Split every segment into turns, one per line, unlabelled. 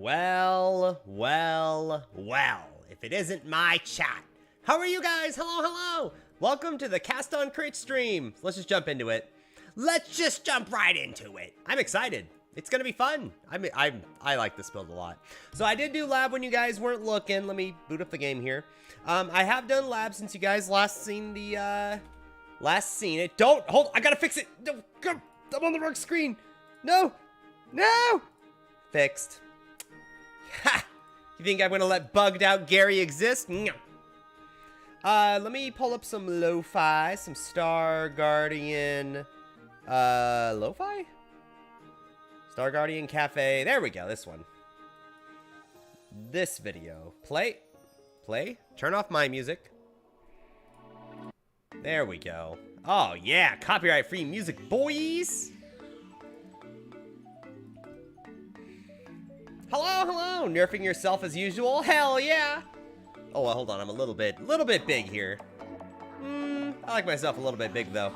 Well, if it isn't my chat. How are you guys? Hello. Welcome to the Cast on Crit stream. Let's just jump into it. Let's just jump right into it. I'm excited. It's gonna be fun. I like this build a lot. So I did do lab when you guys weren't looking. Let me boot up the game here. I have done lab since you guys last seen it. Don't hold. I gotta fix it. No, I'm on the wrong screen. No. Fixed. Ha! You think I'm gonna let bugged out Gary exist? No. Let me pull up some lo-fi, some Star Guardian, lo-fi? Star Guardian Cafe. There we go, this one. This video. Play. Turn off my music. There we go. Oh yeah, copyright-free music, boys! Hello, nerfing yourself as usual. Hell yeah. Oh, well, hold on. I'm a little bit big here. I like myself a little bit big though.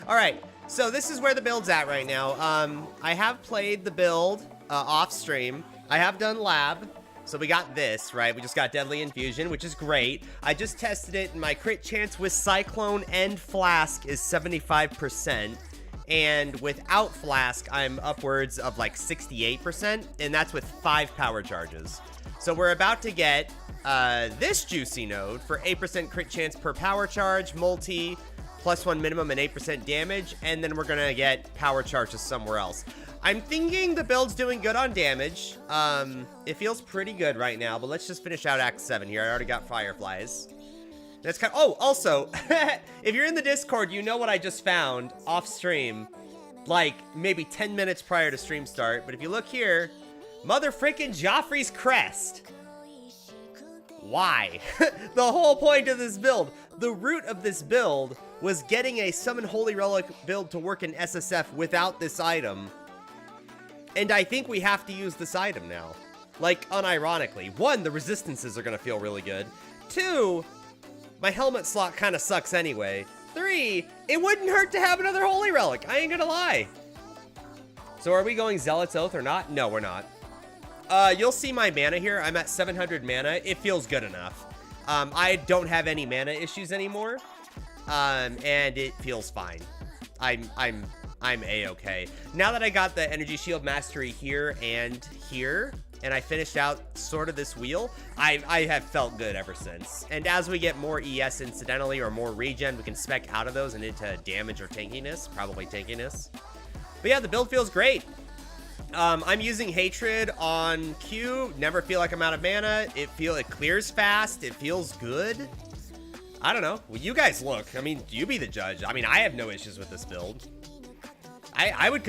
All right, so this is where the build's at right now. I have played the build off stream. I have done lab. So we got this, right? We just got Deadly Infusion, which is great. I just tested it, and my crit chance with Cyclone and Flask is 75%. And without Flask, I'm upwards of like 68%, and that's with 5 power charges. So we're about to get this juicy node for 8% crit chance per power charge, multi, +1 minimum and 8% damage, and then we're gonna get power charges somewhere else. I'm thinking the build's doing good on damage. It feels pretty good right now, but let's just finish out Act 7 here. I already got Fireflies. That's kind of, oh, also, if you're in the Discord, you know what I just found off stream, like maybe 10 minutes prior to stream start. But if you look here, mother frickin' Joffrey's crest. Why? The whole point of this build, the root of this build was getting a Summon Holy Relic build to work in SSF without this item. And I think we have to use this item now. Like, unironically. 1, the resistances are gonna feel really good. 2, my helmet slot kind of sucks anyway. 3, it wouldn't hurt to have another Holy Relic. I ain't gonna lie. So are we going Zealot's Oath or not? No, we're not. You'll see my mana here. I'm at 700 mana. It feels good enough. I don't have any mana issues anymore. And it feels fine. I'm A-okay. Now that I got the Energy Shield Mastery here, and I finished out sort of this wheel, I have felt good ever since. And as we get more ES incidentally, or more regen, we can spec out of those and into damage or tankiness, probably tankiness. But yeah, the build feels great. I'm using Hatred on Q, never feel like I'm out of mana. It clears fast, it feels good. I don't know, well, you guys look, I mean, you be the judge. I mean, I have no issues with this build. I would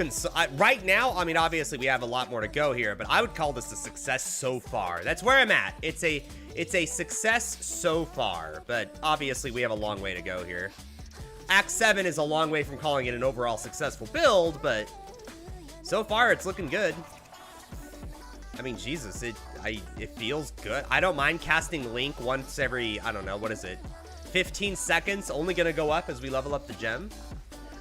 right now, I mean, obviously we have a lot more to go here, but I would call this a success so far. That's where I'm at. It's a success so far, but obviously we have a long way to go here. Act 7 is a long way from calling it an overall successful build, but so far it's looking good. I mean, Jesus, it feels good. I don't mind casting Link once every, I don't know, what is it? 15 seconds, only gonna go up as we level up the gem.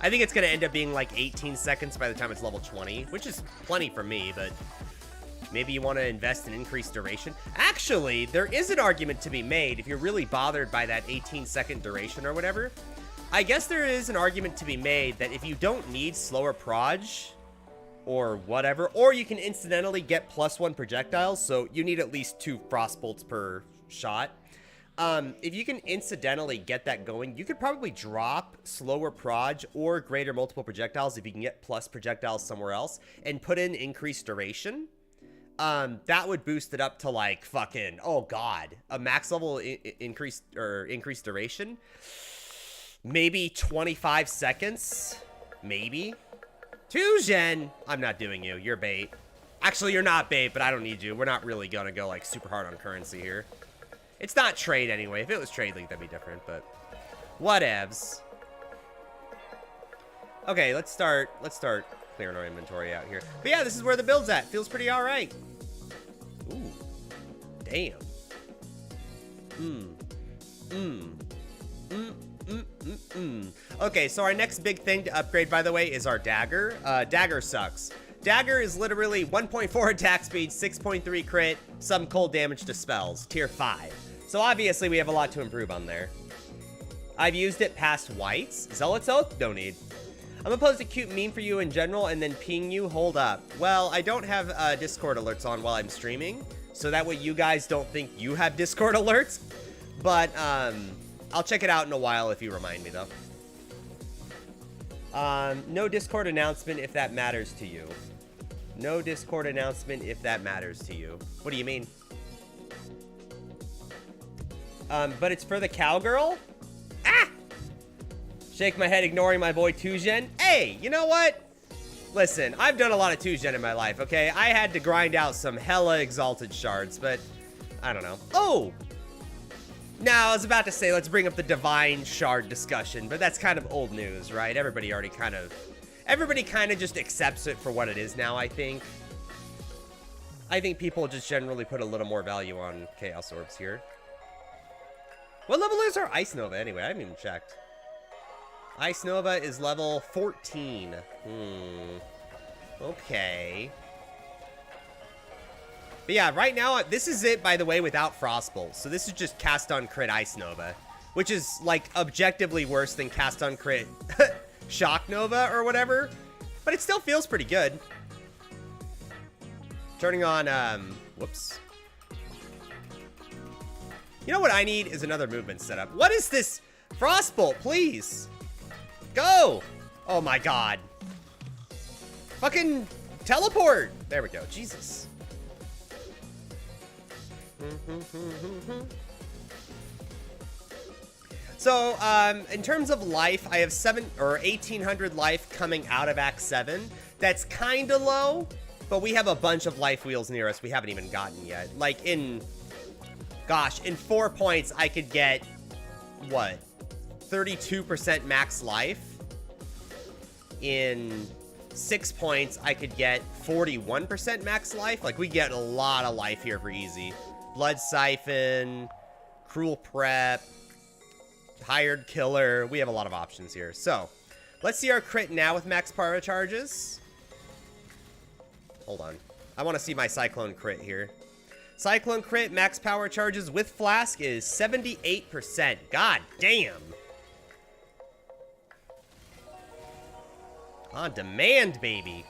I think it's going to end up being like 18 seconds by the time it's level 20, which is plenty for me, but maybe you want to invest in increased duration. Actually, there is an argument to be made if you're really bothered by that 18-second duration or whatever. I guess there is an argument to be made that if you don't need slower proj or whatever, or you can incidentally get +1 projectiles, so you need at least 2 frost bolts per shot. If you can incidentally get that going, you could probably drop slower proj or greater multiple projectiles if you can get plus projectiles somewhere else and put in increased duration. That would boost it up to like fucking, oh god, a max level increased duration. Maybe 25 seconds, maybe. 2 gen, I'm not doing you, you're bait. Actually, you're not bait, but I don't need you. We're not really gonna go like super hard on currency here. It's not trade anyway. If it was trade league, that'd be different, but whatevs. Okay, let's start clearing our inventory out here. But yeah, this is where the build's at. Feels pretty all right. Ooh, damn. Okay, so our next big thing to upgrade, by the way, is our dagger. Dagger sucks. Dagger is literally 1.4 attack speed, 6.3 crit, some cold damage to spells, tier 5. So obviously we have a lot to improve on there. I've used it past whites. Zealot's Oath? No need. I'm gonna post a cute meme for you in general and then ping you. Hold up. Well, I don't have Discord alerts on while I'm streaming, so that way you guys don't think you have Discord alerts. But I'll check it out in a while if you remind me, though. No Discord announcement if that matters to you. No Discord announcement if that matters to you. What do you mean? But it's for the cowgirl? Ah! Shake my head, ignoring my boy 2gen. Hey, you know what? Listen, I've done a lot of 2gen in my life, okay? I had to grind out some hella exalted shards, but I don't know. Oh! Now, I was about to say, let's bring up the divine shard discussion, but that's kind of old news, right? Everybody kind of just accepts it for what it is now, I think. I think people just generally put a little more value on Chaos Orbs here. What level is our Ice Nova anyway? I haven't even checked. Ice Nova is level 14. Okay. But yeah, right now, this is it, by the way, without Frostbolt. So this is just cast on crit Ice Nova, which is, like, objectively worse than cast on crit Shock Nova or whatever. But it still feels pretty good. Turning on, whoops. You know what I need is another movement setup. What is this? Frostbolt, please. Go! Oh my god. Fucking teleport! There we go. Jesus. So, in terms of life, I have 1,800 life coming out of Act 7. That's kinda low, but we have a bunch of life wheels near us we haven't even gotten yet. Like, in 4 points, I could get, what? 32% max life. In 6 points, I could get 41% max life. Like, we get a lot of life here for easy. Blood Siphon, Cruel Prep, Hired Killer. We have a lot of options here. So, let's see our crit now with max power charges. Hold on. I want to see my Cyclone crit here. Cyclone crit max power charges with Flask is 78%. God damn. On demand, baby.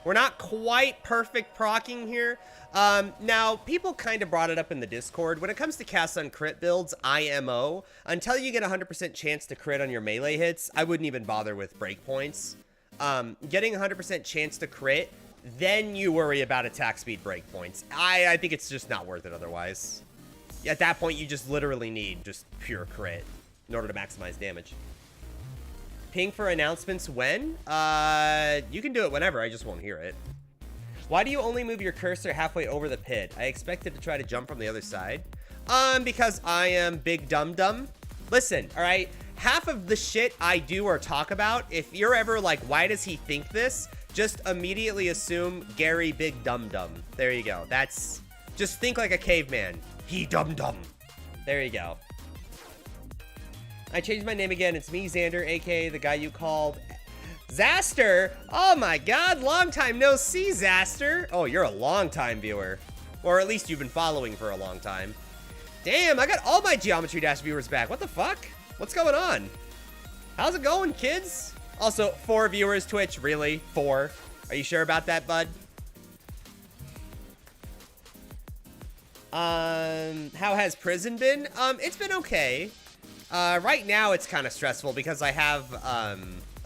We're not quite perfect proccing here. Now, people kind of brought it up in the Discord. When it comes to cast on crit builds, IMO, until you get a 100% chance to crit on your melee hits, I wouldn't even bother with breakpoints. Getting a 100% chance to crit, then you worry about attack speed breakpoints. I think it's just not worth it otherwise. At that point, you just literally need just pure crit in order to maximize damage. Ping for announcements when? You can do it whenever, I just won't hear it. Why do you only move your cursor halfway over the pit? I expected to try to jump from the other side. Because I am big dum-dum. Listen, alright? Half of the shit I do or talk about, if you're ever like, why does he think this? Just immediately assume Gary Big Dum-Dum. There you go. That's... Just think like a caveman. He dum-dum. There you go. I changed my name again. It's me, Xander, aka the guy you called Zaster. Oh my god, long time no see, Zaster. Oh, you're a long time viewer. Or at least you've been following for a long time. Damn, I got all my Geometry Dash viewers back. What the fuck? What's going on? How's it going, kids? Also, 4 viewers, Twitch. Really? 4? Are you sure about that, bud? How has prison been? It's been okay. Right now it's kind of stressful because I have, a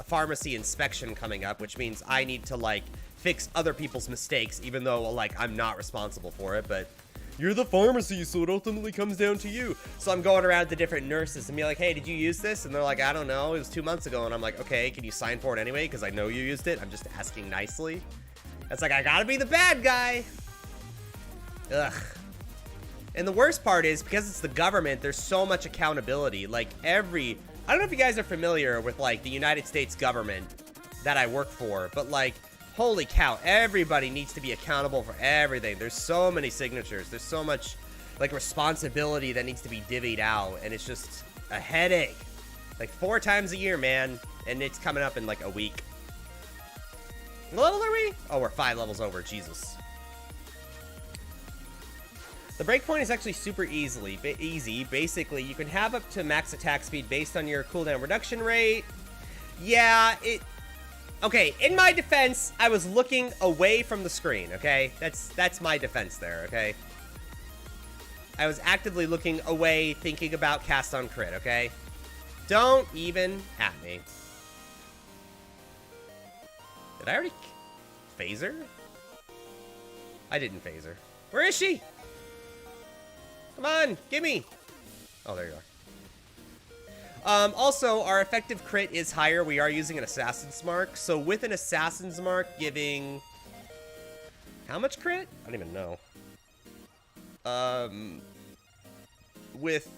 pharmacy inspection coming up, which means I need to, like, fix other people's mistakes, even though, like, I'm not responsible for it, but you're the pharmacy, so it ultimately comes down to you. So I'm going around to different nurses and be like, hey, did you use this? And they're like, I don't know, it was 2 months ago. And I'm like, okay, can you sign for it anyway? Because I know you used it. I'm just asking nicely. It's like, I gotta be the bad guy. Ugh. And the worst part is, because it's the government, there's so much accountability. Like, I don't know if you guys are familiar with, like, the United States government that I work for, but, like, holy cow, everybody needs to be accountable for everything. There's so many signatures. There's so much, like, responsibility that needs to be divvied out, and it's just a headache. Like, 4 times a year, man, and it's coming up in, like, a week. What level are we? Oh, we're 5 levels over. Jesus. The breakpoint is actually super easy. Basically, you can have up to max attack speed based on your cooldown reduction rate. Yeah, okay, in my defense, I was looking away from the screen, okay? That's my defense there, okay? I was actively looking away, thinking about cast on crit, okay? Don't even at me. Did I already phaser? I didn't phaser. Where is she? Come on, gimme. Oh, there you are. Also, our effective crit is higher. We are using an Assassin's Mark. So with an Assassin's Mark giving... How much crit? I don't even know. With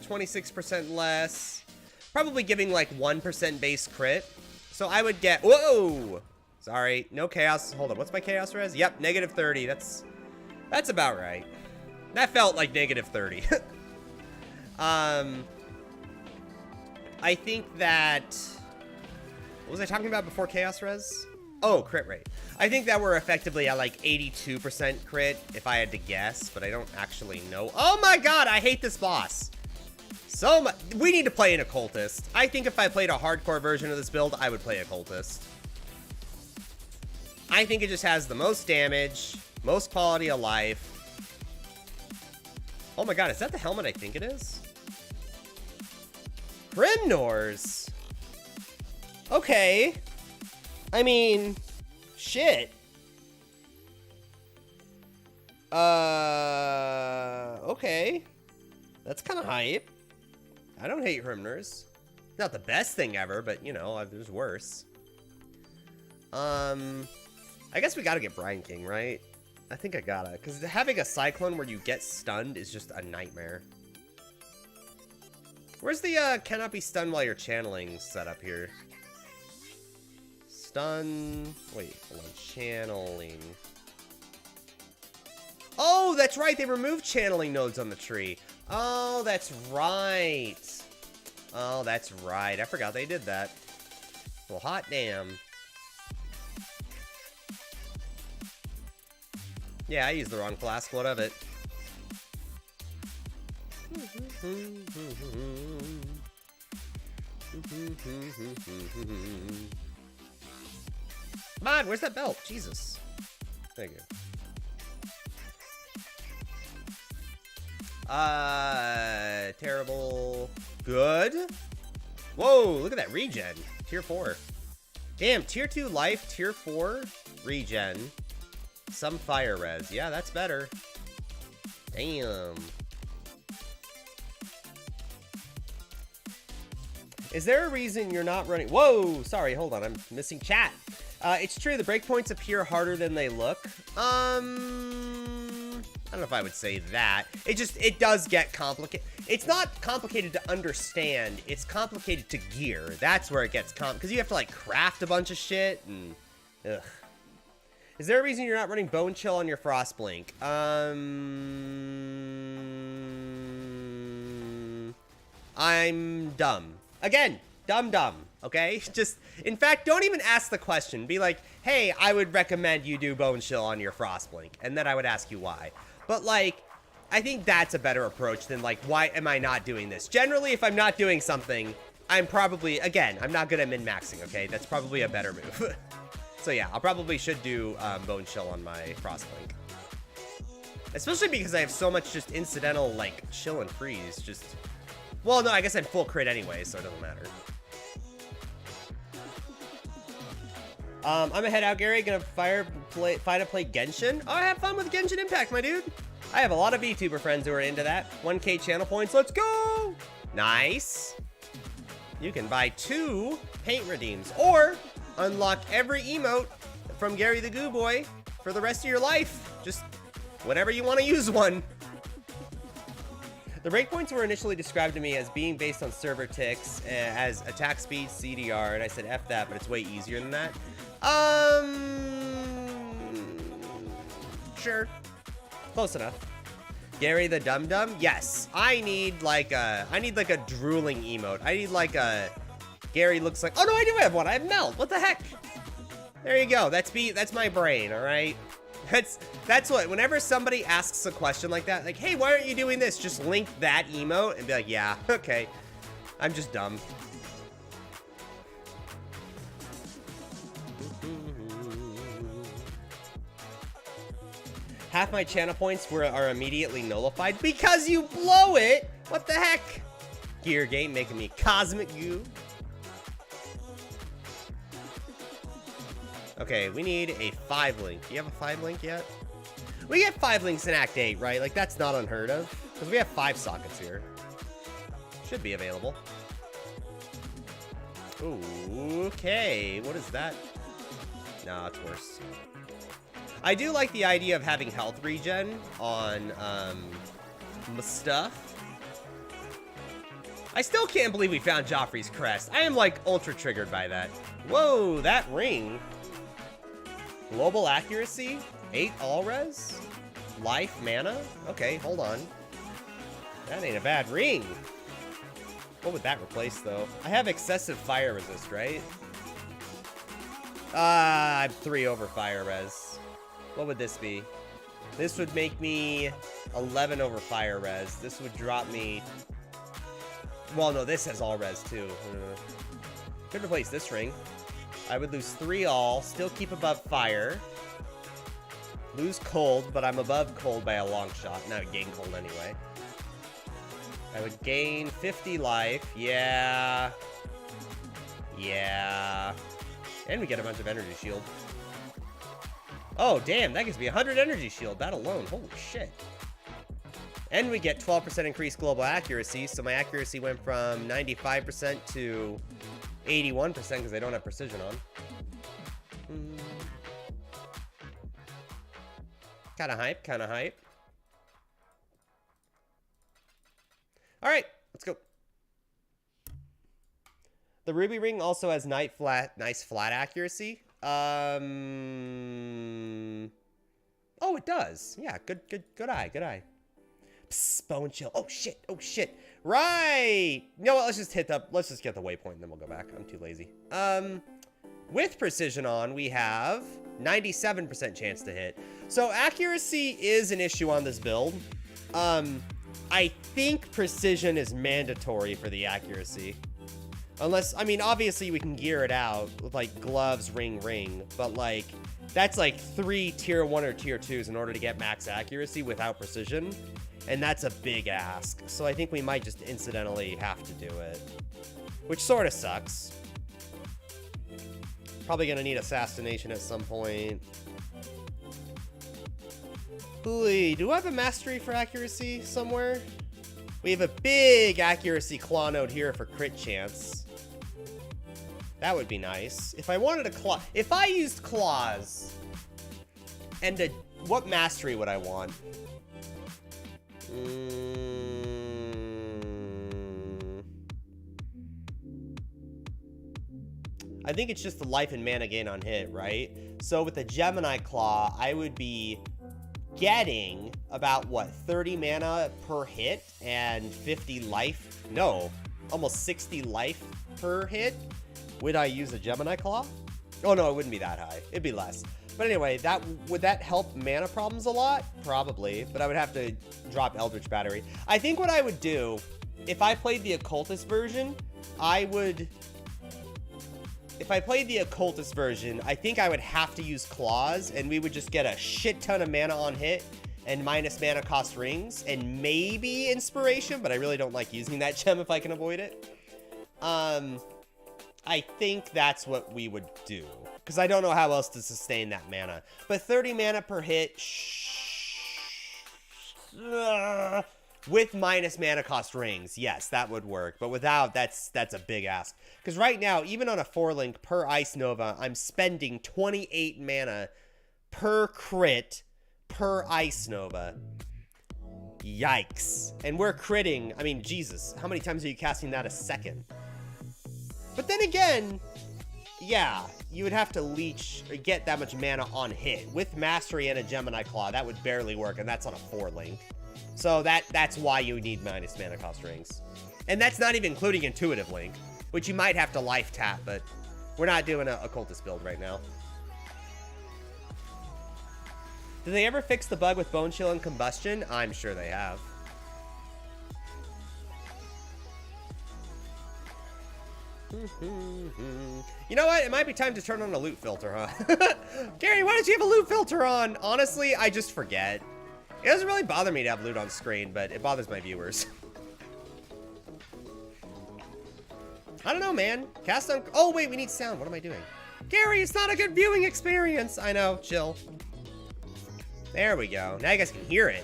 26% less, probably giving like 1% base crit. So I would get... Whoa! Sorry, no chaos. Hold on, what's my chaos res? Yep, negative 30. That's about right. That felt like negative 30. I think that... What was I talking about before chaos res? Oh, crit rate. I think that we're effectively at like 82% crit, if I had to guess, but I don't actually know. Oh my god, I hate this boss. So much. We need to play an occultist. I think if I played a hardcore version of this build, I would play occultist. I think it just has the most damage, most quality of life. Oh my god, is that the helmet I think it is? Grimnor's. Okay. I mean, shit. Okay. That's kind of hype. I don't hate Grimnor's. Not the best thing ever, but, you know, there's worse. I guess we gotta get Brine King, right? I think I gotta, because having a Cyclone where you get stunned is just a nightmare. Where's the, cannot be stunned while you're channeling setup here? Stun... Wait, hold on. Channeling. Oh, that's right. They removed channeling nodes on the tree. Oh, that's right. Oh, that's right. I forgot they did that. Well, hot damn. Yeah, I used the wrong flask. What of it? Come on, where's that belt? Jesus. Thank you. Terrible. Good. Whoa, look at that regen. Tier 4. Damn, tier 2 life, tier 4 regen. Some fire res. Yeah, that's better. Damn. Is there a reason you're not running? Whoa, sorry, hold on. I'm missing chat. It's true, the breakpoints appear harder than they look. I don't know if I would say that. It does get complicated. It's not complicated to understand. It's complicated to gear. That's where it gets because you have to, like, craft a bunch of shit and... Ugh. Is there a reason you're not running Bone Chill on your Frostblink? I'm dumb. Again, dumb, okay? Just, in fact, don't even ask the question. Be like, hey, I would recommend you do Bone Chill on your Frostblink. And then I would ask you why. But, like, I think that's a better approach than, like, why am I not doing this? Generally, if I'm not doing something, I'm probably, again, I'm not good at min-maxing, okay? That's probably a better move. So yeah, I probably should do Bone Chill on my Frostblink. Especially because I have so much just incidental, like, chill and freeze. Just, well, no, I guess I'm full crit anyway, so it doesn't matter. I'm gonna head out, Gary. Gonna find to play Genshin. Oh, have fun with Genshin Impact, my dude. I have a lot of VTuber friends who are into that. 1K channel points. Let's go. Nice. You can buy 2 paint redeems or unlock every emote from Gary the Goo Boy for the rest of your life. Just whenever you want to use one. The breakpoints were initially described to me as being based on server ticks, as attack speed, CDR, and I said F that, but it's way easier than that. Sure. Close enough. Gary the Dum Dum? Yes. I need like a drooling emote. I need like a Gary looks like, oh no, I do have one. I have Melt. What the heck? There you go. That's my brain, all right? That's what, whenever somebody asks a question like that, like, hey, why aren't you doing this? Just link that emote and be like, yeah, okay. I'm just dumb. Half my channel points are immediately nullified because you blow it. What the heck? Gear game making me cosmic goo. Okay, we need a 5 link. Do you have a 5 link yet? We get 5 links in Act 8, right? Like, that's not unheard of. Because we have 5 sockets here. Should be available. Ooh, okay. What is that? Nah, it's worse. I do like the idea of having health regen on stuff. I still can't believe we found Joffrey's crest. I am like ultra triggered by that. Whoa, that ring. Global accuracy, 8 all res, life, mana. Okay, hold on. That ain't a bad ring. What would that replace though? I have excessive fire resist, right? I'm 3 over fire res. What would this be? This would make me 11 over fire res. This would drop me... Well, no, this has all res too. Could replace this ring. I would lose 3 all, still keep above fire. Lose cold, but I'm above cold by a long shot. And I would gain cold anyway. I would gain 50 life. Yeah. Yeah. And we get a bunch of energy shield. Oh, damn, that gives me 100 energy shield. That alone, holy shit. And we get 12% increased global accuracy, so my accuracy went from 95% to 81% because I don't have precision on. Kinda hype, kinda hype. Alright, let's go. The ruby ring also has nice flat accuracy. Oh, it does. Yeah, good eye. Psst, bone chill. Oh shit. Right. You know what? Let's just get the waypoint and then we'll go back. I'm too lazy. With precision on, we have 97% chance to hit. So accuracy is an issue on this build. I think precision is mandatory for the accuracy. Unless, I mean, obviously we can gear it out with like gloves, ring, but like that's like 3 tier 1 or tier 2s in order to get max accuracy without precision. And that's a big ask. So I think we might just incidentally have to do it, which sort of sucks. Probably gonna need assassination at some point. Ooh, do I have a mastery for accuracy somewhere? We have a big accuracy claw node here for crit chance. That would be nice. If I wanted a claw, if I used claws, and what mastery would I want? I think it's just the life and mana gain on hit, right? So with the Gemini Claw, I would be getting about, what, 30 mana per hit and 50 life? No, almost 60 life per hit. Would I use a Gemini Claw? Oh, no, it wouldn't be that high. It'd be less. But anyway, would that help mana problems a lot? Probably, but I would have to drop Eldritch Battery. I think what I would do, if I played the Occultist version, I think I would have to use Claws, and we would just get a shit ton of mana on hit and minus mana cost rings, and maybe Inspiration, but I really don't like using that gem if I can avoid it. I think that's what we would do, because I don't know how else to sustain that mana. But 30 mana per hit, with minus mana cost rings, yes, that would work. But without, that's a big ask. Because right now, even on a 4-link per Ice Nova, I'm spending 28 mana per crit per Ice Nova. Yikes. And we're critting, I mean, Jesus, how many times are you casting that a second? But then again, yeah, you would have to leech or get that much mana on hit. With Mastery and a Gemini Claw, that would barely work, and that's on a 4-link. So that's why you need minus mana cost rings. And that's not even including Intuitive Link, which you might have to life tap, but we're not doing a Occultist build right now. Did they ever fix the bug with bone chill and combustion? I'm sure they have. You know what? It might be time to turn on a loot filter, huh? Gary, why don't you have a loot filter on? Honestly, I just forget. It doesn't really bother me to have loot on screen, but it bothers my viewers. I don't know, man. Cast on... Oh, wait, we need sound. What am I doing? Gary, it's not a good viewing experience. I know. Chill. There we go. Now you guys can hear it.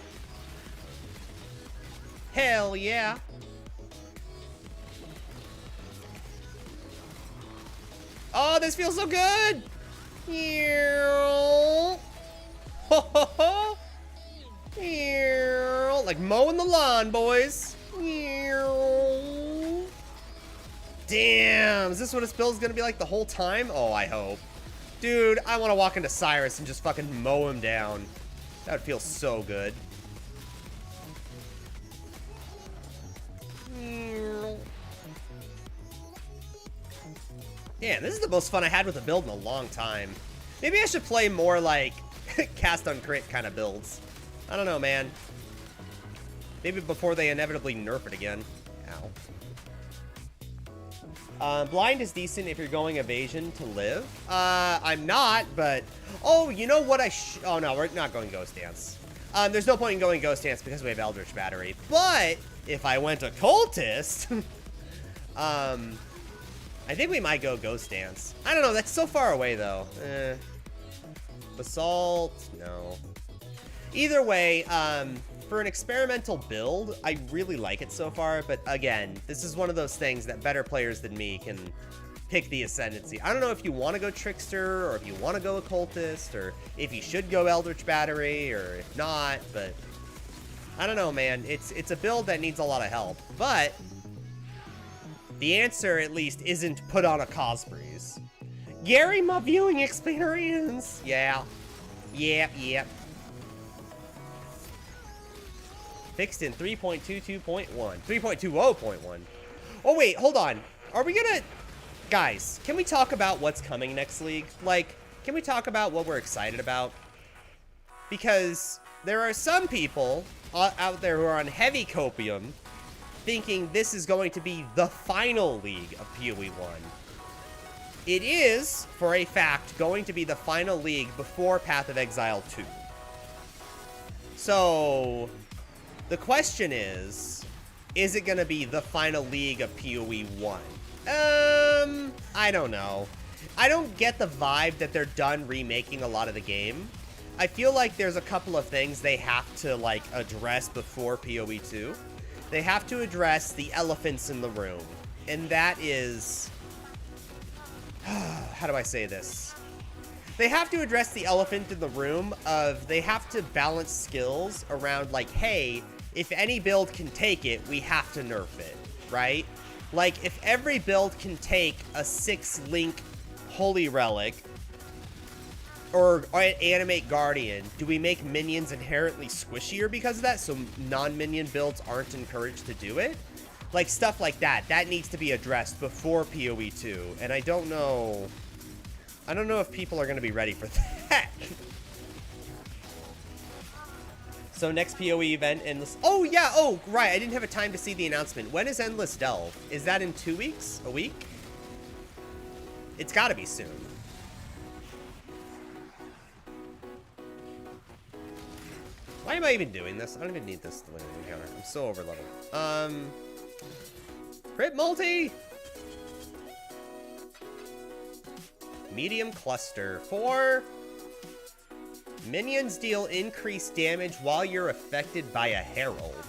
Hell yeah. Oh, this feels so good. Like mowing the lawn, boys. Damn, is this what his build's gonna be like the whole time? Oh, I hope. Dude, I want to walk into Cyrus and just fucking mow him down. That would feel so good. Yeah, this is the most fun I had with a build in a long time. Maybe I should play more like cast on crit kind of builds. I don't know, man. Maybe before they inevitably nerf it again. Ow. Blind is decent if you're going evasion to live. I'm not, but... Oh, you know what Oh, no, we're not going Ghost Dance. There's no point in going Ghost Dance because we have Eldritch Battery. But, if I went Occultist... I think we might go Ghost Dance. I don't know, that's so far away, though. Basalt, no. Either way, for an experimental build, I really like it so far, but again, this is one of those things that better players than me can pick the Ascendancy. I don't know if you want to go Trickster, or if you want to go Occultist, or if you should go Eldritch Battery, or if not, but... I don't know, man. It's a build that needs a lot of help, but... The answer, at least, isn't put on a Cospris. Gary, my viewing experience! Yeah. Yep, yep. Fixed in 3.22.1. 3.20.1. Oh, wait, hold on. Are we gonna... Guys, can we talk about what's coming next League? Like, can we talk about what we're excited about? Because there are some people out there who are on heavy copium thinking this is going to be the final League of PoE 1. It is, for a fact, going to be the final League before Path of Exile 2. So... the question is it going to be the final League of PoE 1? I don't know. I don't get the vibe that they're done remaking a lot of the game. I feel like there's a couple of things they have to, like, address before PoE 2. They have to address the elephants in the room. And that is... how do I say this? They have to address the elephant in the room of they have to balance skills around, like, hey... if any build can take it, we have to nerf it, right? Like, if every build can take a 6-link Holy Relic or animate Guardian, do we make minions inherently squishier because of that, so non-minion builds aren't encouraged to do it? Like, stuff like that. That needs to be addressed before PoE 2, and I don't know if people are going to be ready for that. So next PoE event, Endless... Oh, yeah! Oh, right, I didn't have a time to see the announcement. When is Endless Delve? Is that in 2 weeks? A week? It's gotta be soon. Why am I even doing this? I don't even need this to win an encounter. I'm so overleveled. Crit multi! Medium cluster. 4... minions deal increased damage while you're affected by a herald.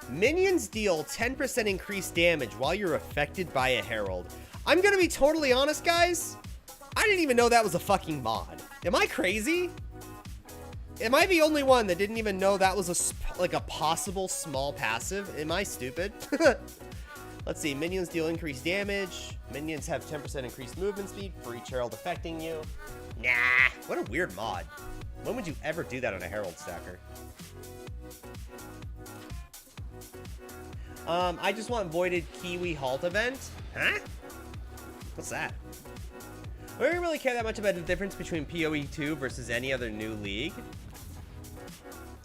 Minions deal 10% increased damage while you're affected by a herald. I'm gonna be totally honest, guys. I didn't even know that was a fucking mod. Am I crazy? Am I the only one that didn't even know that was a possible small passive? Am I stupid? Let's see. Minions deal increased damage. Minions have 10% increased movement speed for each herald affecting you. Nah. What a weird mod. When would you ever do that on a herald stacker? I just want voided Kiwi halt event. Huh? What's that? We don't really care that much about the difference between PoE 2 versus any other new league.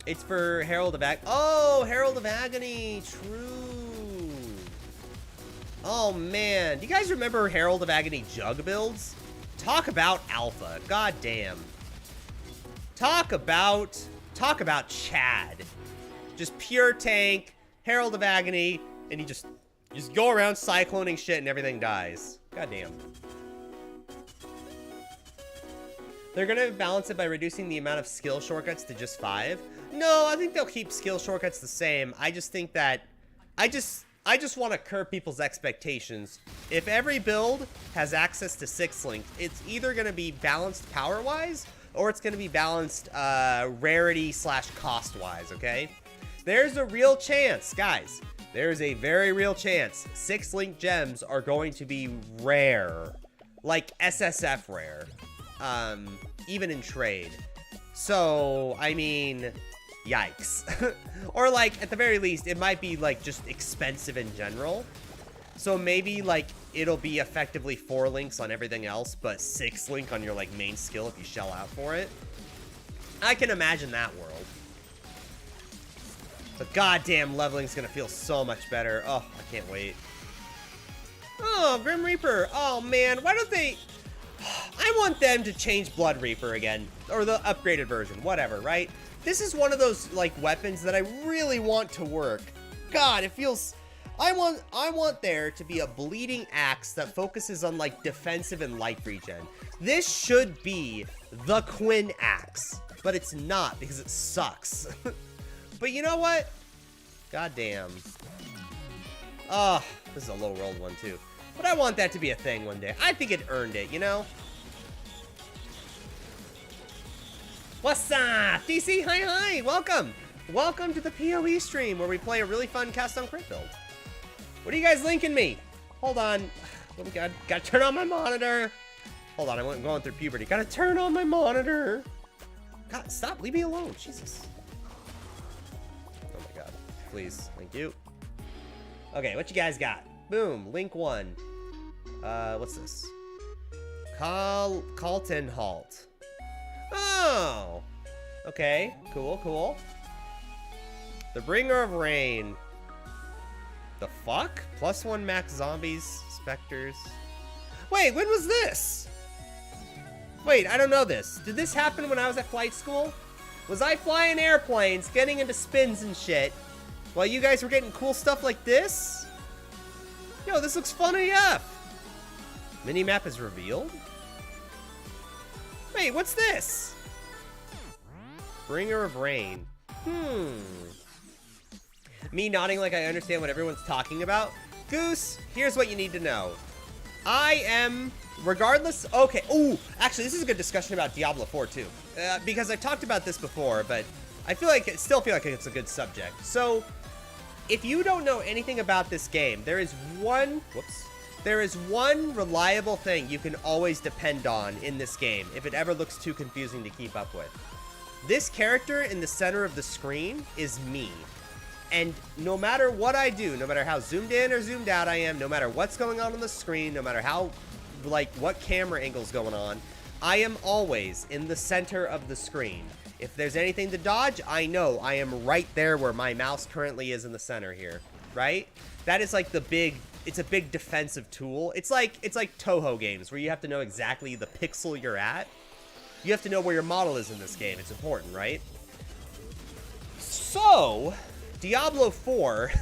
It's for Herald of Agony. Oh, Herald of Agony. True. Oh, man. Do you guys remember Herald of Agony jug builds? Talk about alpha. God damn. Talk about Chad. Just pure tank, Herald of Agony, and you just go around cycloning shit and everything dies. God damn. They're gonna balance it by reducing the amount of skill shortcuts to just 5. No, I think they'll keep skill shortcuts the same. I just think that I just want to curb people's expectations. If every build has access to 6-link, it's either gonna be balanced power-wise or it's gonna be balanced rarity / cost-wise. Okay, there's a real chance, guys. There's a very real chance 6-link gems are going to be rare, like SSF rare. Even in trade. So, I mean, yikes. Or like, at the very least, it might be like just expensive in general. So maybe like, it'll be effectively 4 links on everything else, but 6-link on your like main skill if you shell out for it. I can imagine that world. But goddamn, leveling's gonna feel so much better. Oh, I can't wait. Oh, Grim Reaper. Oh man, why don't they... I want them to change Blood Reaper again, or the upgraded version, whatever, right? This is one of those like weapons that I really want to work. God, it feels... I want there to be a bleeding axe that focuses on like defensive and life regen. This should be the Quinn axe, but it's not because it sucks. But you know what? God damn. Oh, this is a low rolled one too. But I want that to be a thing one day. I think it earned it, you know? What's up, DC? Hi. Welcome. Welcome to the PoE stream where we play a really fun cast on crit build. What are you guys linking me? Hold on. Oh my God. Gotta turn on my monitor. Hold on. I'm going through puberty. Gotta turn on my monitor. God, stop. Leave me alone. Jesus. Oh my God. Please. Thank you. Okay, what you guys got? Boom, link 1. What's this? Calton Halt. Oh! Okay, cool. The Bringer of Rain. The fuck? +1 max zombies, specters. Wait, when was this? Wait, I don't know this. Did this happen when I was at flight school? Was I flying airplanes, getting into spins and shit, while you guys were getting cool stuff like this? Yo, this looks fun AF. Minimap is revealed? Wait, what's this? Bringer of Rain. Me nodding like I understand what everyone's talking about. Goose, here's what you need to know. I am, regardless... Okay, ooh, actually, this is a good discussion about Diablo 4 too. Because I've talked about this before, but I still feel like it's a good subject. So... if you don't know anything about this game, there is one reliable thing you can always depend on in this game if it ever looks too confusing to keep up with. This character in the center of the screen is me. And no matter what I do, no matter how zoomed in or zoomed out I am, no matter what's going on the screen, no matter how, like, what camera angle's going on, I am always in the center of the screen. If there's anything to dodge, I know I am right there where my mouse currently is in the center here, right? That is like it's a big defensive tool. It's like Toho games where you have to know exactly the pixel you're at. You have to know where your model is in this game. It's important, right? So, Diablo 4,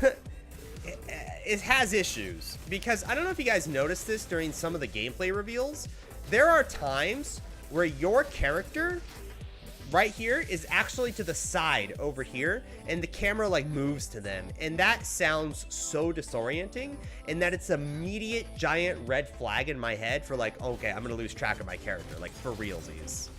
it has issues because I don't know if you guys noticed this during some of the gameplay reveals. There are times where your character right here is actually to the side over here, and the camera like moves to them, and that sounds so disorienting, and that it's immediate giant red flag in my head for like, okay, I'm gonna lose track of my character, like for realsies.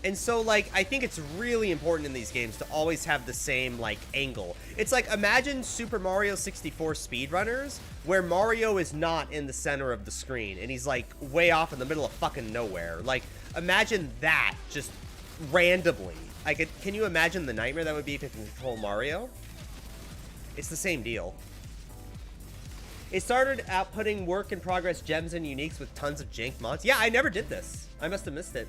And so like, I think it's really important in these games to always have the same like angle. It's like, imagine Super Mario 64 speedrunners where Mario is not in the center of the screen and he's like way off in the middle of fucking nowhere. Like, imagine that just randomly. Can you imagine the nightmare that would be if you control Mario? It's the same deal. It started out putting work in progress gems and uniques with tons of jank mods. Yeah, I never did this. I must have missed it.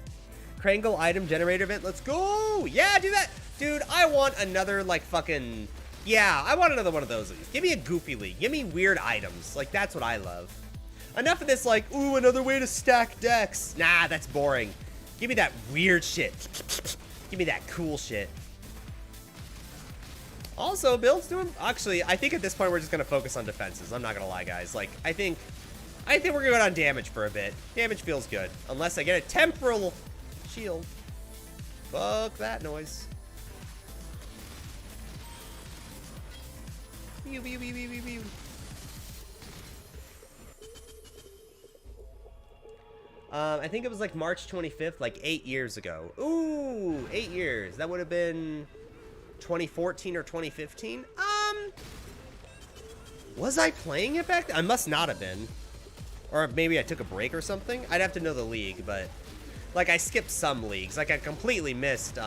Krangle item generator event. Let's go. Yeah, do that. Dude, I want another, like, fucking... Yeah, I want another one of those. Give me a Goofy League. Give me weird items. Like, that's what I love. Enough of this, like, ooh, another way to stack decks. Nah, that's boring. Give me that weird shit. Give me that cool shit. Also, build's doing... Actually, I think at this point we're just going to focus on defenses. I'm not going to lie, guys. Like, I think we're going to go on damage for a bit. Damage feels good. Unless I get a temporal shield. Fuck that noise. I think it was like March 25th, like 8 years ago. Ooh, 8 years. That would have been 2014 or 2015. Was I playing it back then? I must not have been. Or maybe I took a break or something. I'd have to know the league, but like I skipped some leagues. Like I completely missed,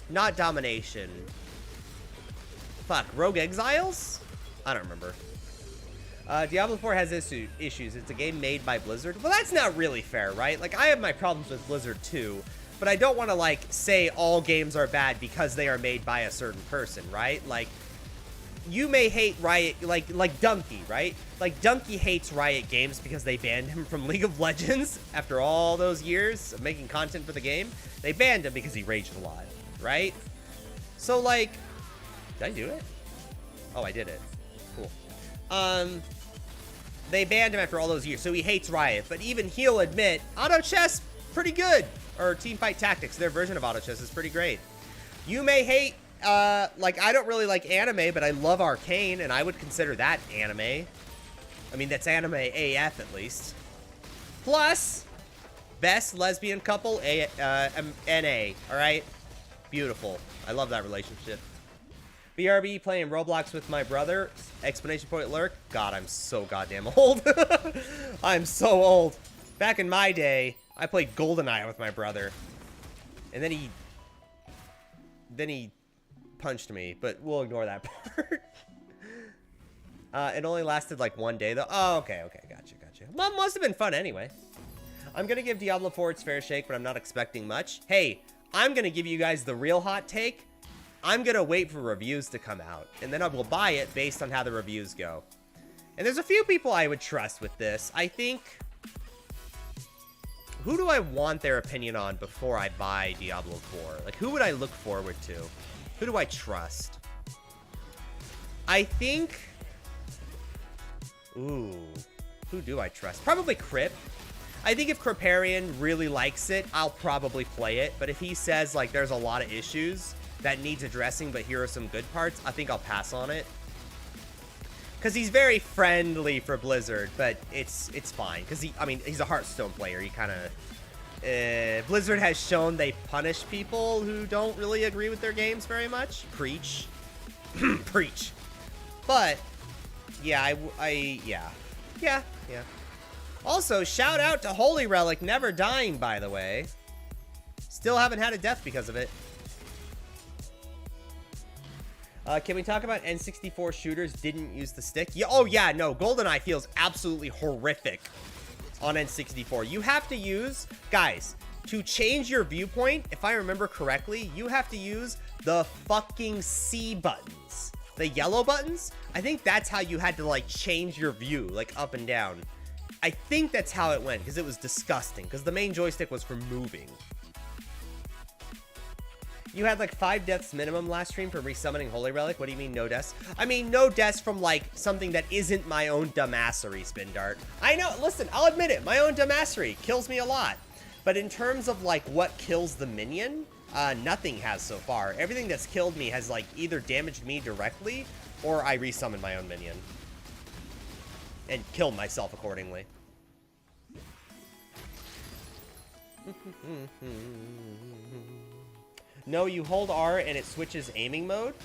not Domination. Fuck, Rogue Exiles? I don't remember. Diablo 4 has issues. It's a game made by Blizzard. Well, that's not really fair, right? Like, I have my problems with Blizzard too, but I don't want to, like, say all games are bad because they are made by a certain person, right? Like, you may hate Riot, like Donkey, right? Like, Donkey hates Riot Games because they banned him from League of Legends after all those years of making content for the game. They banned him because he raged a lot, right? So, like, did I do it? Oh, I did it. Cool. They banned him after all those years, so he hates Riot. But even he'll admit, Auto Chess, pretty good. Or Teamfight Tactics, their version of Auto Chess is pretty great. You may hate, like, I don't really like anime, but I love Arcane, and I would consider that anime. I mean, that's anime AF, at least. Plus, best lesbian couple, NA, alright? Beautiful. I love that relationship. BRB playing Roblox with my brother. Explanation point lurk. God, I'm so goddamn old. I'm so old. Back in my day, I played GoldenEye with my brother. And then he punched me, but we'll ignore that part. It only lasted like 1 day though. Oh, okay, gotcha. Well, must have been fun anyway. I'm gonna give Diablo 4 its fair shake, but I'm not expecting much. Hey, I'm gonna give you guys the real hot take. I'm going to wait for reviews to come out, and then I will buy it based on how the reviews go. And there's a few people I would trust with this. I think... Who do I want their opinion on before I buy Diablo 4? Like, who would I look forward to? Who do I trust? I think... Ooh. Who do I trust? Probably Crip. I think if Criparian really likes it, I'll probably play it. But if he says, like, there's a lot of issues that needs addressing, but here are some good parts, I think I'll pass on it. Because he's very friendly for Blizzard, but it's fine. Because he's a Hearthstone player. He kind of... Blizzard has shown they punish people who don't really agree with their games very much. Preach. Preach. But, yeah, Yeah. Also, shout out to Holy Relic never dying, by the way. Still haven't had a death because of it. Can we talk about N64 shooters didn't use the stick? Yeah, oh yeah, no, GoldenEye feels absolutely horrific on N64. You have to use, guys, to change your viewpoint, if I remember correctly, you have to use the fucking C buttons. The yellow buttons? I think that's how you had to, like, change your view, like, up and down. I think that's how it went, because it was disgusting, because the main joystick was for moving. You had like 5 deaths minimum last stream for resummoning Holy Relic. What do you mean no deaths? I mean no deaths from like something that isn't my own dumbassery, Spin Dart. I know, listen, I'll admit it. My own dumbassery kills me a lot. But in terms of like what kills the minion, nothing has so far. Everything that's killed me has like either damaged me directly or I resummoned my own minion. And killed myself accordingly. No, you hold R and it switches aiming mode?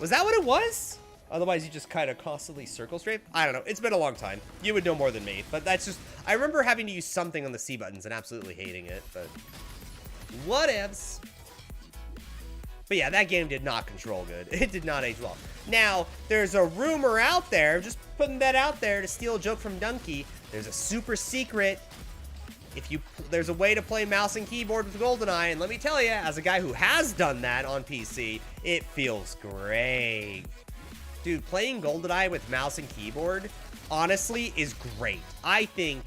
Was that what it was? Otherwise, you just kind of constantly circle strafe? I don't know. It's been a long time. You would know more than me. But that's just... I remember having to use something on the C buttons and absolutely hating it. But... whatevs. But yeah, that game did not control good. It did not age well. Now, there's a rumor out there, just putting that out there to steal a joke from Dunkey. There's a super secret. There's a way to play mouse and keyboard with GoldenEye, and let me tell you, as a guy who has done that on PC, it feels great. Dude, playing GoldenEye with mouse and keyboard, honestly, is great. I think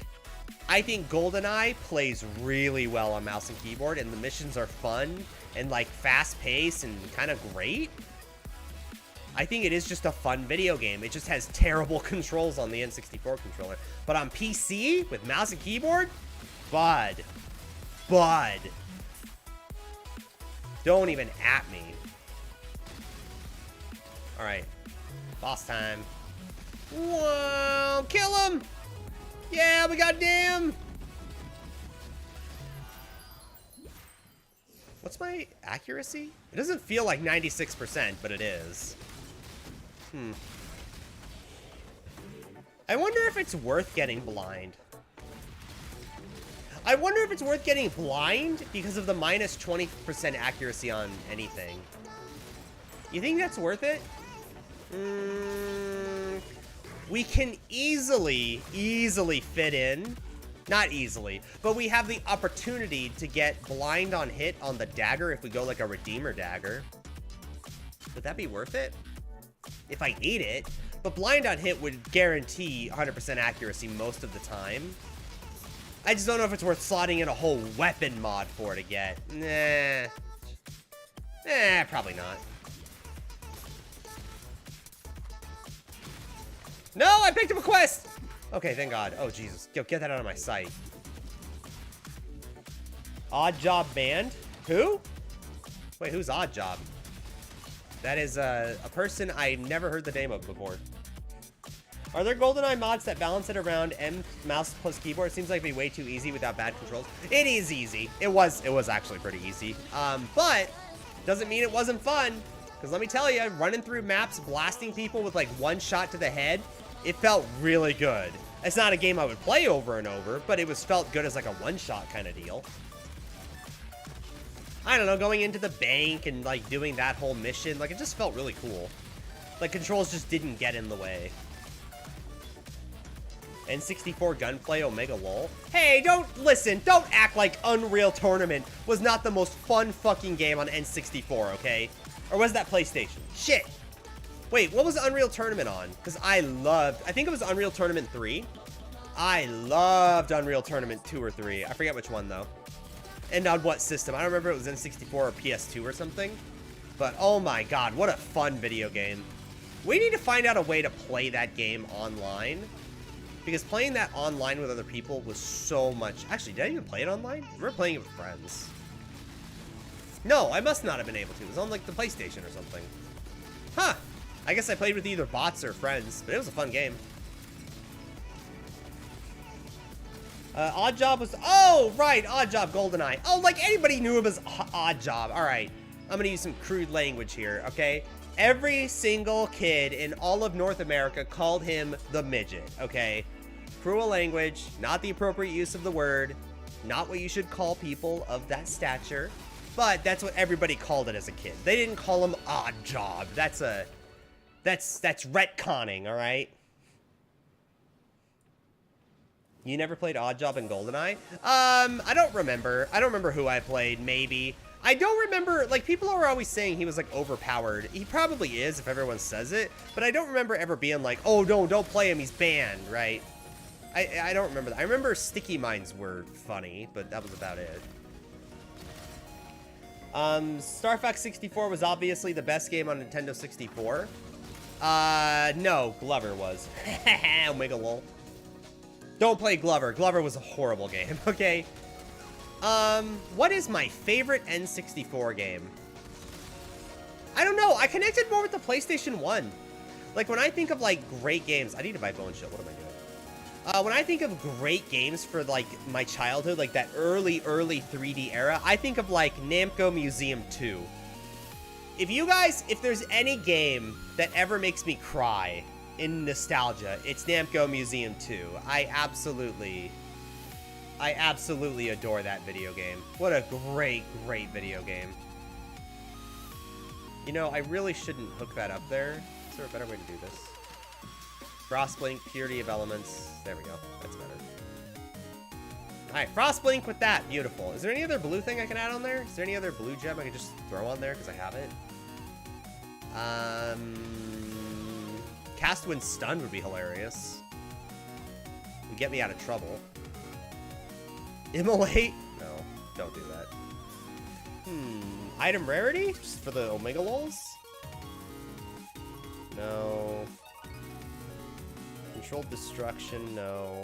GoldenEye plays really well on mouse and keyboard, and the missions are fun and like fast-paced and kind of great. I think it is just a fun video game. It just has terrible controls on the N64 controller. But on PC, with mouse and keyboard, Bud. Don't even at me. Alright. Boss time. Whoa! Kill him! Yeah, we got damn! What's my accuracy? It doesn't feel like 96%, but it is. I wonder if it's worth getting blind. I wonder if it's worth getting blind because of the minus 20% accuracy on anything. You think that's worth it? We can easily fit in. Not easily, but we have the opportunity to get blind on hit on the dagger if we go like a Redeemer dagger. Would that be worth it? If I need it. But blind on hit would guarantee 100% accuracy most of the time. I just don't know if it's worth slotting in a whole weapon mod for to get. Nah. Probably not. No, I picked up a quest! Okay, thank God. Oh, Jesus. Yo, get that out of my sight. Odd Job banned? Who? Wait, who's Odd Job? That is a person I never heard the name of before. Are there GoldenEye mods that balance it around M mouse plus keyboard? It seems like it'd be way too easy without bad controls. It is easy. It was actually pretty easy. But doesn't mean it wasn't fun. Because let me tell you, running through maps, blasting people with like one shot to the head, it felt really good. It's not a game I would play over and over, but it felt good as like a one-shot kind of deal. I don't know, going into the bank and like doing that whole mission, like it just felt really cool. Like controls just didn't get in the way. N64 gunplay Omega lol. Hey, don't act like Unreal Tournament was not the most fun fucking game on N64, okay? Or was that PlayStation? Shit. Wait, what was Unreal Tournament on? Because I think it was Unreal Tournament 3. I loved Unreal Tournament 2 or 3. I forget which one, though. And on what system. I don't remember if it was N64 or PS2 or something. But, oh my God, what a fun video game. We need to find out a way to play that game online. Because playing that online with other people was so much... Actually, did I even play it online? I remember playing it with friends. No, I must not have been able to. It was on, like, the PlayStation or something. Huh. I guess I played with either bots or friends, but it was a fun game. Odd Job was... Oh, right. Odd Job GoldenEye. Oh, like, anybody knew it was Odd Job. All right. I'm going to use some crude language here, okay? Every single kid in all of North America called him the midget, okay? Cruel language, not the appropriate use of the word, not what you should call people of that stature, but that's what everybody called it as a kid. They didn't call him Odd Job. That's retconning, all right? You never played Odd Job in GoldenEye? I don't remember. I don't remember who I played, maybe. I don't remember, like, people are always saying he was, like, overpowered. He probably is if everyone says it, but I don't remember ever being like, oh, no, don't play him, he's banned, right? I don't remember that. I remember Sticky Mines were funny, but that was about it. Star Fox 64 was obviously the best game on Nintendo 64. No, Glover was. Omega lol. Don't play Glover. Glover was a horrible game, okay? What is my favorite N64 game? I don't know. I connected more with the PlayStation 1. Like, when I think of, like, great games... I need to buy Bone Shield. What am I doing? When I think of great games for, like, my childhood, like that early 3D era, I think of, like, Namco Museum 2. If there's any game that ever makes me cry in nostalgia, it's Namco Museum 2. I absolutely adore that video game. What a great video game. You know, I really shouldn't hook that up there. Is there a better way to do this? Frostblink, Purity of Elements. There we go. That's better. Alright, Frostblink with that. Beautiful. Is there any other blue thing I can add on there? Is there any other blue gem I can just throw on there because I have it? Cast when stunned would be hilarious. Would get me out of trouble. Immolate? No, don't do that. Item rarity? Just for the Omega Lols? No. Controlled destruction? No.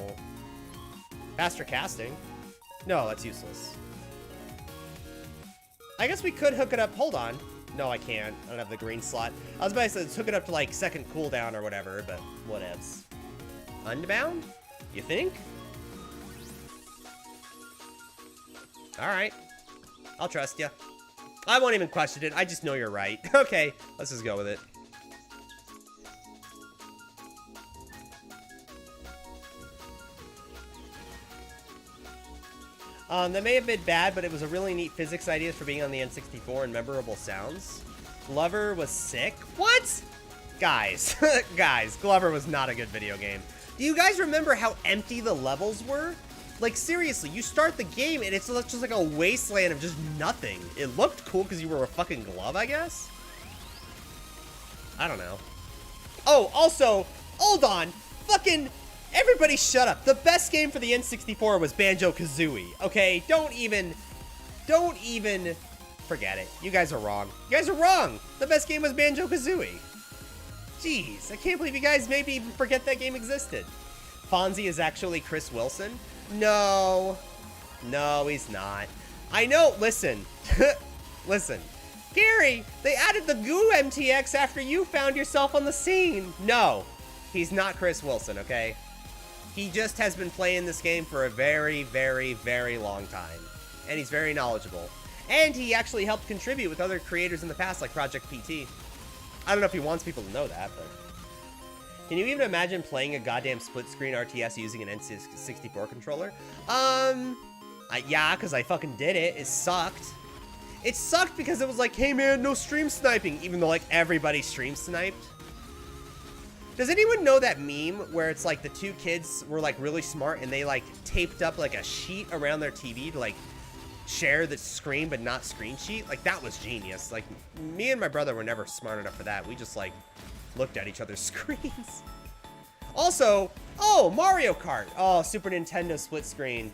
Faster casting? No, that's useless. I guess we could hook it up. Hold on. No, I can't. I don't have the green slot. I was about to say, let's hook it up to, like, second cooldown or whatever, but whatevs. Unbound? You think? Alright. I'll trust you. I won't even question it. I just know you're right. Okay, let's just go with it. That may have been bad, but it was a really neat physics idea for being on the N64 and memorable sounds. Glover was sick. What? Guys, guys, Glover was not a good video game. Do you guys remember how empty the levels were? Like, seriously, you start the game and it's just like a wasteland of just nothing. It looked cool because you were a fucking glove, I guess? I don't know. Oh, also, hold on. Fucking... Everybody shut up. The best game for the N64 was Banjo-Kazooie, okay? Don't even forget it. You guys are wrong. You guys are wrong. The best game was Banjo-Kazooie. Jeez, I can't believe you guys maybe even forget that game existed. Fonzie is actually Chris Wilson? No. No, he's not. I know, listen. Listen. Gary, they added the Goo MTX after you found yourself on the scene. No, he's not Chris Wilson, okay? He just has been playing this game for a very, very, very long time. And he's very knowledgeable. And he actually helped contribute with other creators in the past, like Project PT. I don't know if he wants people to know that, but... Can you even imagine playing a goddamn split-screen RTS using an N64 controller? Yeah, because I fucking did it. It sucked. It sucked because it was like, hey man, no stream sniping, even though like everybody stream sniped. Does anyone know that meme where it's like the two kids were like really smart and they like taped up like a sheet around their TV to like share the screen but not screen sheet? Like that was genius. Like me and my brother were never smart enough for that. We just like looked at each other's screens. Also, oh, Mario Kart. Oh, Super Nintendo split screen.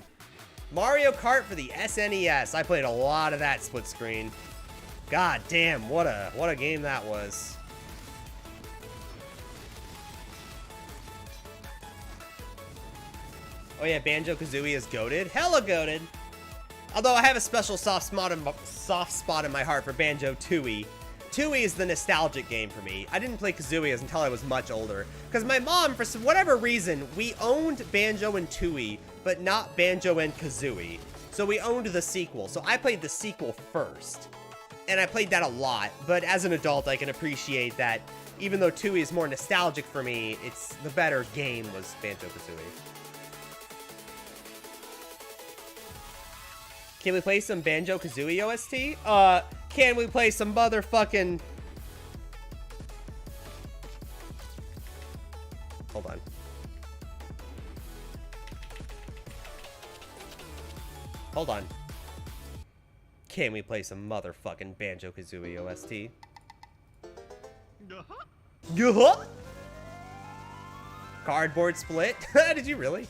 Mario Kart for the SNES. I played a lot of that split screen. God damn, what a game that was. Oh yeah, Banjo-Kazooie is goated. Hella goated. Although I have a special soft spot in my heart for Banjo-Tooie. Tooie is the nostalgic game for me. I didn't play Kazooie until I was much older. Because my mom, for whatever reason, we owned Banjo and Tooie, but not Banjo and Kazooie. So we owned the sequel. So I played the sequel first. And I played that a lot. But as an adult, I can appreciate that even though Tooie is more nostalgic for me, it's the better game was Banjo-Kazooie. Can we play some Banjo-Kazooie OST? Can we play some motherfucking... Hold on. Hold on. Can we play some motherfucking Banjo-Kazooie OST? Uh-huh. Cardboard split? Did you really?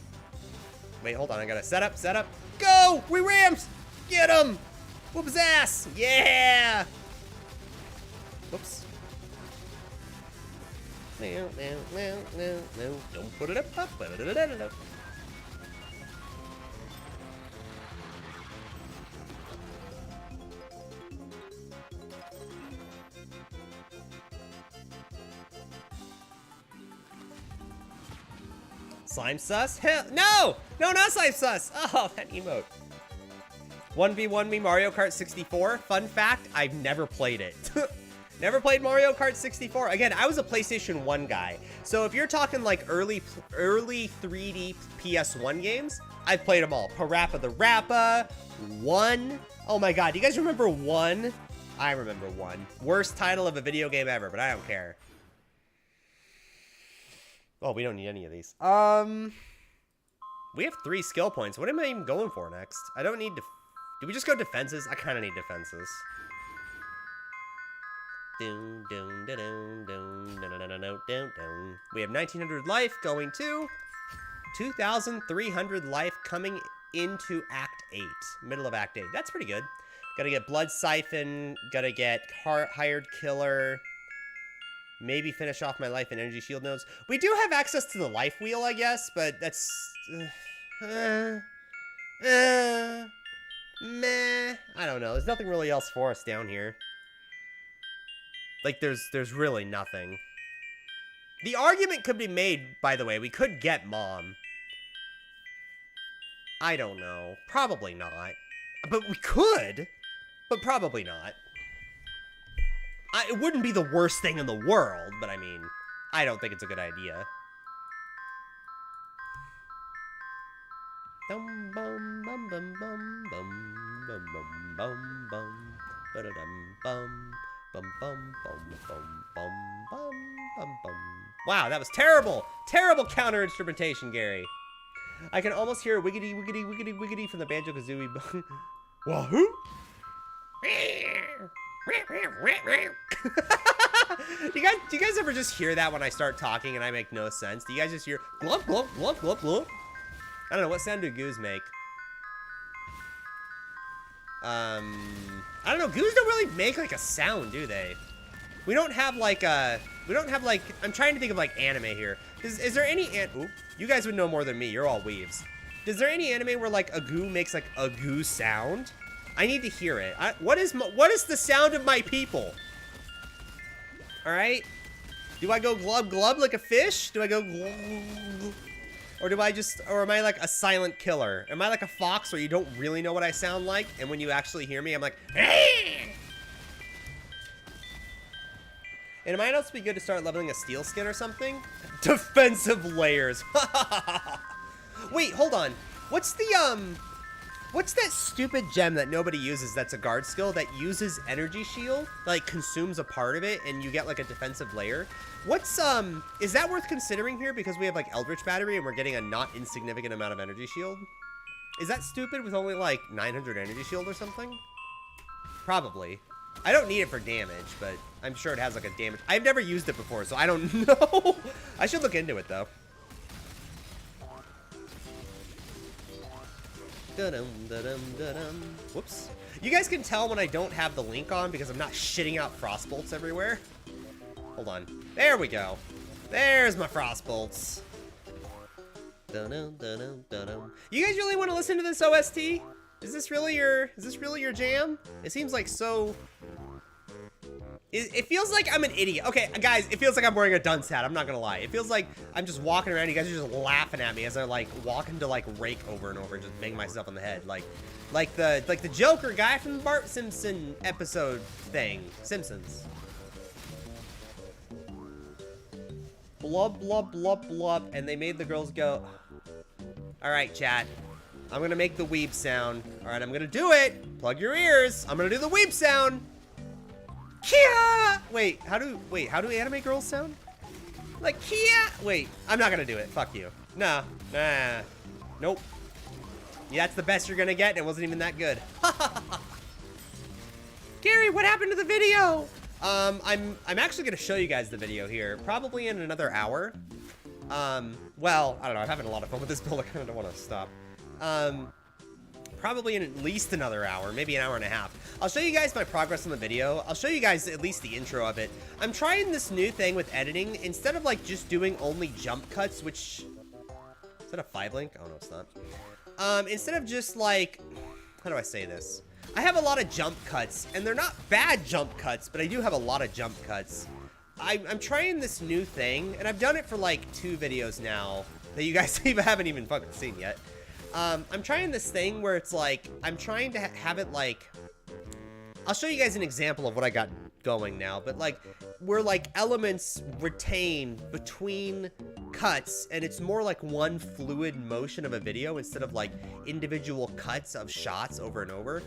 Wait, hold on. I gotta set up. Go! We ramped! Get him! Whoop his ass! Yeah! Whoops. No. Don't put it up. Slime sus? Hell, no! No, not slime sus! Oh, that emote. 1v1 me Mario Kart 64. Fun fact, I've never played it. Never played Mario Kart 64. Again, I was a PlayStation 1 guy. So if you're talking like early 3D PS1 games, I've played them all. Parappa the Rappa, 1. Oh my god, do you guys remember 1? I remember one. Worst title of a video game ever, but I don't care. Oh, we don't need any of these. We have 3 skill points. What am I even going for next? I don't need to... Do we just go defenses? I kind of need defenses. We have 1900 life going to 2,300 life coming into Act 8. Middle of Act 8. That's pretty good. Gotta get Blood Siphon. Gotta get Hired Killer. Maybe finish off my life and energy shield nodes. We do have access to the life wheel, I guess, but that's... meh. I don't know. There's nothing really else for us down here. Like, there's really nothing. The argument could be made, by the way, we could get Mom. I don't know. Probably not. But we could, but probably not. It wouldn't be the worst thing in the world, but I mean, I don't think it's a good idea. Dum bum bum bum bum bum bum bum bum bum ba-da-dum bum bum bum bum bum bum bum bum bum. Wow, that was terrible! Terrible counter instrumentation, Gary. I can almost hear wiggity wiggity wiggity wiggity from the Banjo-Kazooie. Wahoo! Do you guys ever just hear that when I start talking and I make no sense? Do you guys just hear glump glump glump glump glump? I don't know, what sound do goos make? I don't know, goos don't really make like a sound, do they? We don't have like I'm trying to think of like anime here. Is there any ooh, you guys would know more than me, you're all weebs. Is there any anime where like a goo makes like a goo sound? I need to hear it. What is the sound of my people? All right. Do I go glub glub like a fish? Do I go glub, or am I like a silent killer? Am I like a fox where you don't really know what I sound like, and when you actually hear me, I'm like, hey! And it might also be good to start leveling a steel skin or something. Defensive layers. Wait, hold on. What's that stupid gem that nobody uses that's a guard skill that uses energy shield, like consumes a part of it and you get like a defensive layer? What's, is that worth considering here because we have like Eldritch Battery and we're getting a not insignificant amount of energy shield? Is that stupid with only like 900 energy shield or something? Probably. I don't need it for damage, but I'm sure it has like a damage. I've never used it before, so I don't know. I should look into it though. Whoops. You guys can tell when I don't have the link on because I'm not shitting out frost bolts everywhere. Hold on. There we go. There's my frost bolts. You guys really want to listen to this OST? Is this really your jam? It seems like so... It feels like I'm an idiot. Okay, guys, it feels like I'm wearing a dunce hat. I'm not gonna lie. It feels like I'm just walking around. You guys are just laughing at me as I like walking to like rake over and over, just bang myself on the head, like the Joker guy from the Bart Simpson episode thing. Simpsons. Blub blub blub blub, and they made the girls go. All right, chat. I'm gonna make the weeb sound. All right, I'm gonna do it. Plug your ears. I'm gonna do the weeb sound. Kia! Wait, how do anime girls sound? Like Kia? Wait, I'm not gonna do it. Fuck you. Nah. Nope. Yeah, that's the best you're gonna get, and it wasn't even that good. Gary, what happened to the video? I'm actually gonna show you guys the video here, probably in another hour. Well, I don't know, I'm having a lot of fun with this build. I kinda don't wanna stop. Probably in at least another hour, maybe an hour and a half. I'll show you guys my progress on the video. I'll show you guys at least the intro of it. I'm trying this new thing with editing. Instead of like just doing only jump cuts, which... Is that a 5-link? Oh, no, it's not. Instead of just like... How do I say this? I have a lot of jump cuts, and they're not bad jump cuts, but I do have a lot of jump cuts. I'm trying this new thing, and I've done it for like 2 videos now that you guys haven't even fucking seen yet. I'm trying this thing where it's like, I'm trying to have it like, I'll show you guys an example of what I got going now, but like, where like elements retain between cuts, and it's more like one fluid motion of a video instead of like individual cuts of shots over and over.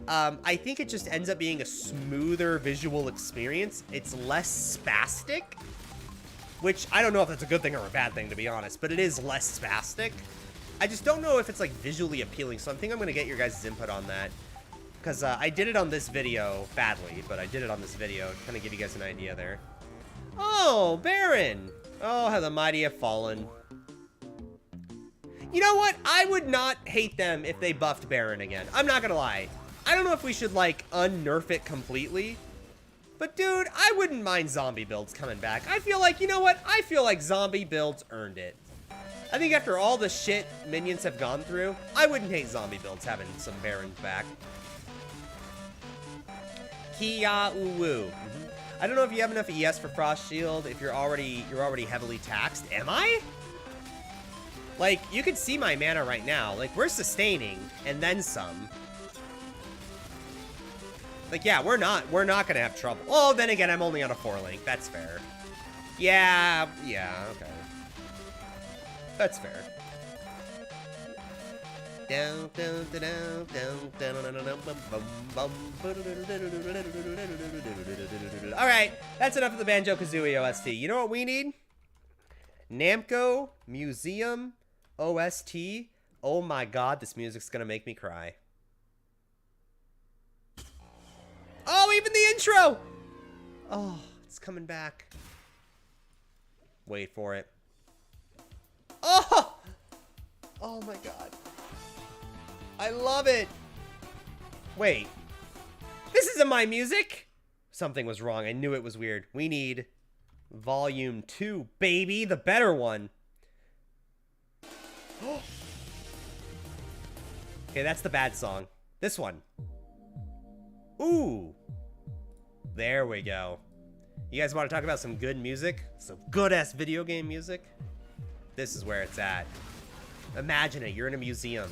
I think it just ends up being a smoother visual experience. It's less spastic, which I don't know if that's a good thing or a bad thing, to be honest, but it is less spastic. I just don't know if it's, like, visually appealing, so I think I'm going to get your guys' input on that. Because I did it on this video badly, but I did it on this video to kind of give you guys an idea there. Oh, Baron! Oh, how the mighty have fallen. You know what? I would not hate them if they buffed Baron again. I'm not gonna lie. I don't know if we should, like, unnerf it completely. But, dude, I wouldn't mind zombie builds coming back. I feel like, you know what? I feel like zombie builds earned it. I think after all the shit minions have gone through, I wouldn't hate zombie builds having some Barons back. Kia Uwu. I don't know if you have enough ES for Frost Shield if you're already heavily taxed. Am I? Like, you can see my mana right now. Like, we're sustaining and then some. Like, yeah, we're not gonna have trouble. Oh, then again, I'm only on a 4-link. That's fair. Yeah, okay. That's fair. Alright, that's enough of the Banjo-Kazooie OST. You know what we need? Namco Museum OST. Oh my god, this music's gonna make me cry. Oh, even the intro! Oh, it's coming back. Wait for it. Oh! Oh my god. I love it. Wait. This isn't my music. Something was wrong. I knew it was weird. We need Volume 2, baby. The better one. Okay, that's the bad song. This one. Ooh. There we go. You guys want to talk about some good music? Some good-ass video game music? This is where it's at. Imagine it. You're in a museum.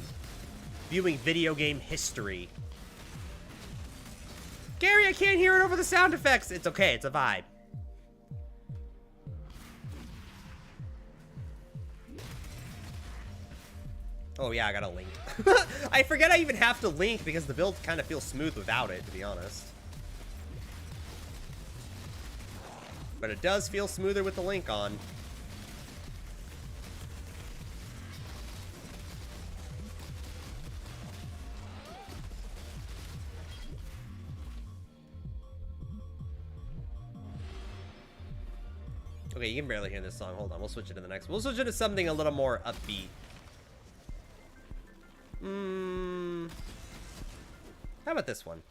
Viewing video game history. Gary, I can't hear it over the sound effects. It's okay. It's a vibe. Oh, yeah, I gotta link. I forget I even have to link because the build kind of feels smooth without it, to be honest. But it does feel smoother with the link on. Okay, you can barely hear this song. Hold on, we'll switch it to the next one. We'll switch it to something a little more upbeat. How about this one?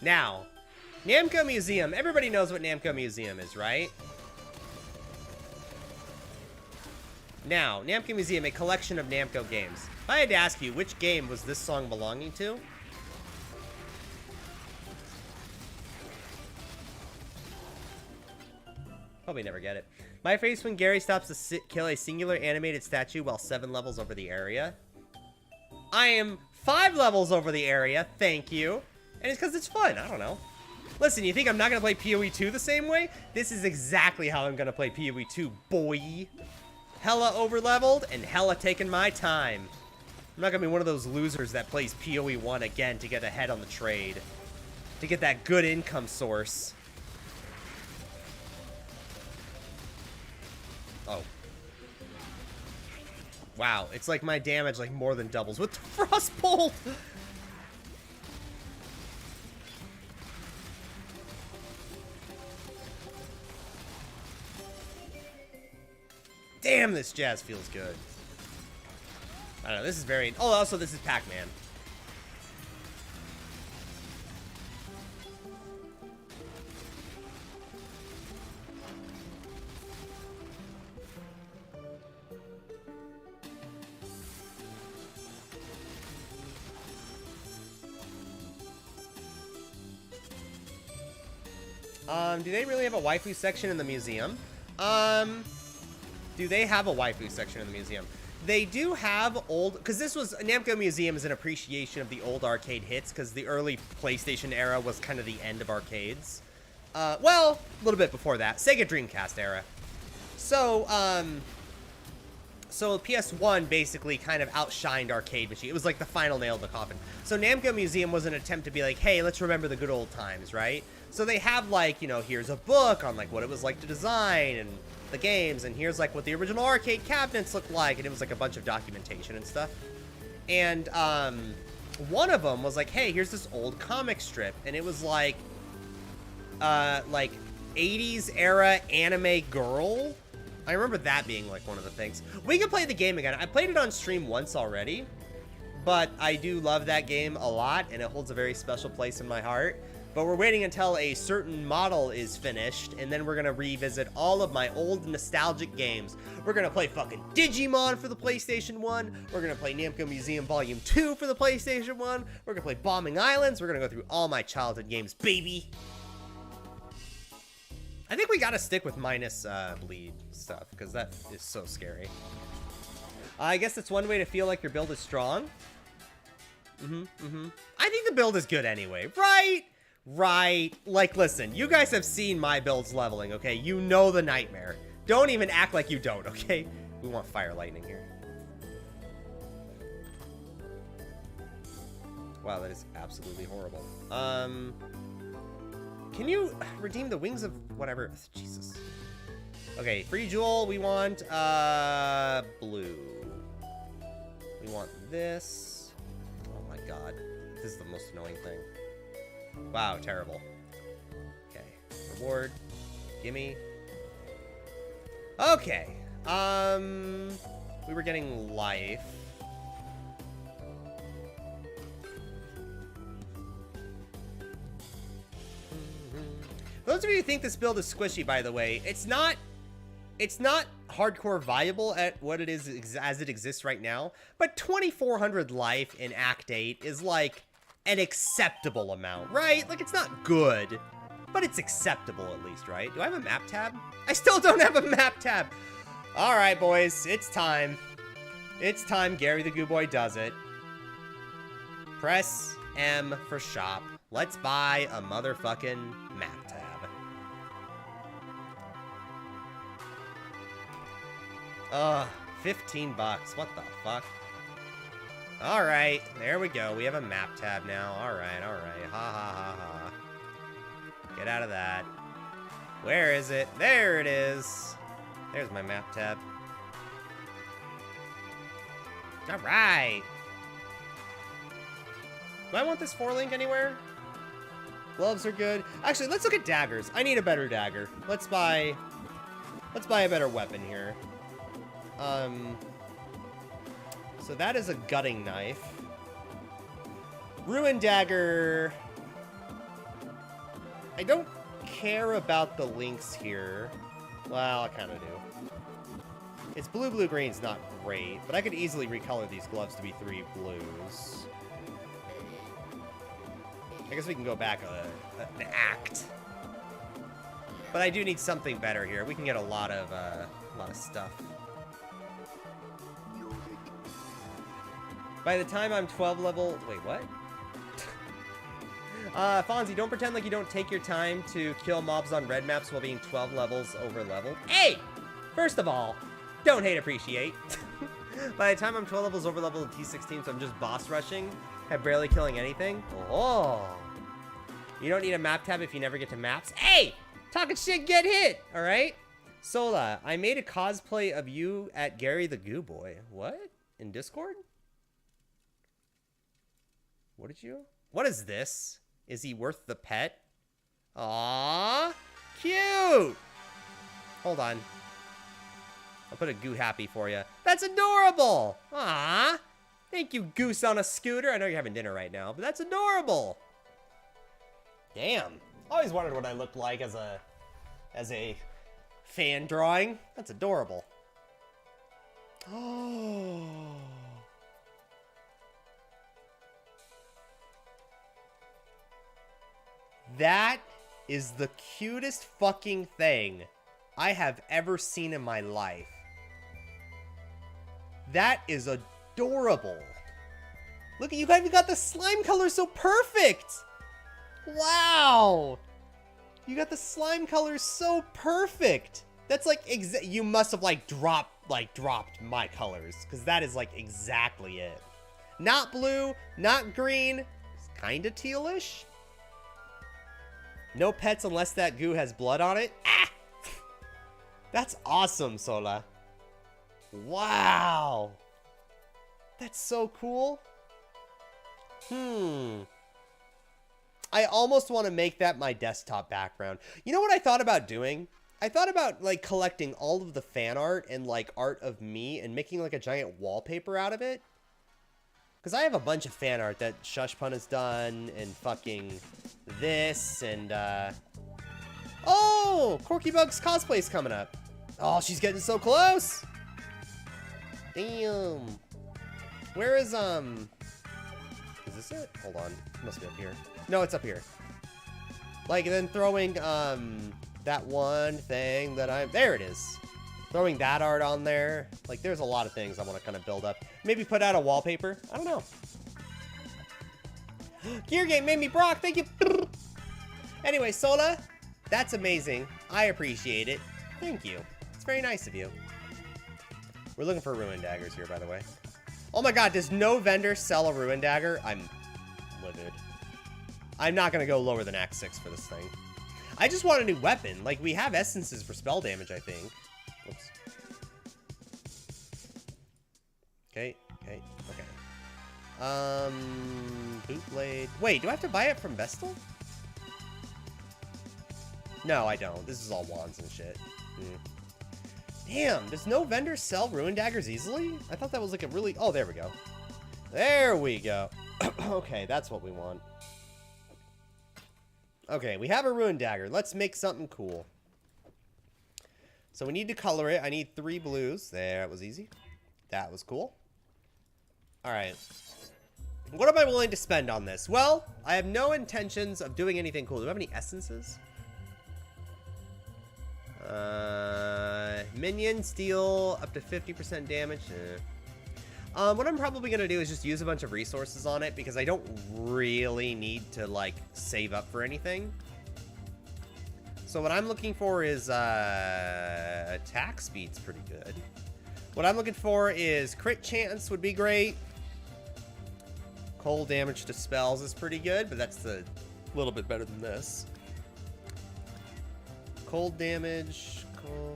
Now, Namco Museum. Everybody knows what Namco Museum is, right? Now, Namco Museum, a collection of Namco games. If I had to ask you, which game was this song belonging to? Probably never get it. My face when Gary stops to kill a singular animated statue while 7 levels over the area. I am 5 levels over the area, thank you. And it's because it's fun, I don't know. Listen, you think I'm not going to play PoE 2 the same way? This is exactly how I'm going to play PoE 2, boy. Hella over-leveled and hella taking my time. I'm not going to be one of those losers that plays PoE 1 again to get ahead on the trade. To get that good income source. Oh. Wow, it's like my damage like more than doubles with the Frostbolt. Damn, this jazz feels good. I don't know, this is very... Oh, also, this is Pac-Man. Do they really have a waifu section in the museum? Do they have a waifu section in the museum? They do have old... Because this was... Namco Museum is an appreciation of the old arcade hits, because the early PlayStation era was kind of the end of arcades. Well, a little bit before that. Sega Dreamcast era. So, So PS1 basically kind of outshined Arcade Machine. It was like the final nail in the coffin. So Namco Museum was an attempt to be like, hey, let's remember the good old times, right? So they have like, you know, here's a book on like what it was like to design and the games, and here's like what the original arcade cabinets looked like, and it was like a bunch of documentation and stuff. And one of them was like, hey, here's this old comic strip, and it was like 80s era anime girl. I remember that being like one of the things. We can play the game again. I played it on stream once already, but I do love that game a lot, and it holds a very special place in my heart. But we're waiting until a certain model is finished, and then we're gonna revisit all of my old nostalgic games. We're gonna play fucking Digimon for the PlayStation 1. We're gonna play Namco Museum Volume 2 for the PlayStation 1. We're gonna play Bombing Islands. We're gonna go through all my childhood games, baby. I think we gotta stick with minus bleed stuff, because that is so scary. I guess that's one way to feel like your build is strong. I think the build is good anyway, right? Right. Like, listen, you guys have seen my builds leveling, okay? You know the nightmare. Don't even act like you don't, okay? We want fire lightning here. Wow, that is absolutely horrible. Can you redeem the wings of whatever? Jesus. Okay, free jewel, we want, blue. We want this. Oh my god. This is the most annoying thing. Wow, terrible. Okay, reward. Gimme. Okay. We were getting life. For those of you who think this build is squishy, by the way, it's not hardcore viable at what it is as it exists right now, but 2,400 life in Act 8 is like an acceptable amount, right? Like, it's not good, but it's acceptable at least, right? Do I have a map tab? I still don't have a map tab. All right, boys, it's time. It's time Gary the Goo Boy does it. Press M for shop. Let's buy a motherfucking map tab. Ugh, 15 bucks. What the fuck? All right, there we go. We have a map tab now. All right, all right. Ha ha ha ha. Get out of that. Where is it? There it is. There's my map tab. All right. Do I want this 4-link anywhere? Gloves are good. Actually, let's look at daggers. I need a better dagger. Let's buy a better weapon here. So that is a gutting knife. Ruin dagger. I don't care about the links here. Well, I kind of do. It's blue, blue, green's not great, but I could easily recolor these gloves to be 3 blues. I guess we can go back an act. But I do need something better here. We can get a lot of stuff. By the time I'm 12 level... Wait, what? Fonzie, don't pretend like you don't take your time to kill mobs on red maps while being 12 levels over leveled. Hey! First of all, don't hate, appreciate. By the time I'm 12 levels over leveled in T16, so I'm just boss rushing, have barely killing anything. Oh. You don't need a map tab if you never get to maps. Hey! Talking shit, get hit! Alright? Sola, I made a cosplay of you at Gary the Goo Boy. What? In Discord? What did you? What is this? Is he worth the pet? Aww, cute. Hold on. I'll put a goo happy for you. That's adorable. Aww. Thank you, Goose on a Scooter. I know you're having dinner right now, but that's adorable. Damn. Always wondered what I looked like as a fan drawing. That's adorable. Oh. That is the cutest fucking thing I have ever seen in my life. That is adorable. Look at you guys, you got the slime color so perfect. Wow. You got the slime color so perfect. That's like, you must have like dropped my colors, because that is like exactly it. Not blue, not green, it's kind of tealish. No pets unless that goo has blood on it. Ah! That's awesome, Sola. Wow. That's so cool. I almost want to make that my desktop background. You know what I thought about doing? I thought about like collecting all of the fan art and like art of me and making like a giant wallpaper out of it. Because I have a bunch of fan art that Shushpun has done and fucking this and oh, Corky Bug's cosplay's coming up. Oh, she's getting so close. Damn. Where is this it? Hold on. It must be up here. No, it's up here. Like, then throwing, that one thing that there it is. Throwing that art on there. Like, there's a lot of things I want to kind of build up. Maybe put out a wallpaper. I don't know. Gear Game made me Brock. Thank you. Anyway, Sola, that's amazing. I appreciate it. Thank you. It's very nice of you. We're looking for ruin daggers here, by the way. Oh my god, does no vendor sell a ruin dagger? I'm livid. I'm not going to go lower than Act 6 for this thing. I just want a new weapon. Like, we have essences for spell damage, I think. Whoops. Okay. Bootblade. Wait, do I have to buy it from Vestal? No, I don't. This is all wands and shit. Damn, does no vendor sell ruin daggers easily? I thought that was like a really... Oh, there we go. There we go. Okay, that's what we want. Okay, we have a ruin dagger. Let's make something cool. So we need to color it. I need 3 blues. There, it was easy. That was cool. Alright. What am I willing to spend on this? Well, I have no intentions of doing anything cool. Do I have any essences? Minion, steal, up to 50% damage. What I'm probably going to do is just use a bunch of resources on it because I don't really need to, like, save up for anything. So what I'm looking for is, attack speed's pretty good. What I'm looking for is crit chance would be great. Cold damage to spells is pretty good, but that's a little bit better than this. Cold damage,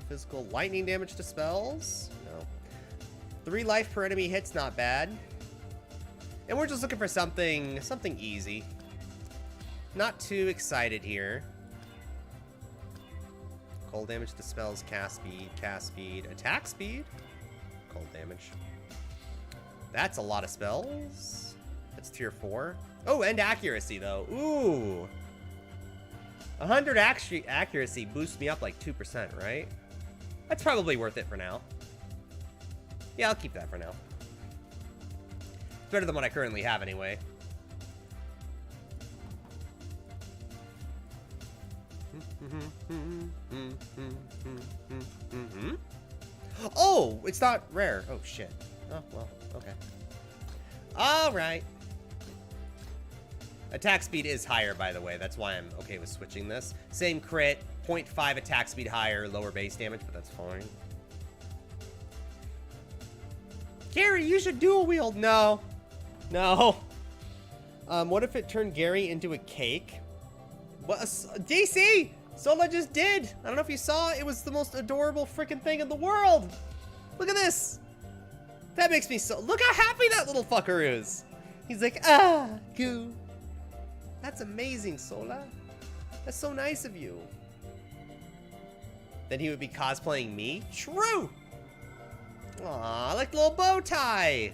physical, lightning damage to spells. No. 3 life per enemy hit's not bad. And we're just looking for something easy. Not too excited here. Cold damage to spells, cast speed, attack speed. Cold damage. That's a lot of spells. That's tier 4. Oh, and accuracy though. Ooh. 100 accuracy boosts me up like 2%, right? That's probably worth it for now. Yeah, I'll keep that for now. It's better than what I currently have anyway. Oh, it's not rare. Oh, shit. Oh, well, okay. All right. Attack speed is higher, by the way. That's why I'm okay with switching this. Same crit, 0.5 attack speed higher, lower base damage, but that's fine. Gary, you should dual wield. No. No. What if it turned Gary into a cake? What? DC! Sola just did. I don't know if you saw. It was the most adorable freaking thing in the world. Look at this. That makes me so... Look how happy that little fucker is. He's like, ah, goo. That's amazing, Sola. That's so nice of you. Then he would be cosplaying me? True! Aw, I like the little bow tie.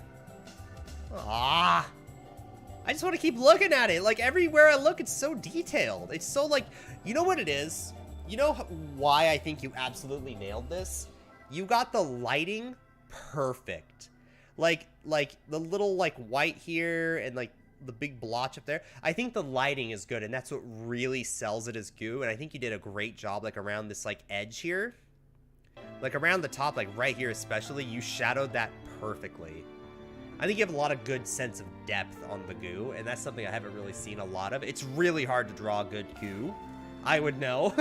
Aw. I just want to keep looking at it. Like, everywhere I look, it's so detailed. It's so, like, you know what it is? You know why I think you absolutely nailed this? You got the lighting perfect. Like the little, like, white here and, like, the big blotch up there. I think the lighting is good, and that's what really sells it as goo, and I think you did a great job, like, around this, like, edge here. Like, around the top, like, right here especially, you shadowed that perfectly. I think you have a lot of good sense of depth on the goo, and that's something I haven't really seen a lot of. It's really hard to draw good goo. I would know.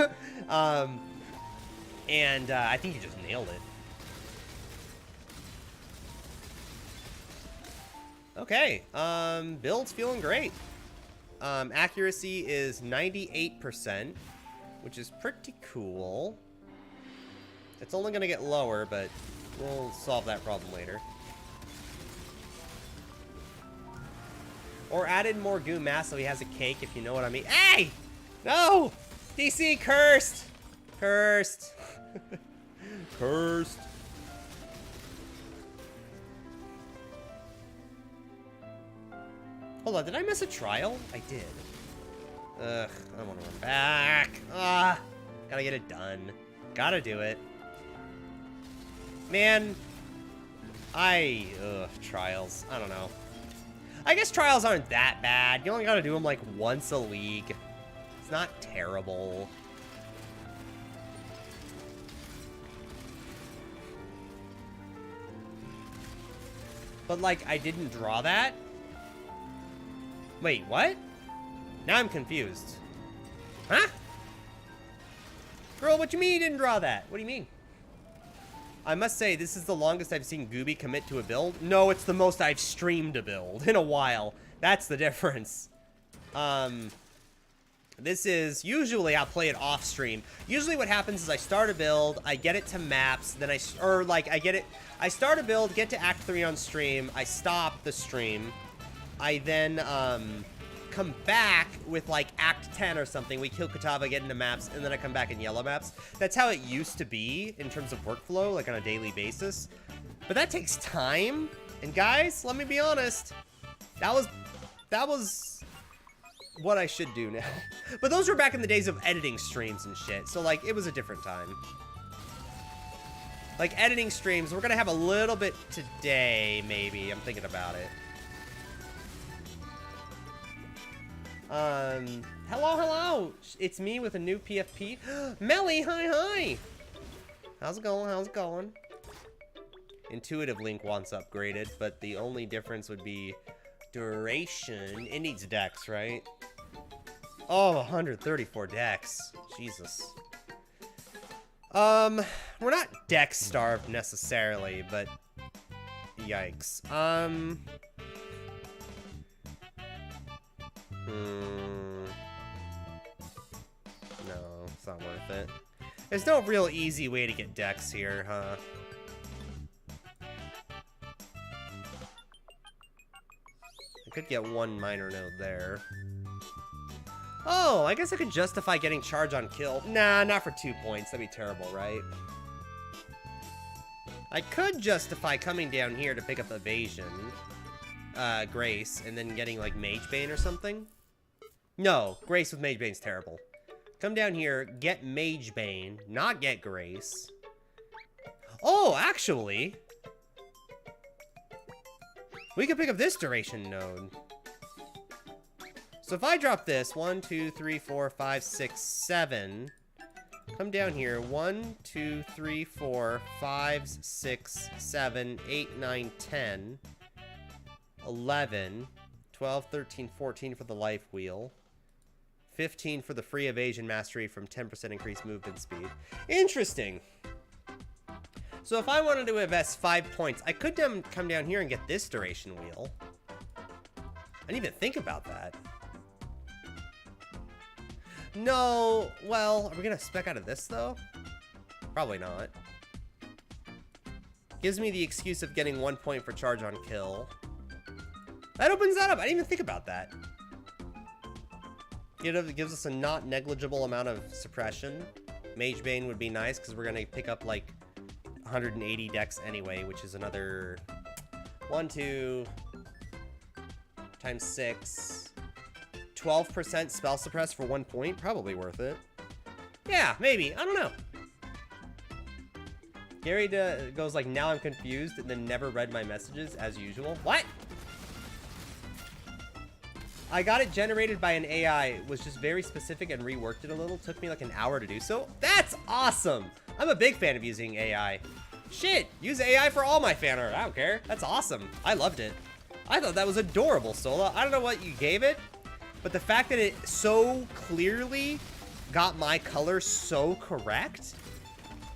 And I think you just nailed it. Okay, build's feeling great. Accuracy is 98%, which is pretty cool. It's only gonna get lower, but we'll solve that problem later. Or added more goo mass so he has a cake, if you know what I mean. Hey! No! DC cursed! Cursed. Cursed. Hold on, did I miss a trial? I did. Ugh, I don't want to run back. Ah, gotta get it done. Gotta do it. Man, trials. I don't know. I guess trials aren't that bad. You only gotta do them like once a league. It's not terrible. But like, I didn't draw that? Wait, what? Now I'm confused. Huh? Girl, what you mean you didn't draw that? What do you mean? I must say, this is the longest I've seen Gooby commit to a build. No, it's the most I've streamed a build in a while. That's the difference. This is, usually I'll play it off stream. Usually what happens is I start a build, I get it to maps, then I start a build, get to Act 3 on stream, I stop the stream, I then, come back with like Act 10 or something. We kill Katava, get into maps, and then I come back in yellow maps. That's how it used to be in terms of workflow, like on a daily basis. But that takes time. And guys, let me be honest, that was what I should do now. But those were back in the days of editing streams and shit. So like, it was a different time. Like editing streams, we're gonna have a little bit today, maybe. I'm thinking about it. Hello. It's me with a new PFP. Melly, hi. How's it going? Intuitive Link wants upgraded, but the only difference would be duration. It needs dex, right? Oh, 134 dex. Jesus. We're not dex starved necessarily, but yikes. No, it's not worth it. There's no real easy way to get dex here, huh? I could get one minor node there. Oh, I guess I could justify getting charge on kill. Nah, not for 2 points. That'd be terrible, right? I could justify coming down here to pick up evasion. Grace, and then getting like Mage Bane or something. No, Grace with Mage Bane's terrible. Come down here, get Mage Bane, not get Grace. Oh, actually, we could pick up this duration node. So if I drop this, 1, 2, 3, 4, 5, 6, 7. Come down here, 1, 2, 3, 4, 5, 6, 7, 8, 9, 10. 11, 12, 13, 14 for the life wheel, 15 for the free evasion mastery from 10% increased movement speed. Interesting. So if I wanted to invest 5 points, I could come down here and get this duration wheel. I didn't even think about that. No, well, are we gonna spec out of this though? Probably not. Gives me the excuse of getting 1 point for charge on kill. That opens that up. I didn't even think about that. It gives us a not negligible amount of suppression. Mage Bane would be nice because we're going to pick up like 180 dex anyway, which is another 1, 2 times 6. 12% spell suppress for 1 point. Probably worth it. Yeah, maybe. I don't know. Gary goes like, now I'm confused, and then never read my messages as usual. What? I got it generated by an AI. It was just very specific and reworked it a little. Took me like an hour to do so. That's awesome. I'm a big fan of using AI. Shit, use AI for all my fan art. I don't care. That's awesome. I loved it. I thought that was adorable, Sola. I don't know what you gave it, but the fact that it so clearly got my color so correct,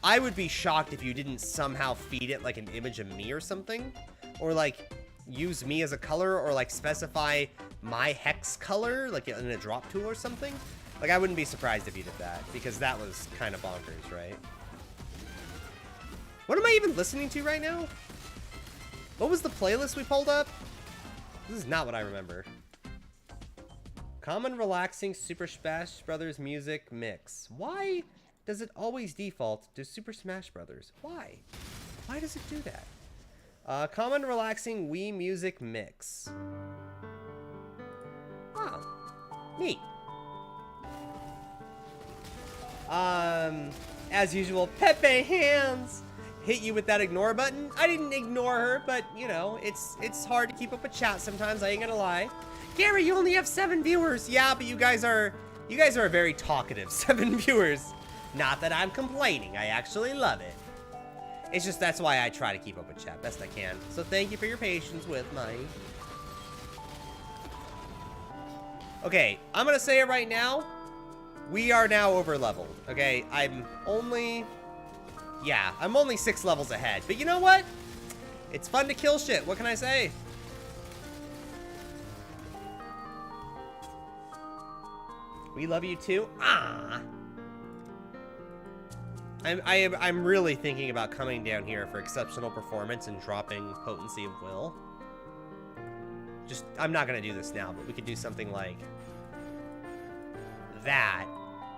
I would be shocked if you didn't somehow feed it like an image of me or something. Or like use me as a color, or like specify my hex color like in a drop tool or something. Like I wouldn't be surprised if you did that, because that was kind of bonkers, right? What am I even listening to right now? What was the playlist we pulled up? This is not what I remember. Common relaxing Super Smash Brothers music mix. Why does it always default to Super Smash Brothers? Why? Why does it do that? Common relaxing Wii music mix. Oh, neat. As usual, Pepe hands hit you with that ignore button. I didn't ignore her, but you know, it's hard to keep up with chat sometimes. I ain't gonna lie. Gary, you only have 7 viewers. Yeah, but you guys are very talkative. 7 viewers. Not that I'm complaining. I actually love it. It's just that's why I try to keep up with chat best I can. So thank you for your patience with me. Okay, I'm gonna say it right now. We are now over leveled. Okay, I'm only 6 levels ahead. But you know what? It's fun to kill shit. What can I say? We love you too. Ah. I'm really thinking about coming down here for exceptional performance and dropping potency of will. Just, I'm not gonna do this now, but we could do something like that.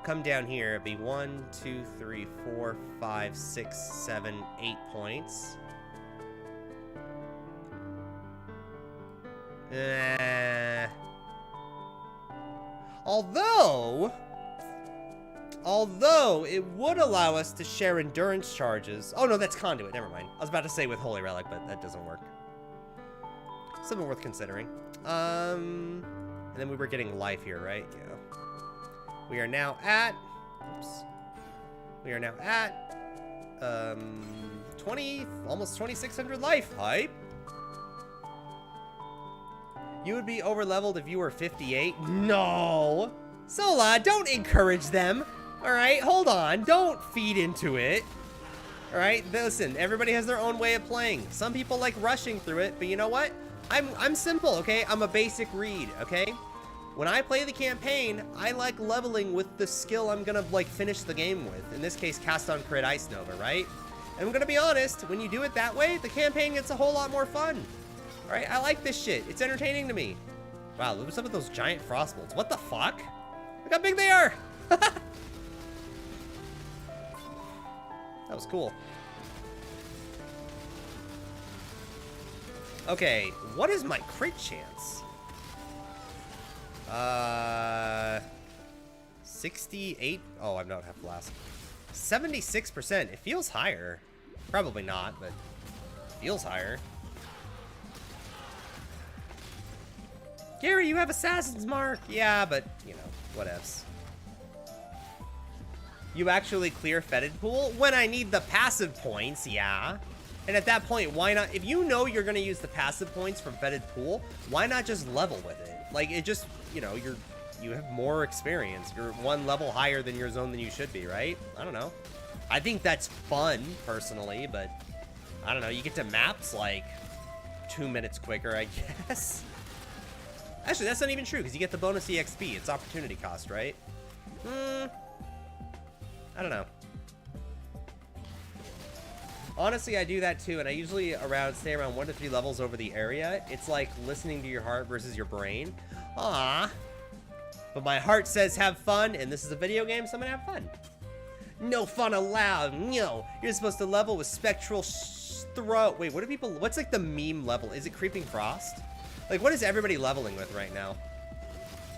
Come down here, it'd be 1, 2, 3, 4, 5, 6, 7, 8 points. Although it would allow us to share endurance charges. Oh no, that's conduit, never mind. I was about to say with Holy Relic, but that doesn't work. Something worth considering. And then we were getting life here, right? Yeah. We are now at, oops. We are now at, almost 2,600 life. Hype. You would be over leveled if you were 58. No. Sola, don't encourage them. All right, hold on. Don't feed into it. All right, listen, everybody has their own way of playing. Some people like rushing through it, but you know what? I'm simple, okay? I'm a basic read, okay? When I play the campaign, I like leveling with the skill I'm gonna like finish the game with. In this case, cast on crit Ice Nova, right? And I'm gonna be honest, when you do it that way, the campaign gets a whole lot more fun. All right, I like this shit. It's entertaining to me. Wow, what's up with those giant frost bolts? What the fuck? Look how big they are. That was cool. Okay, what is my crit chance? 68. Oh, I'm not half blast. 76%. It feels higher. Probably not, but it feels higher. Gary, you have Assassin's Mark. Yeah, but, you know, whatevs. You actually clear Fetid Pool? When I need the passive points, yeah. And at that point, why not? If you know you're going to use the passive points from Fetid Pool, why not just level with it? Like, it just, you know, you have more experience. You're 1 level higher than your zone than you should be, right? I don't know. I think that's fun, personally, but I don't know. You get to maps, like, 2 minutes quicker, I guess. Actually, that's not even true, because you get the bonus EXP. It's opportunity cost, right? I don't know. Honestly, I do that too, and I usually stay around 1 to 3 levels over the area. It's like listening to your heart versus your brain. Ah, but my heart says have fun, and this is a video game, so I'm gonna have fun. No fun allowed. No, you're supposed to level with spectral throw. Wait, what do people? What's like the meme level? Is it Creeping Frost? Like, what is everybody leveling with right now?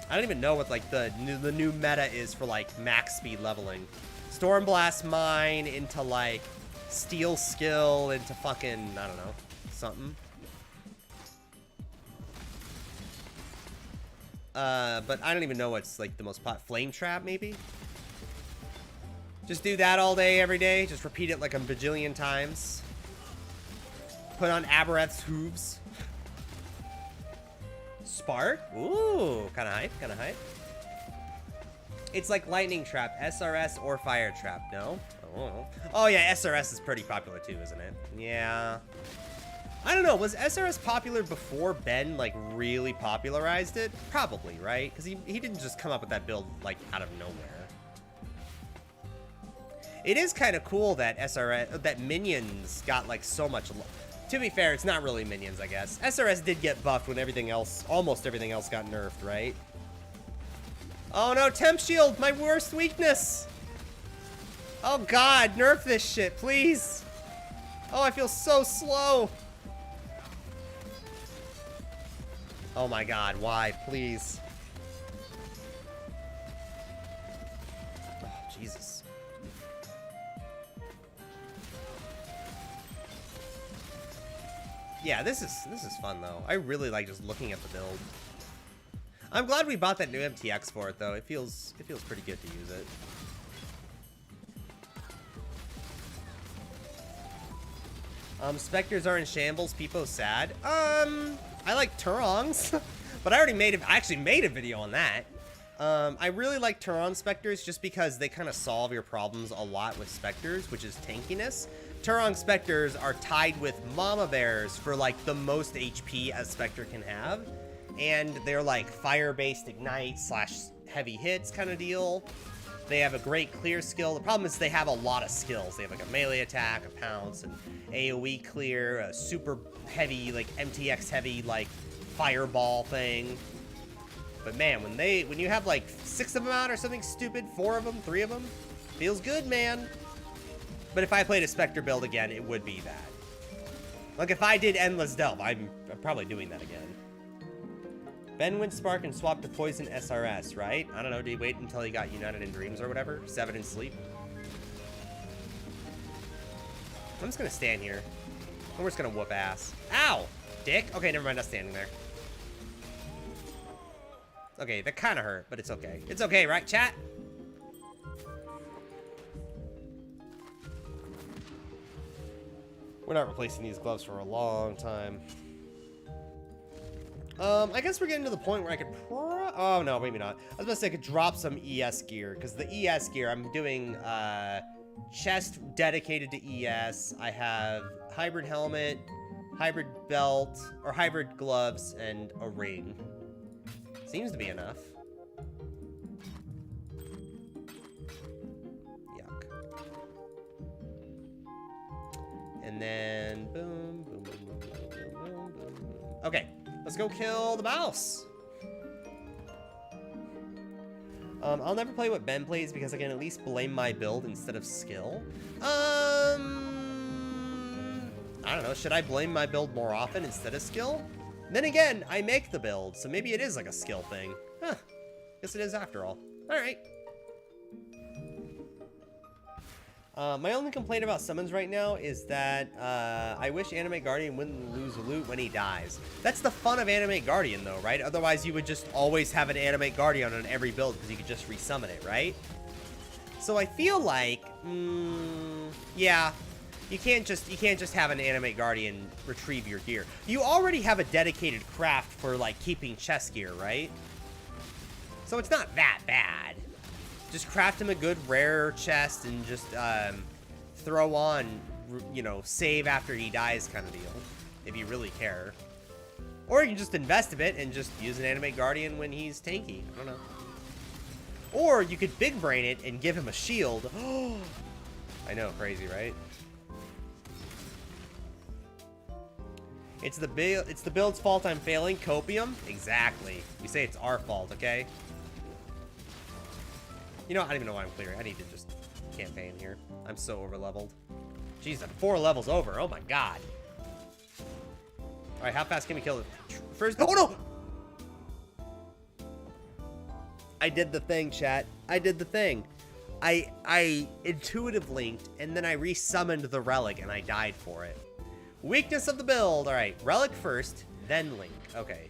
I don't even know what like the new meta is for like max speed leveling. Stormblast Mine into like Steel Skill into fucking, I don't know, something. But I don't even know what's like the most Flame Trap, maybe? Just do that all day, every day. Just repeat it like a bajillion times. Put on Abereth's hooves. Spark? Ooh, kind of hype, kind of hype. It's like Lightning Trap, SRS or Fire Trap, no? Oh yeah, SRS is pretty popular too, isn't it? Yeah. I don't know, was SRS popular before Ben, like, really popularized it? Probably, right? Because he didn't just come up with that build, like, out of nowhere. It is kind of cool that that Minions got, like, so much love. To be fair, it's not really Minions, I guess. SRS did get buffed when everything else, almost everything else got nerfed, right? Oh no, Temp Shield, my worst weakness! Oh god, nerf this shit, please! Oh, I feel so slow! Oh my god, why? Please. Oh, Jesus. Yeah, this is fun though. I really like just looking at the build. I'm glad we bought that new MTX for it though. It feels pretty good to use it. Spectres are in shambles. Peepo's sad. I like Turongs, but I actually made a video on that. I really like Turon Spectres just because they kind of solve your problems a lot with Spectres, which is tankiness. Turon Spectres are tied with Mama Bears for like the most HP a Spectre can have. And they're like fire-based ignite / heavy hits kind of deal. They have a great clear skill. The problem is they have a lot of skills. They have like a melee attack, a pounce, an AoE clear, a super heavy, like MTX heavy, like fireball thing. But man, when you have like 6 of them out or something stupid, 4 of them, 3 of them, feels good, man. But if I played a Spectre build again, it would be that. Like if I did Endless Delve, I'm probably doing that again. Ben went Spark and swapped to Poison SRS, right? I don't know, did he wait until he got United in Dreams or whatever? 7 in Sleep? I'm just gonna stand here. And we're just gonna whoop ass. Ow! Dick? Okay, never mind, not standing there. Okay, that kinda hurt, but it's okay. It's okay, right, chat? We're not replacing these gloves for a long time. I guess we're getting to the point where I could oh, no, maybe not. I was about to say I could drop some ES gear, because the ES gear, I'm doing, chest dedicated to ES. I have hybrid helmet, hybrid belt, or hybrid gloves, and a ring. Seems to be enough. Yuck. And then, boom, boom, boom, boom, boom, boom, boom, boom. Okay. Let's go kill the mouse. I'll never play what Ben plays because I can at least blame my build instead of skill. I don't know. Should I blame my build more often instead of skill? Then again, I make the build, so maybe it is like a skill thing. Huh. Guess it is after all. All right. My only complaint about summons right now is that I wish Animate Guardian wouldn't lose loot when he dies. That's the fun of Animate Guardian though, right? Otherwise you would just always have an Animate Guardian on every build because you could just resummon it, right? So I feel like, yeah, you can't just have an Animate Guardian retrieve your gear. You already have a dedicated craft for like keeping chest gear, right? So it's not that bad. Just craft him a good rare chest and just throw on, you know, save after he dies kind of deal, if you really care. Or you can just invest a bit and just use an Animate Guardian when he's tanky. I don't know. Or you could big brain it and give him a shield. I know, crazy, right? It's the build's fault I'm failing. Copium? Exactly. We say it's our fault, okay? You know, I don't even know why I'm clearing. I need to just campaign here. I'm so over-leveled. Jeez, I'm 4 levels over. Oh my god. Alright, how fast can we kill it? First. Oh no! I did the thing, chat. I did the thing. I intuitive linked, and then I resummoned the relic, and I died for it. Weakness of the build. Alright, relic first, then link. Okay.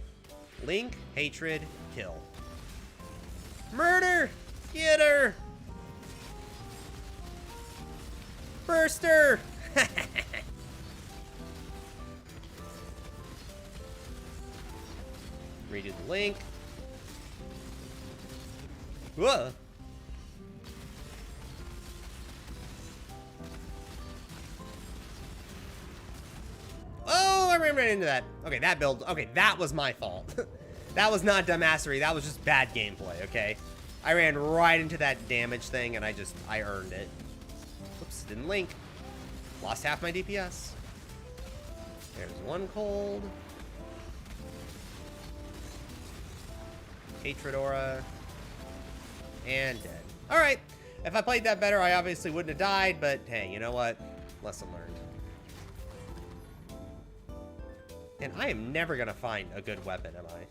Link, hatred, kill. Murder! Get her! Burster! Redo the link. Whoa! ran right into that. Okay, that build. Okay, that was my fault. That was not dumbassery. That was just bad gameplay, okay? I ran right into that damage thing, and I earned it. Oops, didn't link. Lost half my DPS. There's one cold. Hatred aura. And dead. Alright. If I played that better, I obviously wouldn't have died, but hey, you know what? Lesson learned. And I am never gonna find a good weapon, am I?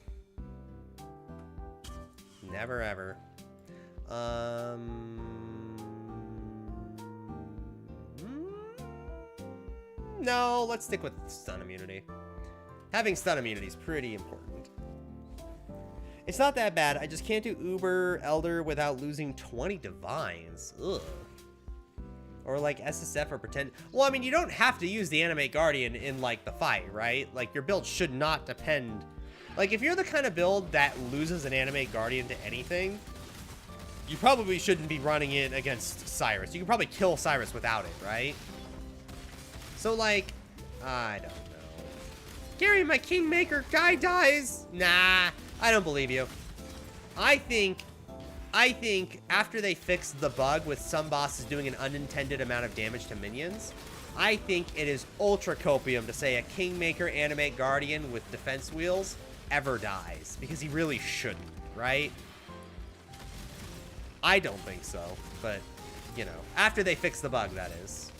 Never, ever. No, let's stick with stun immunity. Having stun immunity is pretty important. It's not that bad. I just can't do Uber Elder without losing 20 divines. Ugh. Or like SSF or pretend. Well, I mean, you don't have to use the Animate Guardian in like the fight, right? Like your build should not depend. Like if you're the kind of build that loses an Animate Guardian to anything, you probably shouldn't be running it against Cyrus. You can probably kill Cyrus without it, right? So like, I don't know. Gary, my Kingmaker guy dies. Nah, I don't believe you. I think after they fix the bug with some bosses doing an unintended amount of damage to minions, I think it is ultra copium to say a Kingmaker Animate Guardian with defense wheels ever dies. Because he really shouldn't, right? I don't think so, but, you know, after they fix the bug, that is.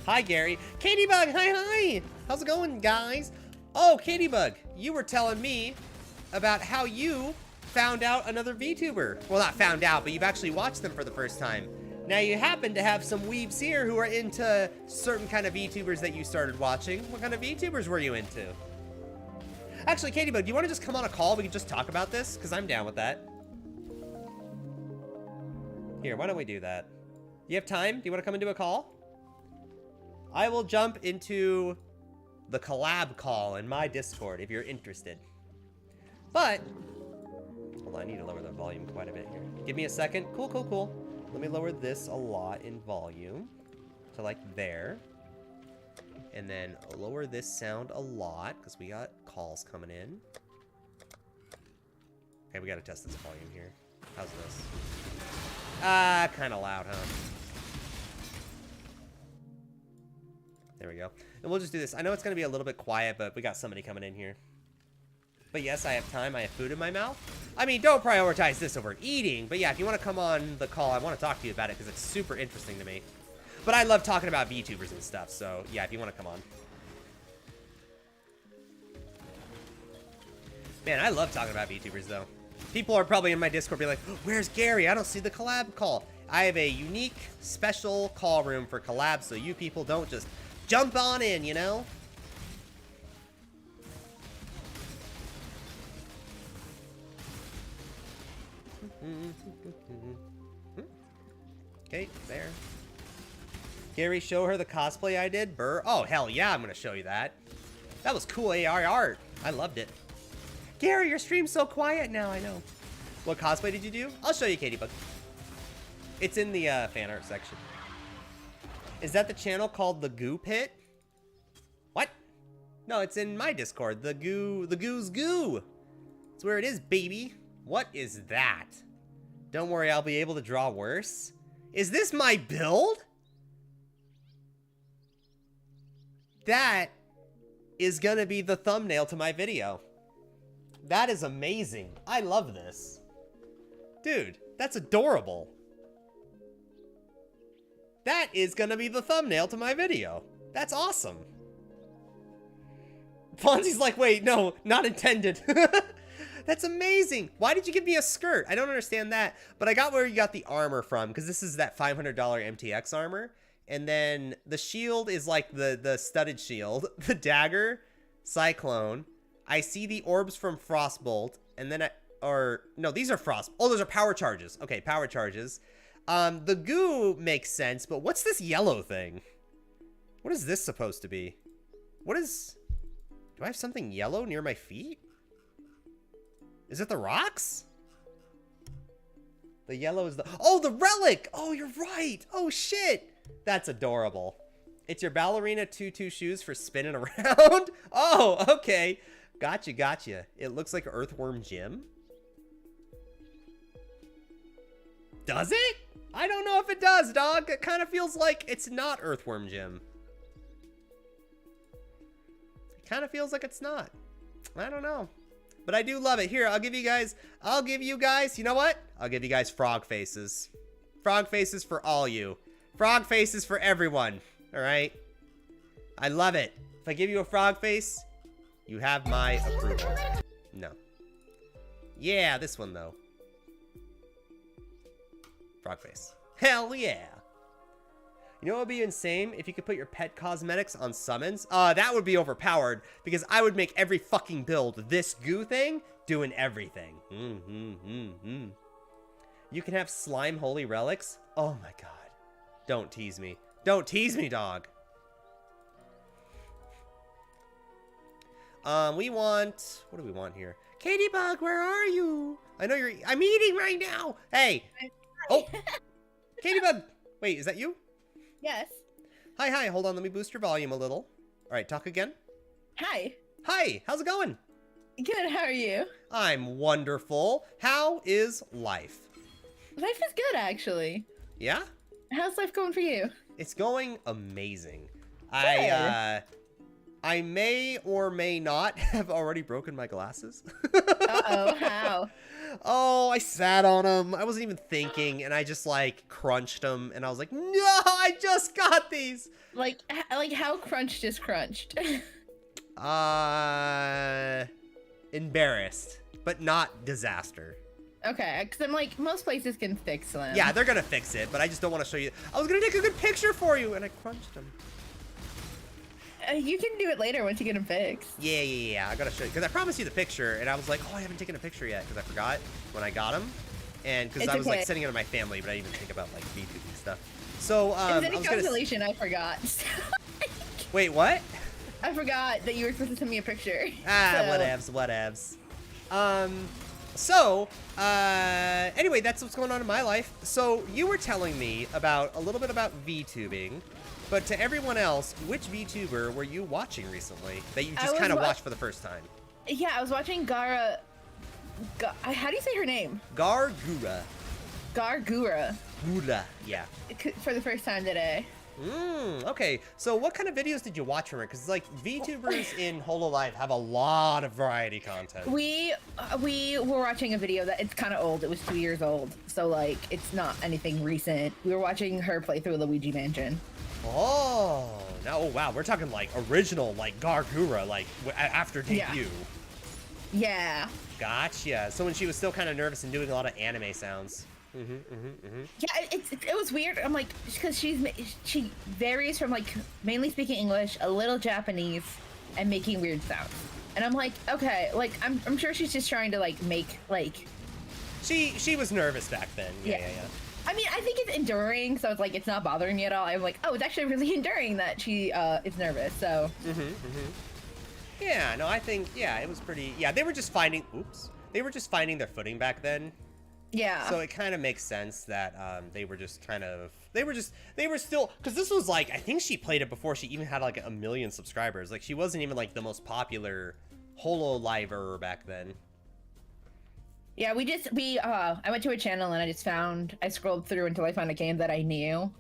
Hi, Gary. Katybug, hi. How's it going, guys? Oh, Katybug, you were telling me about how you found out another VTuber. Well, not found out, but you've actually watched them for the first time. Now, you happen to have some weebs here who are into certain kind of VTubers that you started watching. What kind of VTubers were you into? Actually, Katybug, do you want to just come on a call? We can just talk about this, because I'm down with that. Here, why don't we do that? You have time? Do you want to come and do a call? I will jump into the collab call in my Discord if you're interested. But, hold on, I need to lower the volume quite a bit here. Give me a second. Cool. Let me lower this a lot in volume to like there. And then lower this sound a lot because we got calls coming in. Okay, we got to test this volume here. How's this? Kind of loud, huh? There we go. And we'll just do this. I know it's going to be a little bit quiet, but we got somebody coming in here. But yes, I have time. I have food in my mouth. I mean, don't prioritize this over eating. But yeah, if you want to come on the call, I want to talk to you about it because it's super interesting to me. But I love talking about VTubers and stuff. So yeah, if you want to come on. Man, I love talking about VTubers though. People are probably in my Discord be like, oh, where's Gary? I don't see the collab call. I have a unique, special call room for collabs so you people don't just jump on in, you know? Okay, there. Gary, show her the cosplay I did. Burr. Oh, hell yeah, I'm going to show you that. That was cool AR art. I loved it. Gary, your stream's so quiet now, I know. What cosplay did you do? I'll show you, Katybug. It's in the fan art section. Is that the channel called The Goo Pit? What? No, it's in my Discord. The Goo's Goo. That's where it is, baby. What is that? Don't worry, I'll be able to draw worse. Is this my build? That is gonna be the thumbnail to my video. That is amazing. I love this. Dude, that's adorable. That is gonna be the thumbnail to my video. That's awesome. Fonzie's like, wait, no, not intended. That's amazing. Why did you give me a skirt? I don't understand that. But I got where you got the armor from, because this is that $500 MTX armor. And then the shield is like the studded shield. The dagger, Cyclone. I see the orbs from Frostbolt. And then no, these are Frost. Oh, those are power charges. Okay, power charges. The goo makes sense, but what's this yellow thing? What is this supposed to be? Do I have something yellow near my feet? Is it the rocks? The yellow is the relic! Oh, you're right! Oh, shit! That's adorable. It's your ballerina tutu shoes for spinning around. Oh, okay. Gotcha. It looks like Earthworm Jim. Does it? I don't know if it does, dog. It kind of feels like it's not Earthworm Jim. It kind of feels like it's not. I don't know. But I do love it. Here, I'll give you guys, you know what? I'll give you guys frog faces. Frog faces for all you. Frog faces for everyone. All right? I love it. If I give you a frog face, you have my approval. No. Yeah, this one, though. Frog face. Hell yeah. You know what would be insane? If you could put your pet cosmetics on summons? That would be overpowered, because I would make every fucking build this goo thing doing everything. You can have slime holy relics? Oh my god. Don't tease me. Don't tease me, dog. We want... What do we want here? Katie Bug, where are you? I know you're... I'm eating right now. Hey. Oh. Katie Bug. Wait, is that you?
Yes.
Hi. Hold on. Let me boost your volume a little. All right, talk again.
Hi.
Hi. How's it going?
Good. How are you?
I'm wonderful. How is life?
Life is good, actually.
Yeah?
How's life going for you?
It's going amazing.
Good.
I may or may not have already broken my glasses.
Uh-oh, how?
Oh, I sat on them. I wasn't even thinking, and I just, like, crunched them, and I was like, no, I just got these.
Like how crunched is crunched?
Embarrassed, but not disaster.
Okay, because I'm like, most places can fix them.
Yeah, they're gonna fix it, but I just don't want to show you. I was gonna take a good picture for you, and I crunched them.
You can do it later once you get them fixed.
Yeah. I gotta show you, because I promised you the picture, and I was like, oh, I haven't taken a picture yet, because I forgot when I got them, and because I was like sending it to my family, but I didn't even think about like VTubing stuff. So
Is any consolation? I forgot.
Wait, what?
I forgot that you were supposed to send me a picture.
Whatevs. Anyway, that's what's going on in my life. So you were telling me about a little bit about VTubing, but to everyone else, which VTuber were you watching recently that you just kind of watched for the first time?
Yeah, I was watching Gara. How do you say her name?
Gargura.
Gargura.
Gura. Yeah.
For the first time today.
Okay. So what kind of videos did you watch from her? Because like VTubers in HoloLive have a lot of variety content.
We were watching a video that it's kind of old. It was 2 years old. So like it's not anything recent. We were watching her play through Luigi Mansion.
Oh, now, oh wow, we're talking like original, like Gargura, like after debut.
Yeah.
Gotcha. So when she was still kind of nervous and doing a lot of anime sounds.
Yeah, it was weird. I'm like, because she varies from like mainly speaking English, a little Japanese, and making weird sounds. And I'm like, okay, like I'm sure she's just trying to like make like.
She was nervous back then. Yeah.
I mean, I think it's enduring, so it's like it's not bothering me at all. I'm like, oh, it's actually really enduring that she is nervous. So.
Yeah, no, I think it was pretty. Yeah, they were just finding. Oops, they were just finding their footing back then.
Yeah.
So it kind of makes sense that they were just kind of. They were still, because this was like, I think she played it before she even had like 1 million subscribers. Like she wasn't even like the most popular HoloLiver back then.
Yeah, I went to a channel and I scrolled through until I found a game that I knew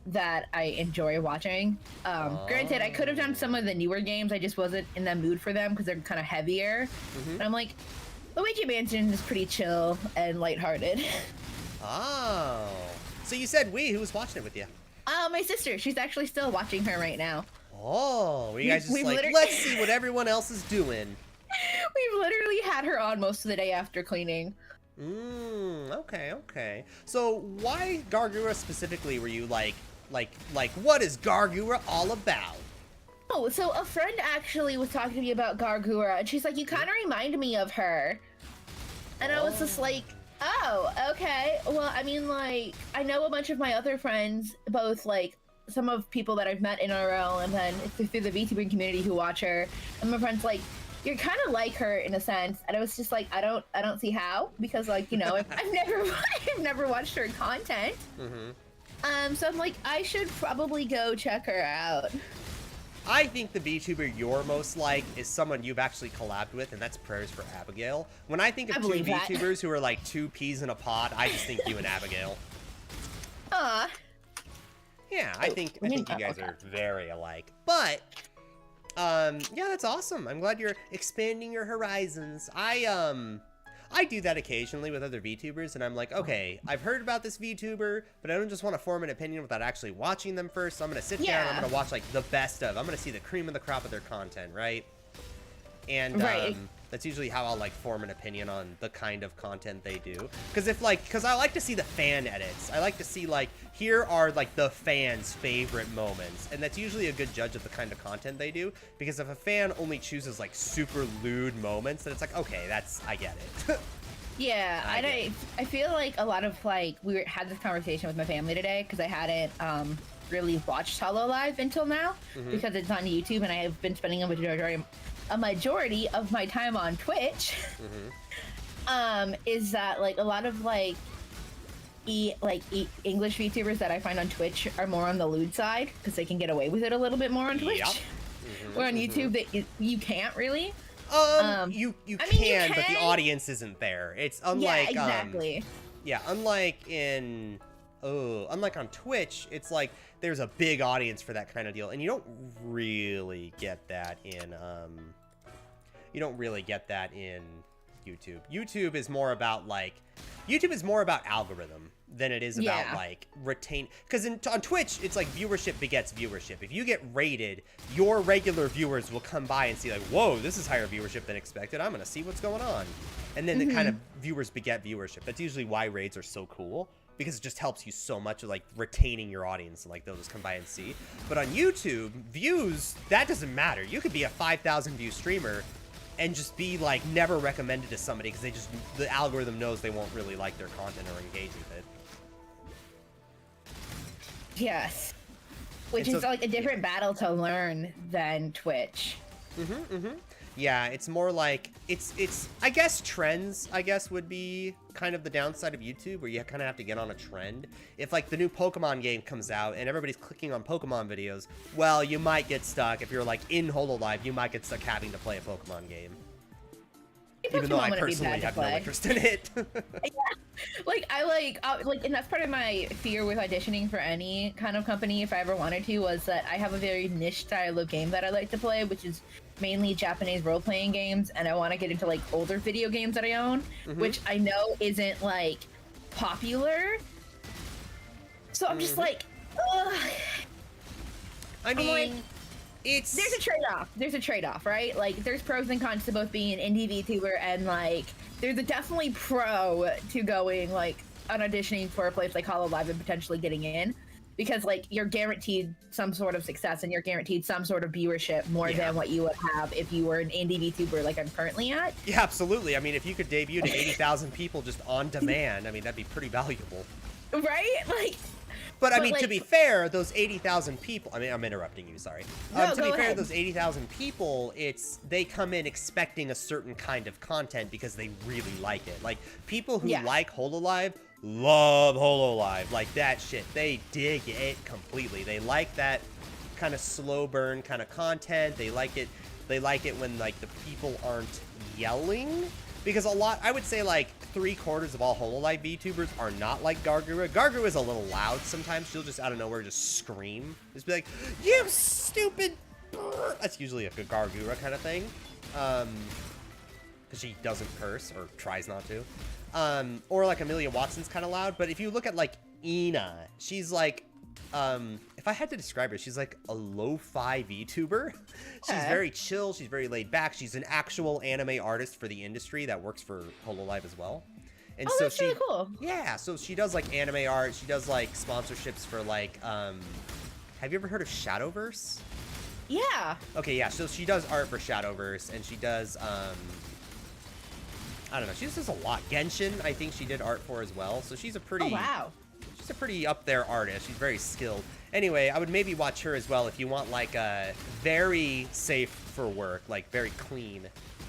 that I enjoy watching. Granted, I could have done some of the newer games. I just wasn't in the mood for them because they're kind of heavier. And I'm like, Luigi Mansion is pretty chill and lighthearted.
Oh. So you said who was watching it with you?
My sister. She's actually still watching her right now.
Oh, were you guys just like, let's see what everyone else is doing?
We've literally had her on most of the day after cleaning.
Okay. So why Gargura specifically were you like what is Gargura all about?
Oh, so a friend actually was talking to me about Gargura, and she's like, you kind of remind me of her. And I was just like, oh, okay. Well, I mean, like, I know a bunch of my other friends, both like some of people that I've met in RL and then through the VTubing community who watch her. And my friend's like, you're kind of like her in a sense. And I was just like, I don't see how, because like, you know, I've never watched her content. So I'm like, I should probably go check her out.
I think the VTuber you're most like is someone you've actually collabed with, and that's Prayers for Abigail. When I think of two VTubers who are like two peas in a pod, I just think you and Abigail. Yeah, I think you guys are very alike. But yeah, that's awesome. I'm glad you're expanding your horizons. I do that occasionally with other VTubers, and I'm like, okay, I've heard about this VTuber, but I don't just want to form an opinion without actually watching them first. So I'm going to sit down, I'm going to watch, like, the best of. I'm going to see the cream of the crop of their content, right? And that's usually how I'll, like, form an opinion on the kind of content they do. Because I like to see the fan edits. I like to see, like, here are, like, the fans' favorite moments. And that's usually a good judge of the kind of content they do. Because if a fan only chooses, like, super lewd moments, then it's like, okay, I get it.
Yeah, I feel like a lot of, like, we had this conversation with my family today, because I hadn't really watched Hololive until now, because it's on YouTube, and I have been spending a majority of my time on Twitch. Is that, like, a lot of, like, English VTubers that I find on Twitch are more on the lewd side, because they can get away with it a little bit more on Twitch. Where on YouTube, you can't really.
You can, but the audience isn't there. It's unlike,
exactly.
Unlike on Twitch, it's like there's a big audience for that kind of deal, and you don't really get that in, YouTube. YouTube is more about algorithm than it is about like retain, because on Twitch it's like viewership begets viewership. If you get rated, your regular viewers will come by and see like, whoa, this is higher viewership than expected, I'm gonna see what's going on, and then the kind of viewers beget viewership. That's usually why raids are so cool, because it just helps you so much with, like, retaining your audience, and, like, they'll just come by and see. But on YouTube, views, that doesn't matter. You could be a 5,000 view streamer and just be, like, never recommended to somebody because the algorithm knows they won't really like their content or engage with it.
Yes. Which is, like, a different battle to learn than Twitch.
Yeah, it's more like, it's I guess trends, would be kind of the downside of YouTube, where you kind of have to get on a trend. If, like, the new Pokemon game comes out and everybody's clicking on Pokemon videos, well, you might get stuck. If you're, like, in Hololive, you might get stuck having to play a Pokemon game. Even though I personally have no interest in it.
Like, and that's part of my fear with auditioning for any kind of company, if I ever wanted to, was that I have a very niche style of game that I like to play, which is mainly Japanese role-playing games, and I want to get into, like, older video games that I own, which I know isn't, like, popular. So I'm just like, ugh.
I mean,
there's a trade-off, right? Like, there's pros and cons to both being an indie VTuber, and, like, there's a definitely pro to going, like, on auditioning for a place like Hololive and potentially getting in, because, like, you're guaranteed some sort of success and you're guaranteed some sort of viewership more than what you would have if you were an indie VTuber like I'm currently at. Yeah,
absolutely. I mean, if you could debut to 80,000 people just on demand, I mean, that'd be pretty valuable.
Right? Like...
But I mean, like, to be fair, those 80,000 people, I mean, I'm interrupting you, sorry.
No,
to be fair,
ahead.
Those 80,000 people, they come in expecting a certain kind of content because they really like it. Like, people who like Hololive love Hololive. Like, that shit. They dig it completely. They like that kind of slow burn kind of content. They like it when, like, the people aren't yelling. Because I would say, like, 3/4 of all Hololive VTubers are not like Gargura. Gargura is a little loud sometimes. She'll just out of nowhere just scream. Just be like, you stupid brr. That's usually a good Gargura kind of thing. Because she doesn't curse, or tries not to. Or, like, Amelia Watson's kind of loud. But if you look at, like, Ina, she's, like, if I had to describe her, she's like a lo-fi VTuber. She's very chill. She's very laid back. She's an actual anime artist for the industry that works for Hololive as well. And so
that's really cool.
Yeah, so she does, like, anime art. She does, like, sponsorships for, like, have you ever heard of Shadowverse?
Yeah.
Okay, yeah, so she does art for Shadowverse, and she does, I don't know, she just does a lot. Genshin, I think she did art for as well. So she's a pretty...
Oh, wow.
She's a pretty up there artist. She's very skilled. Anyway, I would maybe watch her as well if you want, like, a very safe for work, like, very clean.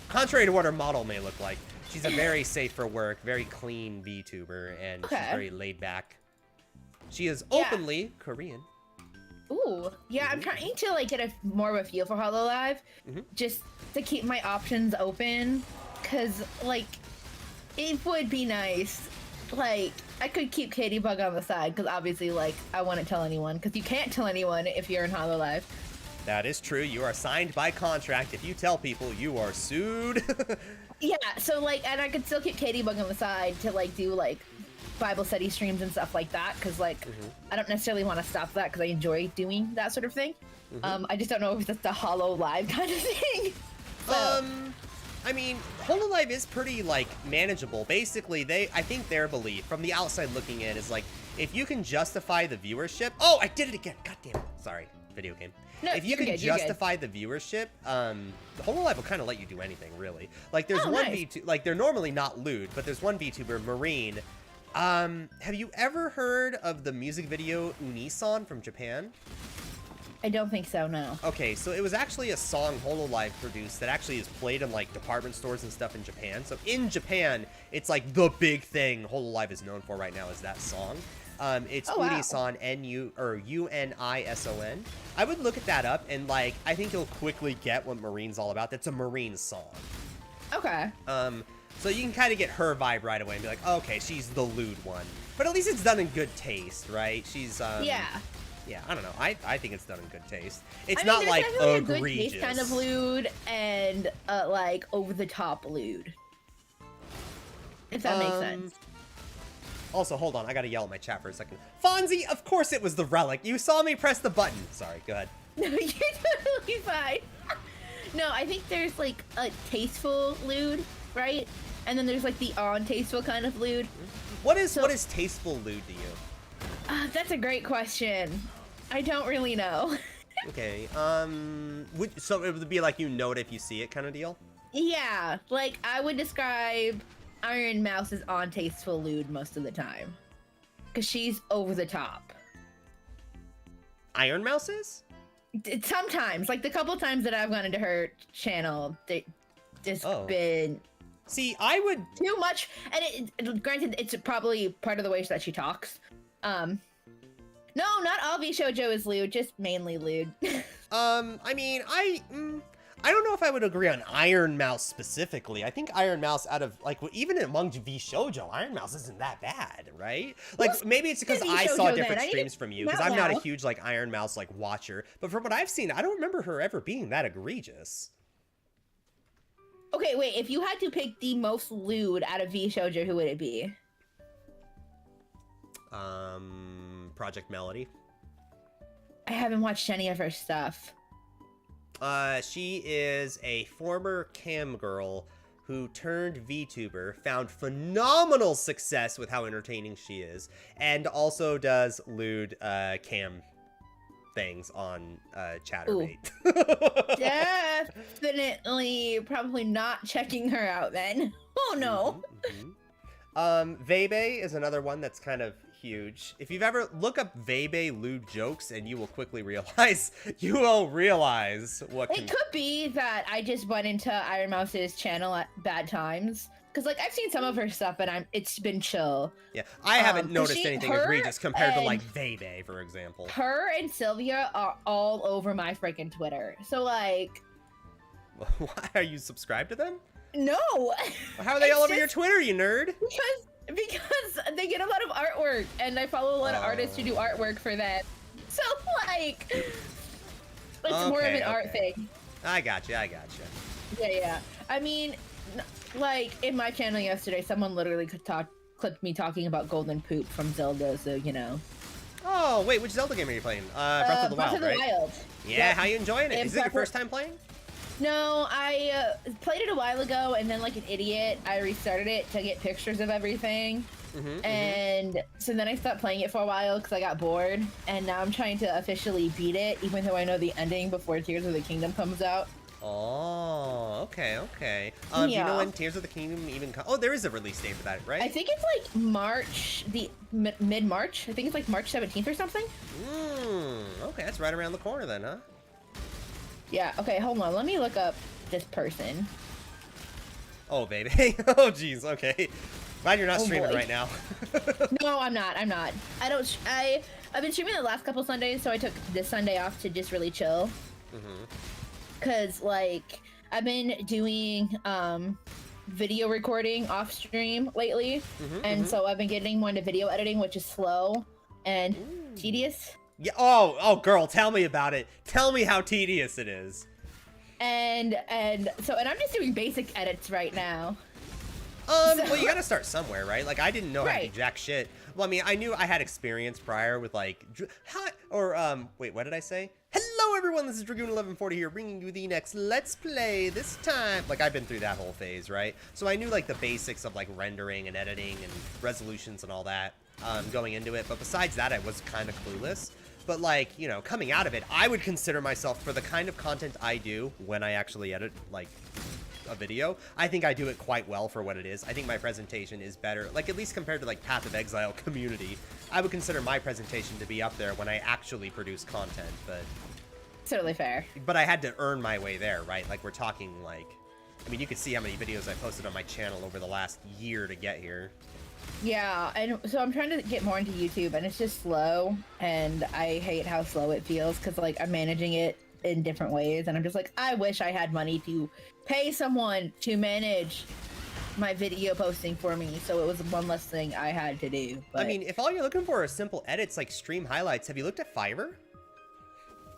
Contrary to what her model may look like, she's a very safe for work, very clean VTuber, and she's very laid back. She is
Yeah.
openly Korean.
Ooh, yeah, I'm trying to like get a more of a feel for Hololive, just to keep my options open, cause like it would be nice. Like I could keep Katie Bug on the side, cause obviously like I wouldn't tell anyone, cause you can't tell anyone if you're in Hololive.
That is true. You are signed by contract. If you tell people, you are sued.
Yeah, so like, and I could still keep Katie Bug on the side to like do like Bible study streams and stuff like that, because like I don't necessarily want to stop that because I enjoy doing that sort of thing. I just don't know if it's a Hololive kind of thing. So.
I mean, Hololive is pretty like manageable. Basically, I think their belief from the outside looking in is like, if you can justify the viewership. Oh, I did it again. God damn it. Sorry, video game.
No,
if you can justify the viewership, Hololive will kind of let you do anything, really. Like, there's one VTuber, like, they're normally not lewd, but there's one VTuber, Marine. Have you ever heard of the music video Unisan from Japan?
I don't think so, no.
Okay, so it was actually a song Hololive produced that actually is played in, like, department stores and stuff in Japan. So in Japan, it's, like, the big thing Hololive is known for right now is that song. It's Unison, Unison. I would look at that up, and, like, I think you'll quickly get what Marine's all about. That's a Marine song.
Okay.
So you can kind of get her vibe right away and be like, oh, okay, she's the lewd one. But at least it's done in good taste, right? She's,
yeah.
Yeah, I don't know. I think it's done in good taste. It's
I mean,
not,
there's
like,
definitely
egregious.
A good taste kind of lewd and, like, over-the-top lewd. If that makes sense.
Also, hold on. I gotta yell at my chat for a second. Fonzie, of course it was the relic. You saw me press the button. Sorry, go ahead.
No, you're totally fine. No, I think there's, like, a tasteful lewd, right? And then there's, like, the untasteful kind of lewd.
What is tasteful lewd to you?
That's a great question. I don't really know.
Okay, so it would be like you know it if you see it kind of deal?
Yeah, like, I would describe Iron Mouse as untasteful lewd most of the time. Because she's over the top.
Iron Mouse is?
Sometimes. Like, the couple times that I've gone into her channel, they just been...
See, I would...
Too much, and granted, it's probably part of the way that she talks. No, not all VShojo is lewd, just mainly lewd.
I mean, I don't know if I would agree on Iron Mouse specifically. I think Iron Mouse out of, like, even among VShojo, Iron Mouse isn't that bad, right? Like, well, maybe it's because I saw different streams from you, because I'm not a huge, like, Iron Mouse, like, watcher. But from what I've seen, I don't remember her ever being that egregious.
Okay, wait, if you had to pick the most lewd out of VShojo, who would it be?
Project Melody.
I haven't watched any of her stuff.
She is a former cam girl who turned VTuber, found phenomenal success with how entertaining she is, and also does lewd cam things on Chatterbait.
Definitely, probably not checking her out then. Oh no.
Vebe is another one that's kind of huge. If you've ever look up Vebe lewd jokes, and you will quickly realize what
it could be that I just went into Iron Mouse's channel at bad times, because like I've seen some of her stuff and it's been chill.
Yeah, I haven't noticed anything egregious compared to like Vebe, for example.
Her and Sylvia are all over my freaking Twitter. So like,
why are you subscribed to them?
No.
How are they all over your Twitter, you nerd?
Because they get a lot of artwork, and I follow a lot of artists who do artwork for them. So, like, it's more of an art thing.
I gotcha.
Yeah. I mean, like, in my channel yesterday, someone literally clipped me talking about Golden Poop from Zelda, so, you know.
Oh, wait, which Zelda game are you playing? Breath of the Wild, right?
Wild.
Yeah, how you enjoying it? Is it your first time playing?
No, I played it a while ago, and then like an idiot, I restarted it to get pictures of everything. And so then I stopped playing it for a while because I got bored, and now I'm trying to officially beat it, even though I know the ending before Tears of the Kingdom comes out.
Oh, okay. Do you know when Tears of the Kingdom even comes? Oh, there is a release date for that, right?
I think it's like March, mid-March. I think it's like March 17th or something.
Okay, that's right around the corner then, huh?
Yeah, okay, hold on. Let me look up this person.
Oh, baby. Oh, jeez, okay. Glad you're not
Oh,
streaming
boy.
right now.
No, I'm not. I'm not. I've been streaming the last couple Sundays, so I took this Sunday off to just really chill. Cause like I've been doing video recording off stream lately, and so I've been getting more into video editing, which is slow and tedious.
Yeah. Oh, girl, tell me about it. Tell me how tedious it is.
And I'm just doing basic edits right now.
Well, you gotta start somewhere, right? Like, I didn't know how to do
Right.
jack shit. Well, I mean, I knew I had experience prior with, like, wait, what did I say? Hello, everyone, this is Dragoon1140 here, bringing you the next Let's Play this time. Like, I've been through that whole phase, right? So I knew, like, the basics of, like, rendering and editing and resolutions and all that going into it. But besides that, I was kind of clueless. But, like, you know, coming out of it, I would consider myself, for the kind of content I do when I actually edit, like, a video, I think I do it quite well for what it is. I think my presentation is better, like, at least compared to, like, Path of Exile Community. I would consider my presentation to be up there when I actually produce content, but...
Totally fair.
But I had to earn my way there, right? Like, we're talking, like... I mean, you can see how many videos I posted on my channel over the last year to get here.
Yeah, and so I'm trying to get more into YouTube, and it's just slow, and I hate how slow it feels, because, like, I'm managing it in different ways, and I'm just like, I wish I had money to pay someone to manage my video posting for me, so it was one less thing I had to do. But...
I mean, if all you're looking for are simple edits like stream highlights, have you looked at Fiverr?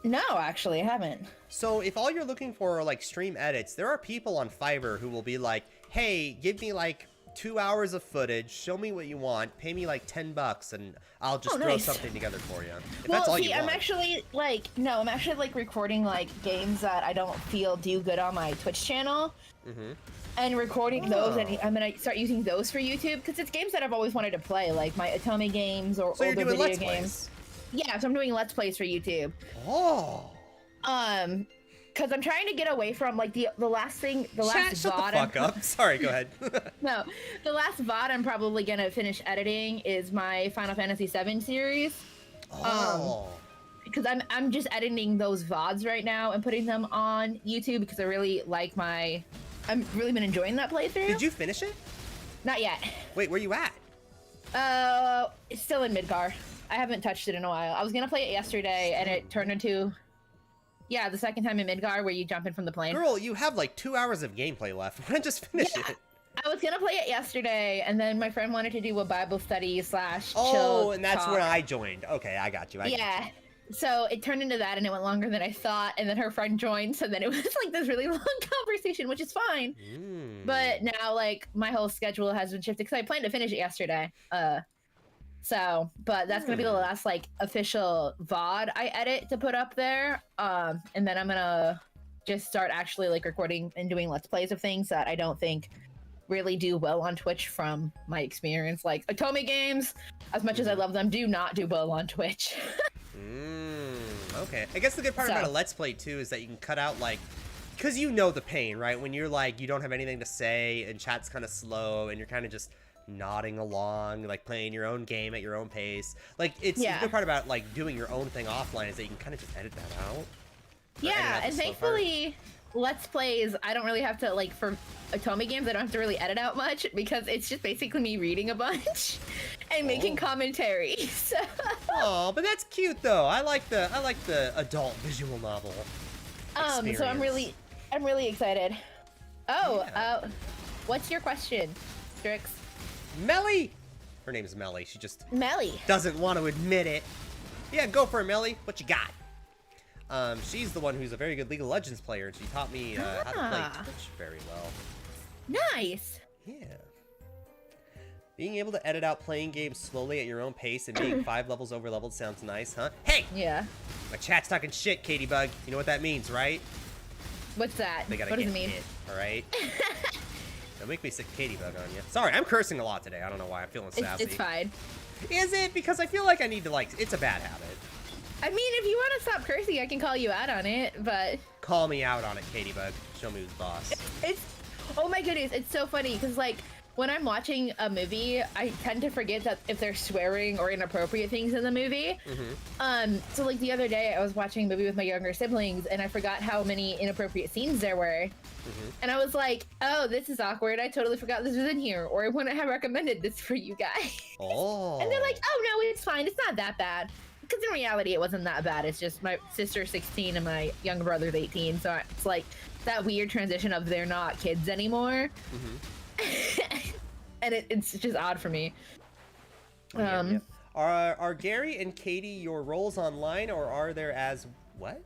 No, actually, I haven't.
So if all you're looking for are like stream edits, there are people on Fiverr who will be like, hey, give me like 2 hours of footage, show me what you want, pay me like $10 and I'll just throw something together for you. If that's all you want.
I'm actually like, no, I'm actually like recording like games that I don't feel do good on my Twitch channel. And recording those, and I'm gonna start using those for YouTube, because it's games that I've always wanted to play, like my Otome games or
So you're
older
doing
video
Let's
games.
Plays?
Yeah, so I'm doing Let's Plays for YouTube.
Oh.
Because I'm trying to get away from like the last thing, the last
Shut
VOD.
the fuck up. Sorry, go ahead.
No, the last VOD I'm probably gonna finish editing is my Final Fantasy VII series.
Oh.
Because I'm just editing those VODs right now and putting them on YouTube, because I really like I've really been enjoying that playthrough.
Did you finish it?
Not yet.
Wait, where you at?
It's still in Midgar. I haven't touched it in a while. I was gonna play it yesterday, and it turned into, yeah, the second time in Midgar where you jump in from the plane.
Girl, you have like 2 hours of gameplay left. Why don't you just finish it?
I was gonna play it yesterday, and then my friend wanted to do a Bible study / chill.
Oh, and that's
talk.
when I joined. Okay, I got you. I got you.
So it turned into that, and it went longer than I thought, and then her friend joined, so then it was like this really long conversation, which is fine. But now, like, my whole schedule has been shifted, because I planned to finish it yesterday. But that's gonna be the last, like, official VOD I edit to put up there. And then I'm gonna just start actually, like, recording and doing Let's Plays of things that I don't think really do well on Twitch from my experience. Like, Otome games, as much as I love them, do not do well on Twitch.
Okay. I guess the good part about a Let's Play, too, is that you can cut out, like... Because you know the pain, right? When you're, like, you don't have anything to say, and chat's kind of slow, and you're kind of just nodding along, like, playing your own game at your own pace. Like, it's the good part about, like, doing your own thing offline is that you can kind of just edit that out.
Yeah, and thankfully... Let's Plays, I don't really have to, like, for Otome games, I don't have to really edit out much, because it's just basically me reading a bunch and making commentary. So.
Oh, but that's cute though. I like the adult visual novel experience.
So I'm really excited. Oh, what's your question, Strix?
Melly. Her name is Melly. She just
Melly
doesn't want to admit it. Yeah, go for it, Melly. What you got? She's the one who's a very good League of Legends player, and she taught me how to play Twitch very well.
Nice.
Yeah. Being able to edit out playing games slowly at your own pace and being 5 levels over leveled sounds nice, huh? Hey!
Yeah.
My chat's talking shit, Katie Bug. You know what that means, right?
What's that?
They gotta
what does
get
it mean?
hit, all right? Don't make me sick Katie Bug on you. Sorry, I'm cursing a lot today. I don't know why. I'm feeling sassy.
It's fine.
Is it? Because I feel like I need to, like, it's a bad habit.
I mean, if you want to stop cursing, I can call you out on it, but...
Call me out on it, Katie Bug. Show me who's boss.
It's oh my goodness, it's so funny, because, like, when I'm watching a movie, I tend to forget that if there's swearing or inappropriate things in the movie. So like the other day, I was watching a movie with my younger siblings, and I forgot how many inappropriate scenes there were. And I was like, oh, this is awkward. I totally forgot this was in here, or I wouldn't have recommended this for you guys.
Oh.
And they're like, oh, no, it's fine. It's not that bad. Because in reality, it wasn't that bad. It's just my sister's 16 and my younger brother's 18. So it's like that weird transition of they're not kids anymore. And it's just odd for me.
Are Gary and Katie your roles online, or are there as what?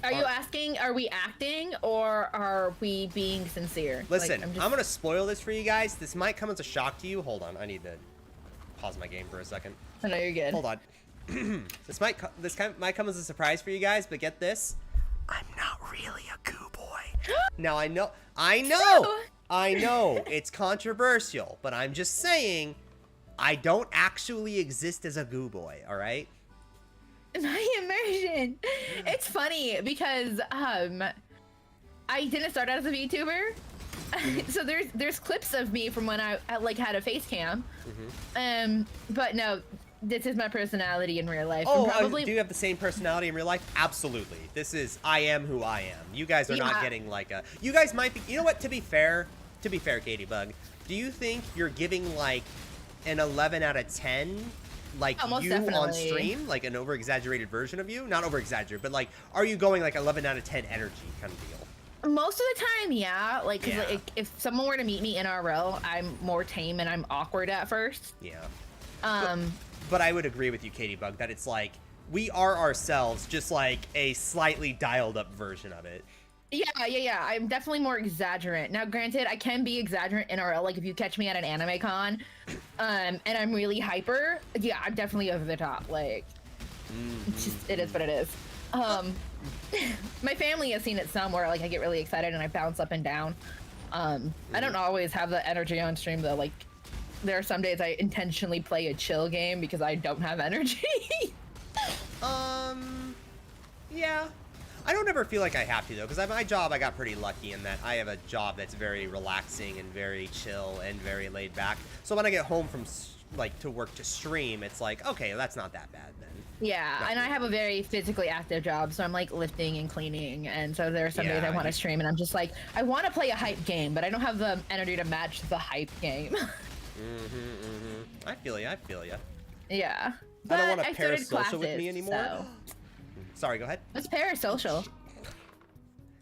Are you asking, are we acting, or are we being sincere?
Listen,
like,
I'm gonna spoil this for you guys. This might come as a shock to you. Hold on, I need to pause my game for a second.
I know you're good.
Hold on. This might come as a surprise for you guys, but get this. I'm not really a goo boy. Now I know it's controversial, but I'm just saying I don't actually exist as a goo boy, all right?
My immersion. It's funny because I didn't start out as a VTuber. So there's clips of me from when I like had a face cam. But no, this is my personality in real life.
Oh,
probably...
do you have the same personality in real life? Absolutely. This is I am who I am. You guys are not getting like a. You guys might be. You know what? To be fair, Katie Bug, do you think you're giving like an 11 out of 10? Like you
definitely.
On stream, like an over-exaggerated version of you? Not over-exaggerated, but like, are you going like 11 out of 10 energy kind of deal?
Most of the time, yeah. Like, if someone were to meet me in RL, I'm more tame and I'm awkward at first.
Yeah. But I would agree with you, Katie Bug, that it's like we are ourselves, just like a slightly dialed up version of it.
Yeah. I'm definitely more exaggerant. Now, granted, I can be exaggerant in RL. Like, if you catch me at an anime con, and I'm really hyper, yeah, I'm definitely over the top. Like, it is what it is. My family has seen it somewhere. Like, I get really excited and I bounce up and down. I don't always have the energy on stream though. Like, there are some days I intentionally play a chill game because I don't have energy.
Yeah. I don't ever feel like I have to though, because my job, I got pretty lucky in that I have a job that's very relaxing and very chill and very laid back. So when I get home from like to work to stream, it's like, okay, that's not that bad then.
Yeah, and I have a very physically active job, so I'm like lifting and cleaning, and so there are some days I want to stream and I'm just like, I want to play a hype game, but I don't have the energy to match the hype game.
I feel ya.
Yeah.
I don't want to parasocial with me anymore.
So.
Sorry, go ahead.
What's parasocial?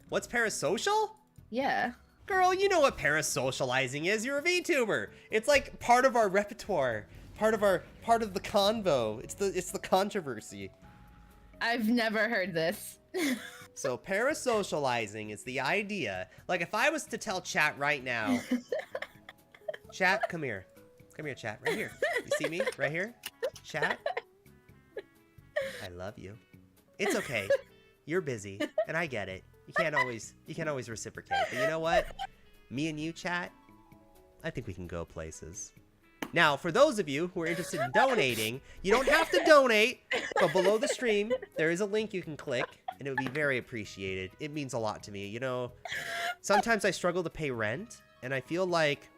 What's parasocial?
Yeah.
Girl, you know what parasocializing is. You're a VTuber. It's like part of our repertoire, part of the convo. It's the controversy.
I've never heard this.
So parasocializing is the idea. Like if I was to tell chat right now, chat, come here, chat, right here. You see me right here, chat. I love you. It's okay. You're busy, and I get it. You can't always reciprocate. But you know what? Me and you, chat, I think we can go places. Now, for those of you who are interested in donating, you don't have to donate, but below the stream, there is a link you can click, and it would be very appreciated. It means a lot to me. You know, sometimes I struggle to pay rent, and I feel like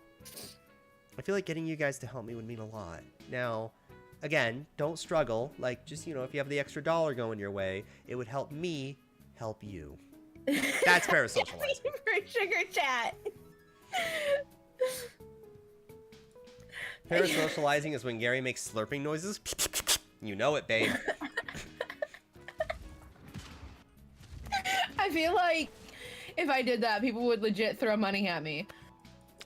getting you guys to help me would mean a lot. Now, again, don't struggle. Like, just, you know, if you have the extra dollar going your way, it would help me help you. That's parasocializing.
For sugar chat.
Parasocializing is when Gary makes slurping noises. You know it, babe.
I feel like if I did that, people would legit throw money at me.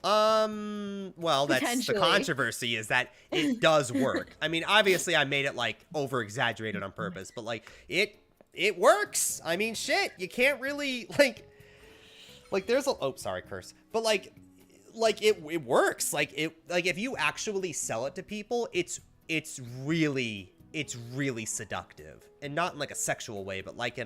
Well, that's the controversy, is that it does work. I mean, obviously I made it like over exaggerated on purpose, but like it works. I mean, shit, you can't really like there's a, oh, sorry, curse. But like it works. Like if you actually sell it to people, it's really seductive, and not in like a sexual way, but like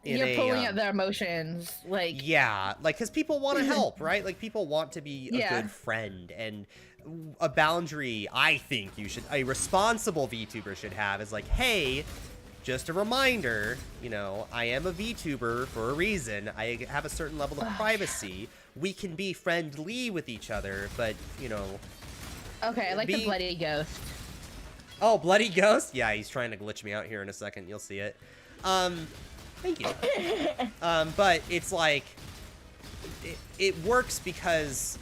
you're pulling at their emotions, like,
yeah, like, because people want to help, right? Like, people want to be a good friend, and a boundary I think a responsible VTuber should have is like, hey, just a reminder, you know, I am a VTuber for a reason. I have a certain level of privacy. we can be friendly with each other, but, you know...
Okay, I like the bloody ghost.
Oh, bloody ghost? Yeah, he's trying to glitch me out here in a second. You'll see it. Thank you. But it's like, it works because,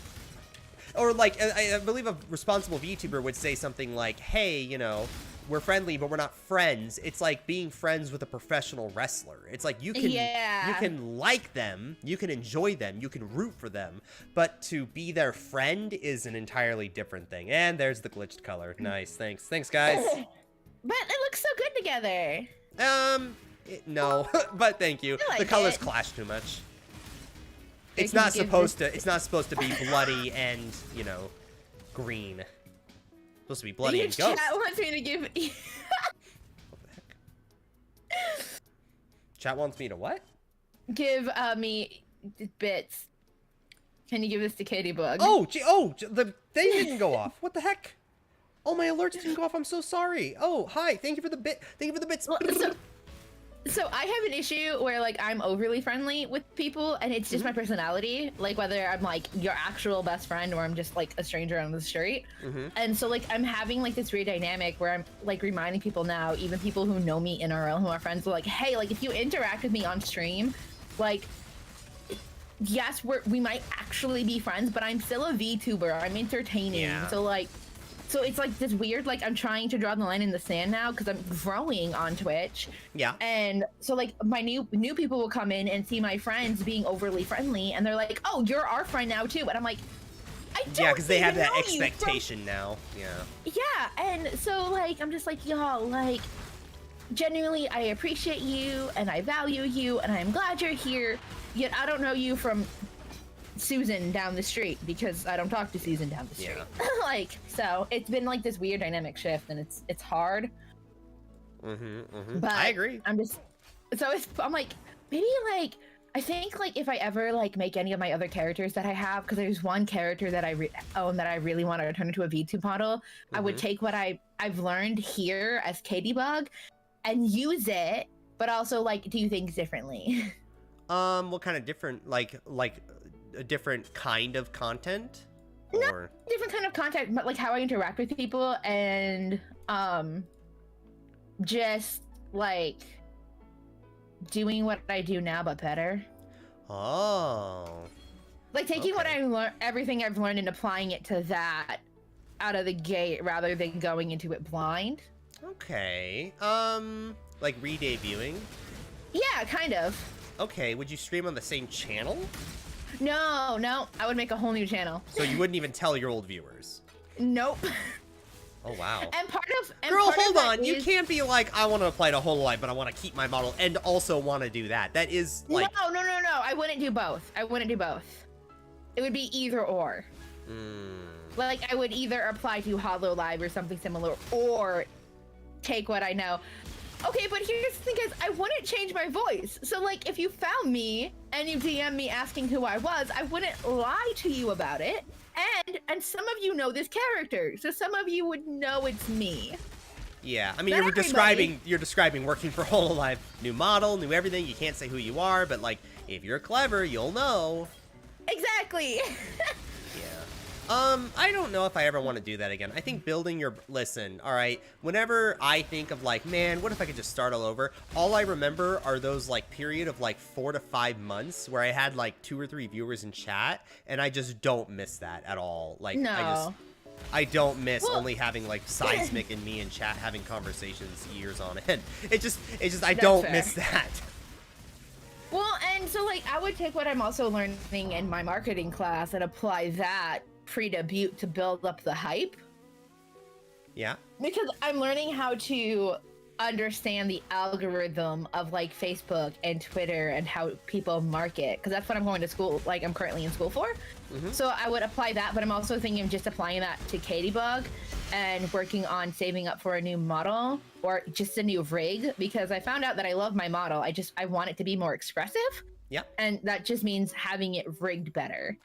or like, I believe a responsible VTuber would say something like, hey, you know, we're friendly, but we're not friends. It's like being friends with a professional wrestler. It's like you can like them, you can enjoy them, you can root for them, but to be their friend is an entirely different thing. And there's the glitched color. Nice, thanks, guys.
But it looks so good together.
No, but thank you.
Like
the colors
it.
clash too much. It's not supposed to. It's not supposed to be bloody and, you know, green. It's supposed to be bloody and ghost.
Chat wants me to give.
What the heck? Chat wants me to what?
Give me bits. Can you give this to Katie Bug?
Oh, the thing didn't go off. What the heck? Oh, my alerts didn't go off. I'm so sorry. Oh, hi. Thank you for the bit. Thank you for the bits.
Well, so I have an issue where like I'm overly friendly with people, and it's just my personality. Like whether I'm like your actual best friend or I'm just like a stranger on the street. And so like I'm having like this weird dynamic where I'm like reminding people now, even people who know me IRL who are friends, are like, hey, like if you interact with me on stream, like yes, we might actually be friends, but I'm still a VTuber. I'm entertaining. Yeah. So it's like this weird, like I'm trying to draw the line in the sand now because I'm growing on Twitch.
Yeah.
And so like my new people will come in and see my friends being overly friendly, and they're like, "Oh, you're our friend now too." And I'm like, I don't.
Yeah, because they have that expectation now. Yeah.
Yeah, and so like I'm just like, y'all, like genuinely, I appreciate you and I value you and I'm glad you're here. Yet I don't know you from Susan down the street because I don't talk to Susan down the street. Yeah. Like, so it's been like this weird dynamic shift, and it's hard. But
I agree.
I'm like, maybe like I think like if I ever like make any of my other characters that I have, because there's one character that I own that I really want to turn into a VTuber model, I would take what I've learned here as Katie Bug and use it, but also like do things differently.
What kind of different, like a different kind of content? Or...
Not different kind of content, but like how I interact with people, and just like doing what I do now but better.
Oh.
Like taking what I learned, everything I've learned, and applying it to that out of the gate rather than going into it blind.
Okay. Like re-debuting?
Yeah, kind of.
Okay, would you stream on the same channel?
No, I would make a whole new channel.
So you wouldn't even tell your old viewers?
Nope.
Oh, wow.
And
Girl, hold on. You can't be like, I want to apply to Hololive, but I want to keep my model and also want to do that. That is like...
No. I wouldn't do both. It would be either or. Like, I would either apply to Hololive or something similar, or take what I know. Okay, but here's the thing, guys. I wouldn't change my voice. So, like, if you found me and you DM me asking who I was, I wouldn't lie to you about it. And some of you know this character, so some of you would know it's me.
Yeah, I mean, you're describing working for Hololive. New model, new everything. You can't say who you are, but, like, if you're clever, you'll know.
Exactly.
I don't know if I ever want to do that again. I think building your... Listen, all right, whenever I think of, like, man, what if I could just start all over? All I remember are those, like, period of, like, 4 to 5 months where I had, like, 2 or 3 viewers in chat, and I just don't miss that at all. Like,
no.
I don't miss only having, like, Seismic and me in chat having conversations years on end. It just, I don't miss that.
Well, and so, like, I would take what I'm also learning in my marketing class and apply that pre-debut to build up the hype.
Yeah. Because
I'm learning how to understand the algorithm of like Facebook and Twitter and how people market, because that's what I'm going to school, like I'm currently in school for. So I would apply that, but I'm also thinking of just applying that to Katie Bug and working on saving up for a new model or just a new rig, because I found out that I love my model. I want it to be more expressive.
Yeah.
And that just means having it rigged better.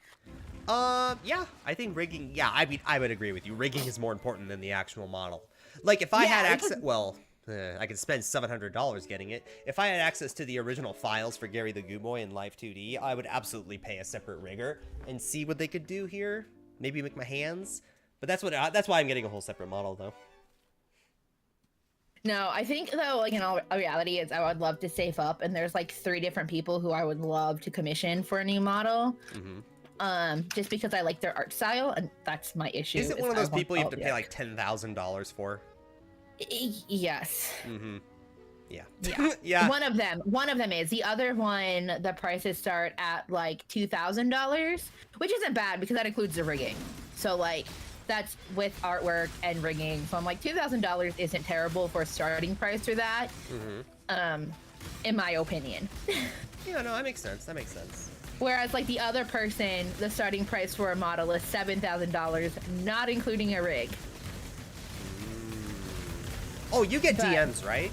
Yeah, I think rigging, I would agree with you. Rigging is more important than the actual model. Like, if I had access, well, I could spend $700 getting it. If I had access to the original files for Gary the Goo Boy in Live 2D, I would absolutely pay a separate rigger and see what they could do here. Maybe make my hands. But that's why I'm getting a whole separate model, though.
No, I think though, like in all reality, is I would love to save up, and there's like 3 different people who I would love to commission for a new model. Just because I like their art style, and that's my issue.
Is it one of those people you have to pay like $10,000 for?
Yes.
Yeah.
Yeah.
Yeah.
One of them is. The other one, the prices start at like $2,000, which isn't bad because that includes the rigging. So like that's with artwork and rigging. So I'm like $2,000 isn't terrible for a starting price for that. In my opinion.
Yeah, no, that makes sense. That makes sense.
Whereas like the other person, the starting price for a model is $7,000, not including a rig.
Oh, you get DMs, right?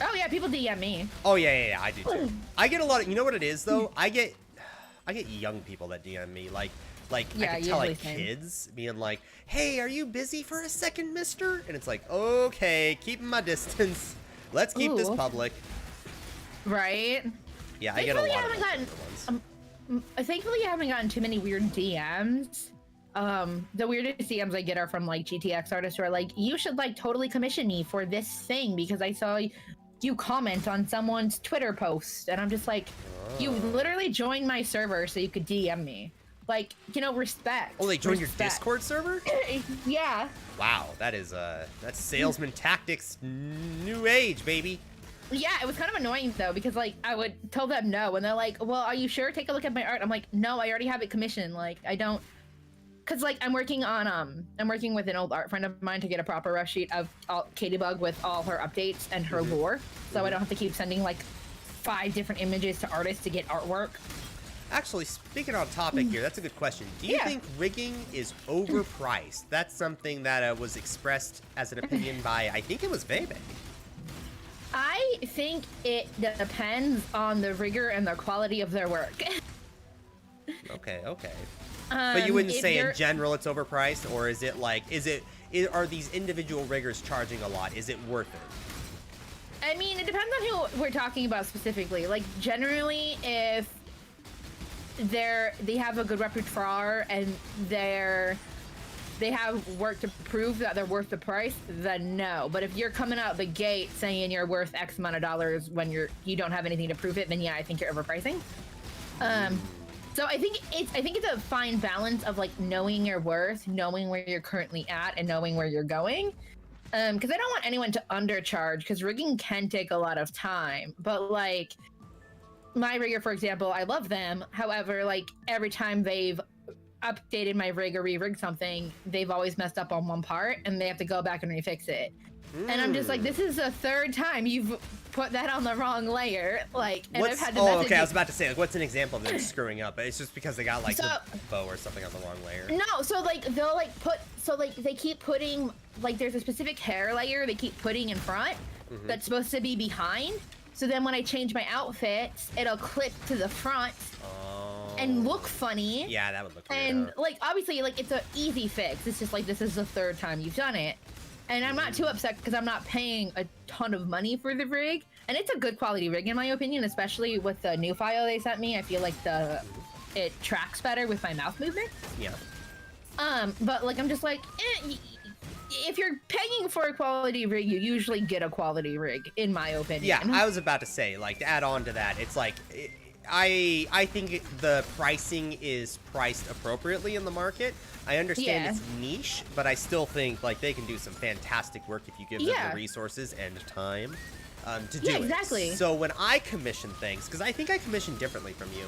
Oh yeah, people DM me.
Oh yeah, I do too. I get a lot of, you know what it is though? I get young people that DM me, like
Yeah,
I can tell like
usually same.
kids being like, "Hey, are you busy for a second, mister?" And it's like, "Okay, keeping my distance. Let's keep this
Ooh.
public."
Right?
Yeah, I get a lot of
Thankfully,
ones.
Thankfully, I haven't gotten too many weird DMs. The weirdest DMs I get are from like GTX artists who are like, "You should like totally commission me for this thing because I saw you comment on someone's Twitter post," and I'm just like, "You literally joined my server so you could DM me." Like, you know, respect.
Oh, they joined your
Respect.
Discord server?
Yeah.
Wow, that's salesman tactics, new age, baby.
Yeah, it was kind of annoying though because like I would tell them no, and they're like, "Well, are you sure? Take a look at my art." I'm like, "No, I already have it commissioned. Like, I don't." Cause like I'm working with an old art friend of mine to get a proper rough sheet of Katybug with all her updates and her lore, so I don't have to keep sending like 5 different images to artists to get artwork.
Actually, speaking on topic here, that's a good question. Do you think rigging is overpriced? That's something that was expressed as an opinion by, I think it was Bebe.
I think it depends on the rigor and the quality of their work.
Okay. But you wouldn't say in
you're-
general it's overpriced, or is it like, are these individual riggers charging a lot? Is it worth it?
I mean, it depends on who we're talking about specifically. Like, generally, if they have a good repertoire and they have work to prove that they're worth the price, then no. But if you're coming out the gate saying you're worth X amount of dollars when you don't have anything to prove it, then yeah, I think you're overpricing. So I think it's a fine balance of like knowing your worth, knowing where you're currently at, and knowing where you're going. Because I don't want anyone to undercharge, because rigging can take a lot of time. But like my rigger, for example, I love them. However, like every time they've updated my rig or re-rigged something, they've always messed up on one part, and they have to go back and refix it. And I'm just like, this is the 3rd time you've put that on the wrong layer. Like, and I've had to message
I was about to say, like, what's an example of them screwing up? It's just because they got like the bow or something on the wrong layer.
No, so like they'll like they keep putting like there's a specific hair layer they keep putting in front that's supposed to be behind. So then when I change my outfits, it'll clip to the front and look funny.
Yeah, that would look weird.
And like obviously like it's an easy fix. It's just like this is the 3rd time you've done it. And I'm not too upset because I'm not paying a ton of money for the rig. And it's a good quality rig in my opinion, especially with the new file they sent me. I feel like it tracks better with my mouth movement.
Yeah.
But like I'm just like, if you're paying for a quality rig, you usually get a quality rig, in my opinion.
Yeah, I was about to say, like, to add on to that, it's like, I think the pricing is priced appropriately in the market. I understand it's niche, but I still think, like, they can do some fantastic work if you give them the resources and time to do it.
Exactly.
So when I commission things, because I think I commission differently from you,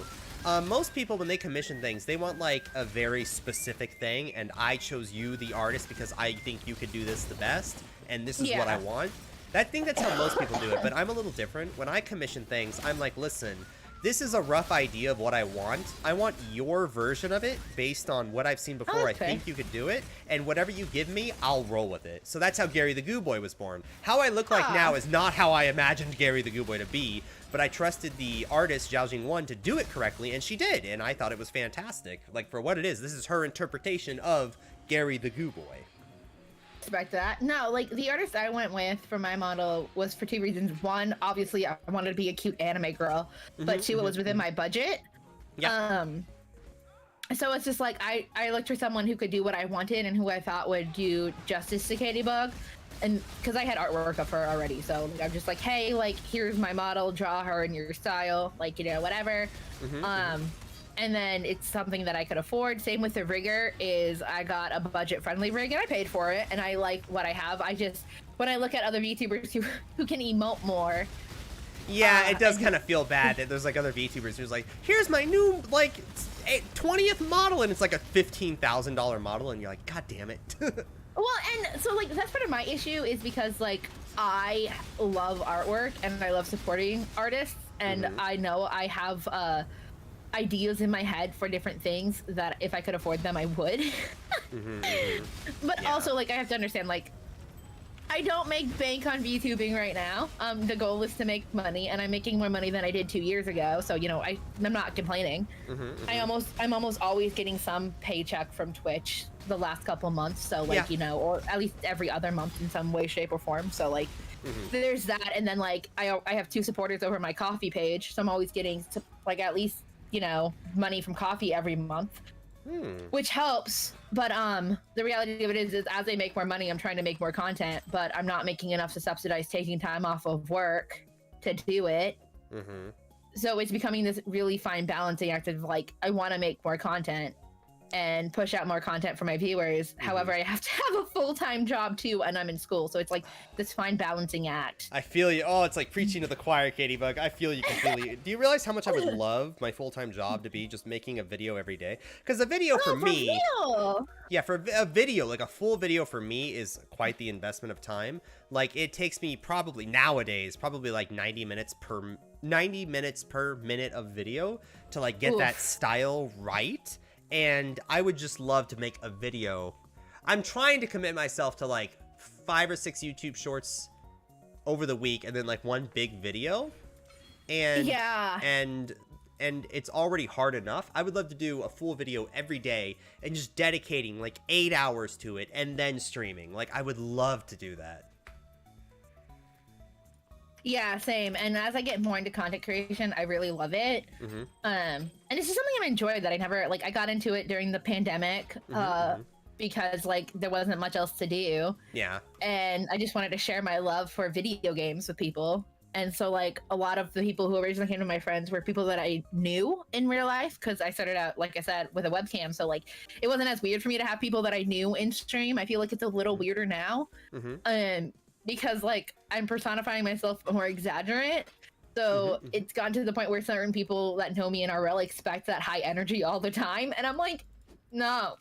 most people, when they commission things, they want, like, a very specific thing, and I chose you, the artist, because I think you could do this the best, and this is what I want. I think that's how most people do it, but I'm a little different. When I commission things, I'm like, listen, this is a rough idea of what I want. I want your version of it based on what I've seen before. I think you could do it, and whatever you give me, I'll roll with it. So that's how Gary the Goo Boy was born. How I look like now is not how I imagined Gary the Goo Boy to be, but I trusted the artist, Xiaojing1, to do it correctly, and she did, and I thought it was fantastic. Like, for what it is, this is her interpretation of Gary the Goo Boy.
respect that. No, like the artist I went with for my model was for 2 reasons. One, obviously I wanted to be a cute anime girl, but 2, it was within my budget.
Yeah.
So it's just like I looked for someone who could do what I wanted and who I thought would do justice to Katybug. And because I had artwork of her already, so like, I'm just like, hey, like here's my model, draw her in your style, like, you know, whatever. And then it's something that I could afford. Same with the rigger, is I got a budget-friendly rig and I paid for it, and I like what I have. I just, when I look at other VTubers who can emote more.
Yeah, it does kind of feel bad that there's like other VTubers who's like, here's my new like 20th model, and it's like a $15,000 model, and you're like, God damn it.
Well, and so like that's part of my issue, is because like I love artwork and I love supporting artists, and I know I have ideas in my head for different things that if I could afford them I would. But also like I have to understand, like I don't make bank on VTubing right now. The goal is to make money, and I'm making more money than I did 2 years ago, so you know I'm not complaining. I'm almost always getting some paycheck from Twitch the last couple months, so like you know, or at least every other month in some way, shape, or form. So like there's that, and then like I have 2 supporters over my coffee page, so I'm always getting like at least, you know, money from coffee every month, which helps. But the reality of it is as I make more money, I'm trying to make more content, but I'm not making enough to subsidize taking time off of work to do it. So it's becoming this really fine balancing act of like, I want to make more content and push out more content for my viewers. However, I have to have a full-time job too, and I'm in school, so it's like this fine balancing act.
I feel you. Oh, it's like preaching to the choir, Katybug. I feel you completely. Do you realize how much I would love my full-time job to be just making a video every day? Because a video for me,
real?
Yeah, for a video, like a full video for me is quite the investment of time. Like it takes me probably nowadays, probably like 90 minutes per minute of video to like get that style right. And I would just love to make a video. I'm trying to commit myself to like 5 or 6 YouTube shorts over the week, and then like 1 big video. And and it's already hard enough. I would love to do a full video every day and just dedicating like 8 hours to it and then streaming. Like I would love to do that.
Yeah, same. And as I get more into content creation, I really love it. And it's just something I enjoy that I never, like, I got into it during the pandemic because, like, there wasn't much else to do. Yeah. And I just wanted to share my love for video games with people. And so, like, a lot of the people who originally came to my friends were people that I knew in real life, because I started out, like I said, with a webcam. So, like, it wasn't as weird for me to have people that I knew in stream. I feel like it's a little weirder now. Because like I'm personifying myself more exaggerate, so it's gotten to the point where certain people that know me in RL expect that high energy all the time, and I'm like, no.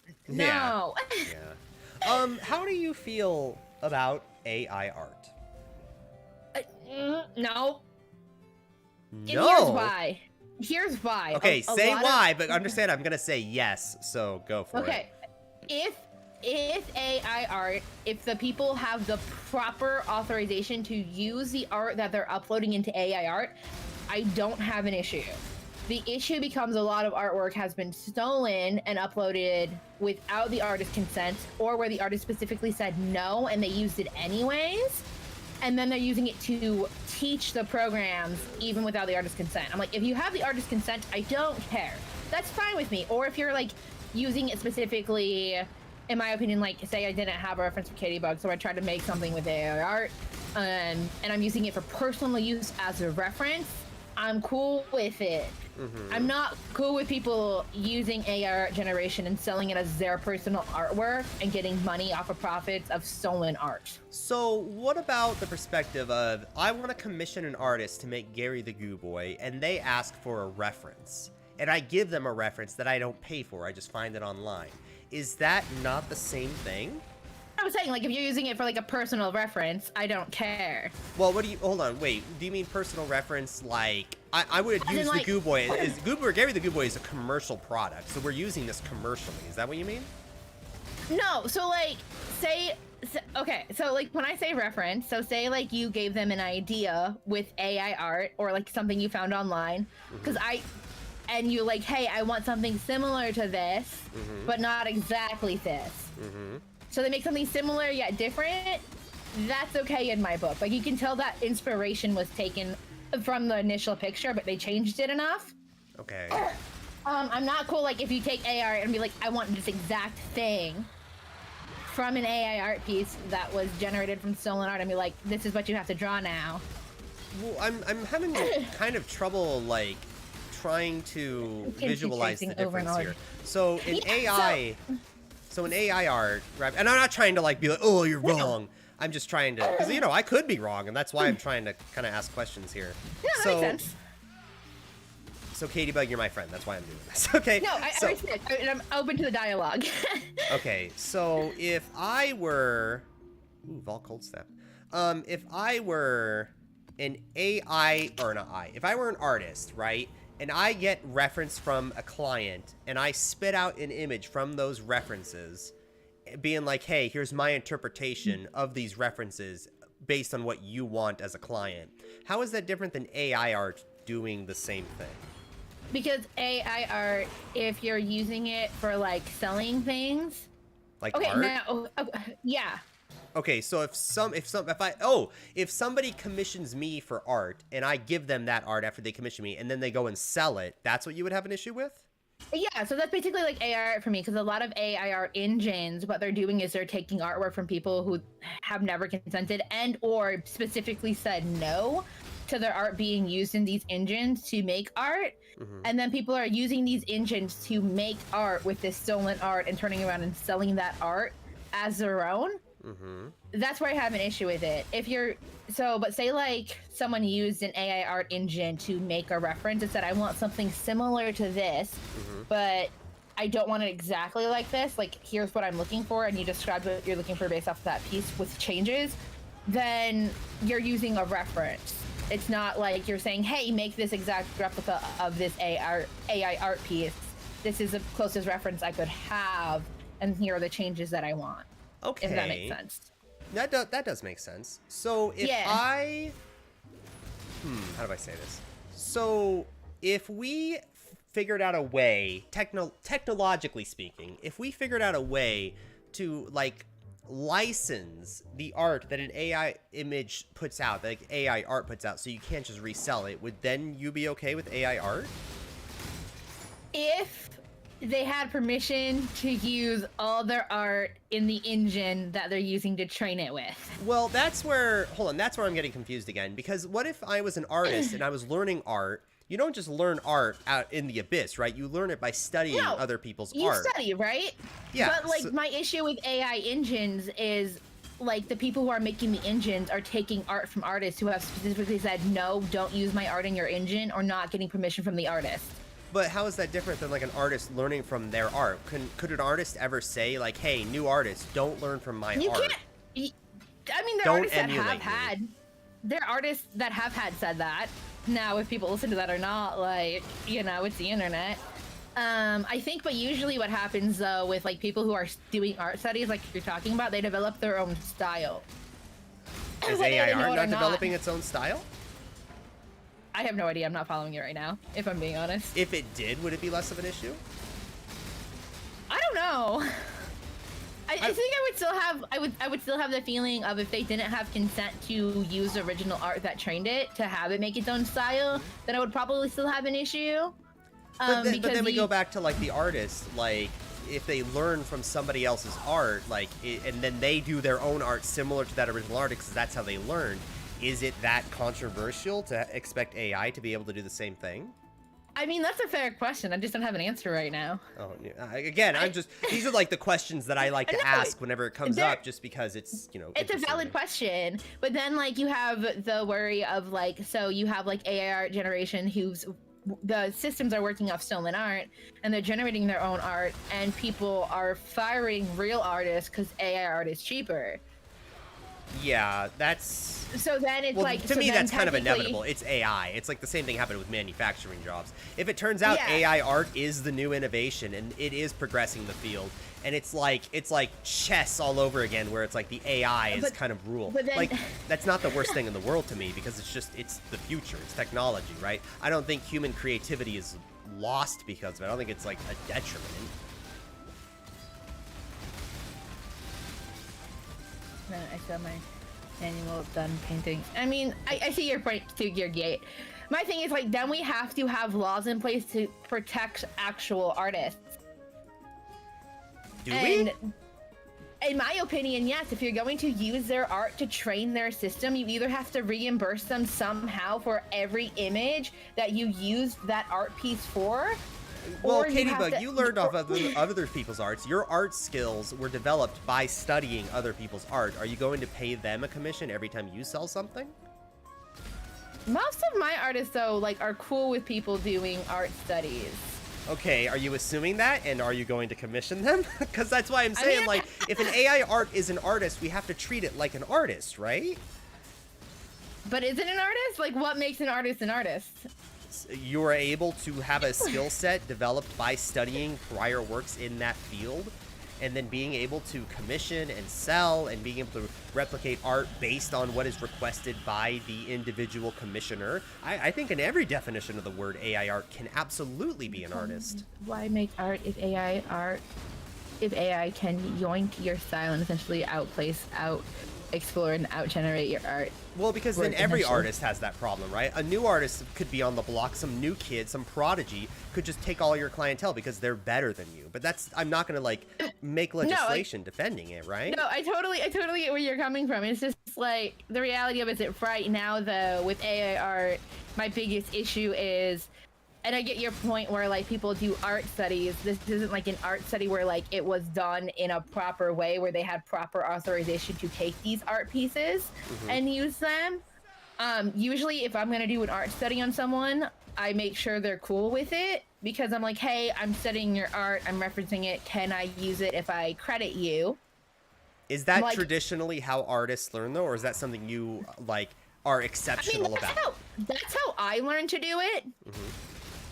How do you feel about AI art?
No. And here's why.
Okay, say why, but understand I'm gonna say yes, so go for it.
Okay, if AI art, if the people have the proper authorization to use the art that they're uploading into AI art, I don't have an issue. The issue becomes a lot of artwork has been stolen and uploaded without the artist's consent, or where the artist specifically said no and they used it anyways, and then they're using it to teach the programs even without the artist's consent. I'm like, if you have the artist's consent, I don't care. That's fine with me. Or if you're like using it specifically, in my opinion, like say I didn't have a reference for Katybug, so I tried to make something with AI art, and I'm using it for personal use as a reference, I'm cool with it. I'm not cool with people using AI art generation and selling it as their personal artwork and getting money off of profits of stolen art.
So what about the perspective of, I want to commission an artist to make Gary the Goo Boy, and they ask for a reference, and I give them a reference that I don't pay for, I just find it online. Is that not the same thing?
I was saying, like, if you're using it for, like, a personal reference, I don't care.
Well, what do you... Hold on, wait. Do you mean personal reference, like... I would use the Goo Boy... Gary the Goo Boy is a commercial product, so we're using this commercially. Is that what you mean?
No, so, like, say... Okay, so, like, when I say reference, so say, like, you gave them an idea with AI art, or, like, something you found online, because and you're like, hey, I want something similar to this, but not exactly this. So they make something similar yet different. That's okay in my book. Like, you can tell that inspiration was taken from the initial picture, but they changed it enough.
Okay.
I'm not cool, like, if you take AI art and be like, I want this exact thing from an AI art piece that was generated from stolen art, and be like, this is what you have to draw now.
Well, I'm having kind of trouble, like, trying to visualize the difference here. So in AI, so in AI art, right? And I'm not trying to, like, be like, oh, you're wrong. I'm just trying to, because, you know, I could be wrong, and that's why I'm trying to kind of ask questions here.
Yeah, that makes sense.
So, Katie Bug, you're my friend. That's why I'm doing this. Okay.
No, I'm open to the dialogue.
Okay, so if I were... Ooh, Vol Cold Snap. If I were an AI... Or not I. If I were an artist, right? And I get reference from a client, and I spit out an image from those references, being like, hey, here's my interpretation of these references based on what you want as a client. How is that different than AI art doing the same thing?
Because AI art, if you're using it for, like, selling things...
Like art?
Yeah.
Okay, so if somebody commissions me for art, and I give them that art after they commission me, and then they go and sell it, that's what you would have an issue with?
Yeah, so that's basically like AI art for me, because a lot of AI art engines, what they're doing is they're taking artwork from people who have never consented and or specifically said no to their art being used in these engines to make art. And then people are using these engines to make art with this stolen art and turning around and selling that art as their own. That's where I have an issue with it. If you're but say like someone used an AI art engine to make a reference and said, I want something similar to this, but I don't want it exactly like this. Like, here's what I'm looking for, and you described what you're looking for based off of that piece with changes, then you're using a reference. It's not like you're saying, hey, make this exact replica of this AI art piece. This is the closest reference I could have, and here are the changes that I want.
Okay.
If that makes sense.
That does make sense. So if how do I say this? So if we figured out a way, technologically speaking, if we figured out a way to, like, license the art that an AI image puts out, like AI art puts out, so you can't just resell it, would then you be okay with AI art?
If they had permission to use all their art in the engine that they're using to train it with.
Well, that's where I'm getting confused again, because what if I was an artist and I was learning art? You don't just learn art out in the abyss, right? You learn it by studying other people's art.
You study, right?
Yeah.
But, like, my issue with AI engines is, like, the people who are making the engines are taking art from artists who have specifically said, no, don't use my art in your engine, or not getting permission from the artist.
But how is that different than, like, an artist learning from their art? Could an artist ever say, like, hey, new artist, don't learn from my art?
Can't. I mean, there are artists that have had. There are artists that have had said that. Now, if people listen to that or not, like, you know, it's the internet. I think, but usually what happens, though, with, like, people who are doing art studies, like you're talking about, they develop their own style.
Is AI art not developing its own style?
I have no idea. I'm not following it right now, if I'm being honest.
If it did, would it be less of an issue?
I don't know. I think I would still have the feeling of, if they didn't have consent to use original art that trained it to have it make its own style, then I would probably still have an issue.
But then we go back to, like, the artist, like, if they learn from somebody else's art, like, and then they do their own art similar to that original art because that's how they learned, is it that controversial to expect AI to be able to do the same thing?
I mean, that's a fair question. I just don't have an answer right now.
Oh, again, these are, like, the questions that I like to ask whenever it comes up, just because it's, you know,
it's a valid question. But then, like, you have the worry of, like, so you have, like, AI art generation the systems are working off stolen art, and they're generating their own art, and people are firing real artists because AI art is cheaper.
Yeah, that's...
So then it's like...
To me, that's kind of inevitable. It's AI. It's like the same thing happened with manufacturing jobs. If it turns out AI art is the new innovation, and it is progressing the field, and it's like chess all over again, where it's like the AI is kind of rule.
But then,
like, that's not the worst thing in the world to me, because it's the future. It's technology, right? I don't think human creativity is lost because of it. I don't think it's, like, a detriment.
No, I saw my annual done painting. I mean, I see your point to your gate. My thing is, like, then we have to have laws in place to protect actual artists.
Do we?
In my opinion, yes. If you're going to use their art to train their system, you either have to reimburse them somehow for every image that you used that art piece for.
Well, Katie, but you learned off of other people's arts. Your art skills were developed by studying other people's art. Are you going to pay them a commission every time you sell something?
Most of my artists, though, like, are cool with people doing art studies.
Okay, are you assuming that, and are you going to commission them? Because that's why I'm saying, like, if an AI art is an artist, we have to treat it like an artist, right?
But is it an artist? Like, what makes an artist an artist?
You are able to have a skill set developed by studying prior works in that field, and then being able to commission and sell and being able to replicate art based on what is requested by the individual commissioner. I think in every definition of the word AI art can absolutely be an artist.
Why make art if AI can yoink your style and essentially outplace, out-explore, and out-generate your art?
Well, because then every artist has that problem, right? A new artist could be on the block, some new kid, some prodigy could just take all your clientele because they're better than you. But that's, I'm not going to, like, make legislation defending it, right?
No, I totally get where you're coming from. It's just, like, the reality of it is right now, though, with AI art, my biggest issue is, and I get your point where, like, people do art studies. This isn't like an art study where, like, it was done in a proper way where they had proper authorization to take these art pieces and use them. Usually, if I'm going to do an art study on someone, I make sure they're cool with it because I'm like, hey, I'm studying your art. I'm referencing it. Can I use it if I credit you?
Is that like, traditionally how artists learn, though? Or is that something you, like, are exceptional about?
That's how I learned to do it.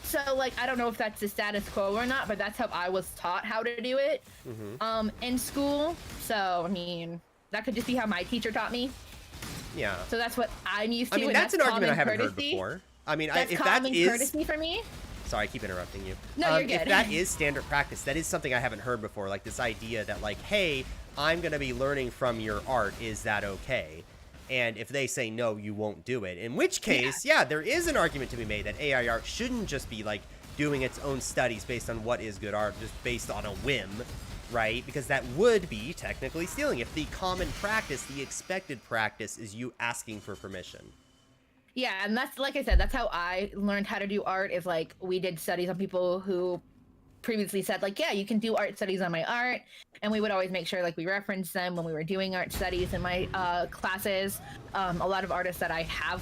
So, like, I don't know if that's the status quo or not, but that's how I was taught how to do it in school. So, I mean, that could just be how my teacher taught me.
Yeah.
So that's what I'm used to.
I mean, that's an argument I haven't heard before. I mean, if that is
courtesy for me.
Sorry, I keep interrupting you.
No, you're good.
If that is standard practice, that is something I haven't heard before. Like this idea that, like, hey, I'm going to be learning from your art. Is that okay? And if they say no, you won't do it. In which case, yeah, there is an argument to be made that AI art shouldn't just be, like, doing its own studies based on what is good art, just based on a whim, right? Because that would be technically stealing if the common practice, the expected practice, is you asking for permission.
Yeah, and that's, like I said, that's how I learned how to do art, is, like, we did studies on people who previously said, like, yeah, you can do art studies on my art, and we would always make sure, like, we reference them when we were doing art studies in my classes. A lot of artists that I have,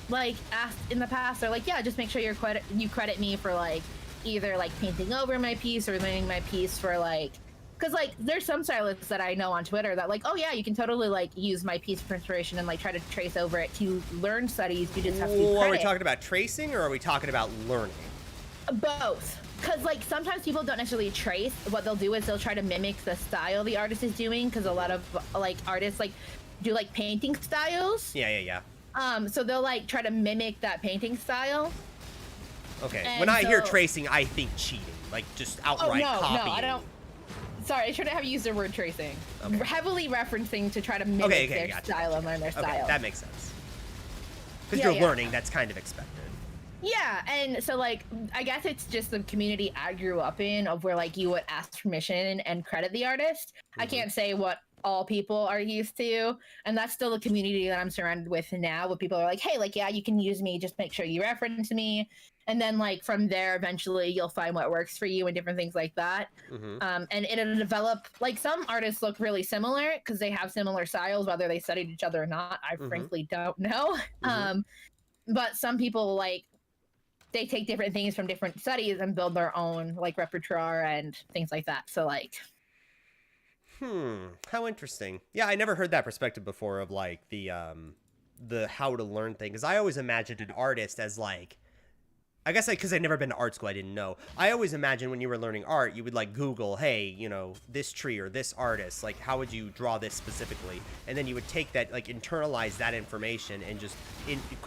like, asked in the past are like, yeah, just make sure you credit me for, like, either, like, painting over my piece or learning my piece for, like, because, like, there's some stylists that I know on Twitter that, like, oh yeah, you can totally, like, use my piece for inspiration and, like, try to trace over it to learn studies. You just have to credit.
Are we talking about tracing or are we talking about learning?
Both. Because, like, sometimes people don't necessarily trace. What they'll do is they'll try to mimic the style the artist is doing, because a lot of, like, artists, like, do, like, painting styles.
Yeah.
So they'll, like, try to mimic that painting style.
Okay. And when I hear tracing, I think cheating. Like, just outright copying.
No, I don't. Sorry, I shouldn't have used the word tracing. Okay. Heavily referencing to try to mimic their style and learn their style.
That makes sense. Because you're learning, that's kind of expected.
Yeah, and so, like, I guess it's just the community I grew up in, of where, like, you would ask permission and credit the artist. I can't say what all people are used to, and that's still the community that I'm surrounded with now, where people are like, hey, like, yeah, you can use me, just make sure you reference me. And then, like, from there, eventually you'll find what works for you and different things like that. And it'll develop, like, some artists look really similar because they have similar styles, whether they studied each other or not. I frankly don't know. But some people, like, they take different things from different studies and build their own, like, repertoire and things like that. So, like...
How interesting. Yeah, I never heard that perspective before of, like, the how to learn thing. Because I always imagined an artist as, like, I guess because I'd never been to art school, I didn't know. I always imagined when you were learning art, you would like Google, hey, you know, this tree or this artist, like how would you draw this specifically? And then you would take that, like internalize that information and just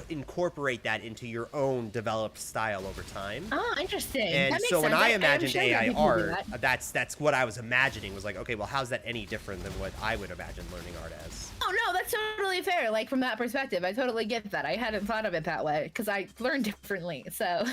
incorporate that into your own developed style over time.
Oh, interesting.
And
that makes
so when
sense.
I imagined
sure
AI
people do
art,
that.
that's what I was imagining was like, okay, well, how's that any different than what I would imagine learning art as?
Oh no, that's totally fair. Like from that perspective, I totally get that. I hadn't thought of it that way because I learned differently. So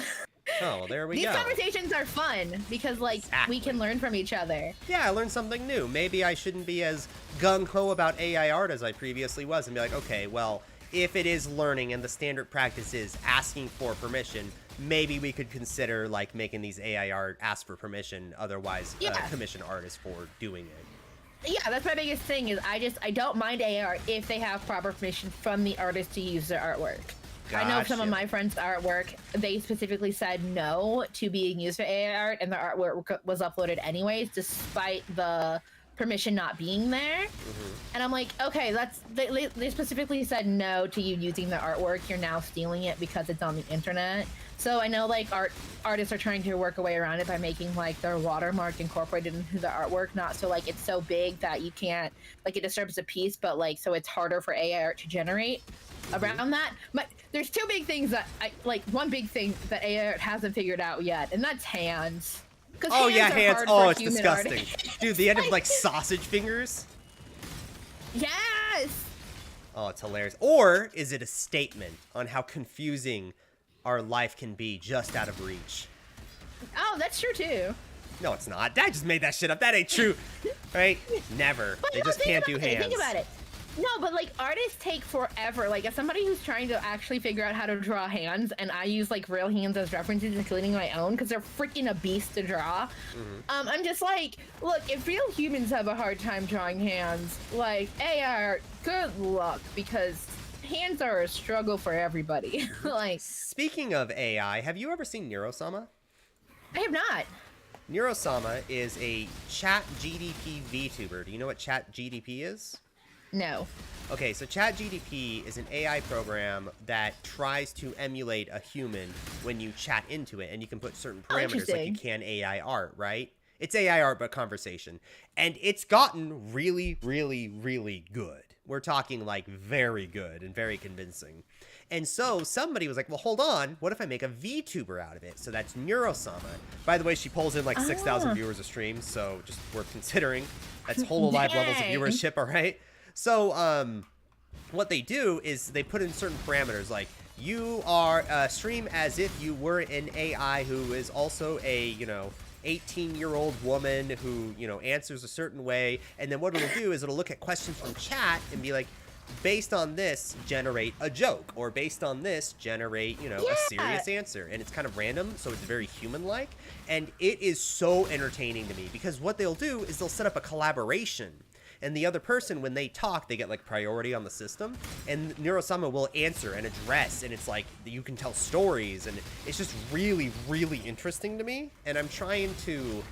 Oh, well, there we
these
go.
conversations are fun because like
Exactly.
we can learn from each other.
Yeah, I learned something new. Maybe I shouldn't be as gung-ho about AI art as I previously was and be like, okay, well, if it is learning and the standard practice is asking for permission, maybe we could consider like making these AI art ask for permission, otherwise
Yeah.
commission artists for doing it.
Yeah, that's my biggest thing is I don't mind AR if they have proper permission from the artist to use their artwork. I know some of
Gotcha.
my friends' artwork, they specifically said no to being used for AI art, and their artwork was uploaded anyways, despite the permission not being there. And I'm like, okay, they specifically said no to you using their artwork. You're now stealing it because it's on the internet. So I know like artists are trying to work a way around it by making like their watermark incorporated into the artwork, not so like it's so big that you can't like it disturbs the piece, but like so it's harder for AI art to generate around that. But there's two big things that I like. One big thing that AI art hasn't figured out yet, and that's hands. 'Cause
Oh yeah,
are
hands.
hard
Oh,
for
it's
human
disgusting.
artists.
Dude, the end of like sausage fingers.
Yes.
Oh, it's hilarious. Or is it a statement on how confusing our life can be just out of reach?
Oh, that's true too.
No, it's not. I just made that shit up. That ain't true. Right? Never.
But
They
no,
just
think
can't do
about it,
hands.
Think about it. No, but like artists take forever. Like as somebody who's trying to actually figure out how to draw hands, and I use like real hands as references, including my own, because they're freaking a beast to draw. I'm just like, look, if real humans have a hard time drawing hands, like AR, good luck, because hands are a struggle for everybody. Like
Speaking of AI, have you ever seen Neurosama?
I have not.
Neurosama is a Chat GDP VTuber. Do you know what Chat GDP is?
No.
Okay, so Chat GDP is an AI program that tries to emulate a human when you chat into it, and you can put certain
Oh,
parameters like you
interesting.
can AI art, right? It's AI art, but conversation. And it's gotten really, really, really good. We're talking like very good and very convincing. And so somebody was like, well, hold on. What if I make a VTuber out of it? So that's Neurosama. By the way, she pulls in like 6,000
Ah.
viewers a stream, so just worth considering. That's Hololive levels of
Dang.
viewership, all right? So, what they do is they put in certain parameters, like you are stream as if you were an AI who is also a, you know, 18-year-old woman who, you know, answers a certain way. And then what it'll do is it'll look at questions from chat and be like, based on this, generate a joke, or based on this, generate, you know, a serious answer. And it's kind of random, so it's very human-like. And it is so entertaining to me because what they'll do is they'll set up a collaboration. And the other person, when they talk, they get like priority on the system. And Neurosama will answer and address. And it's like you can tell stories. And it's just really, really interesting to me. And I'm trying to...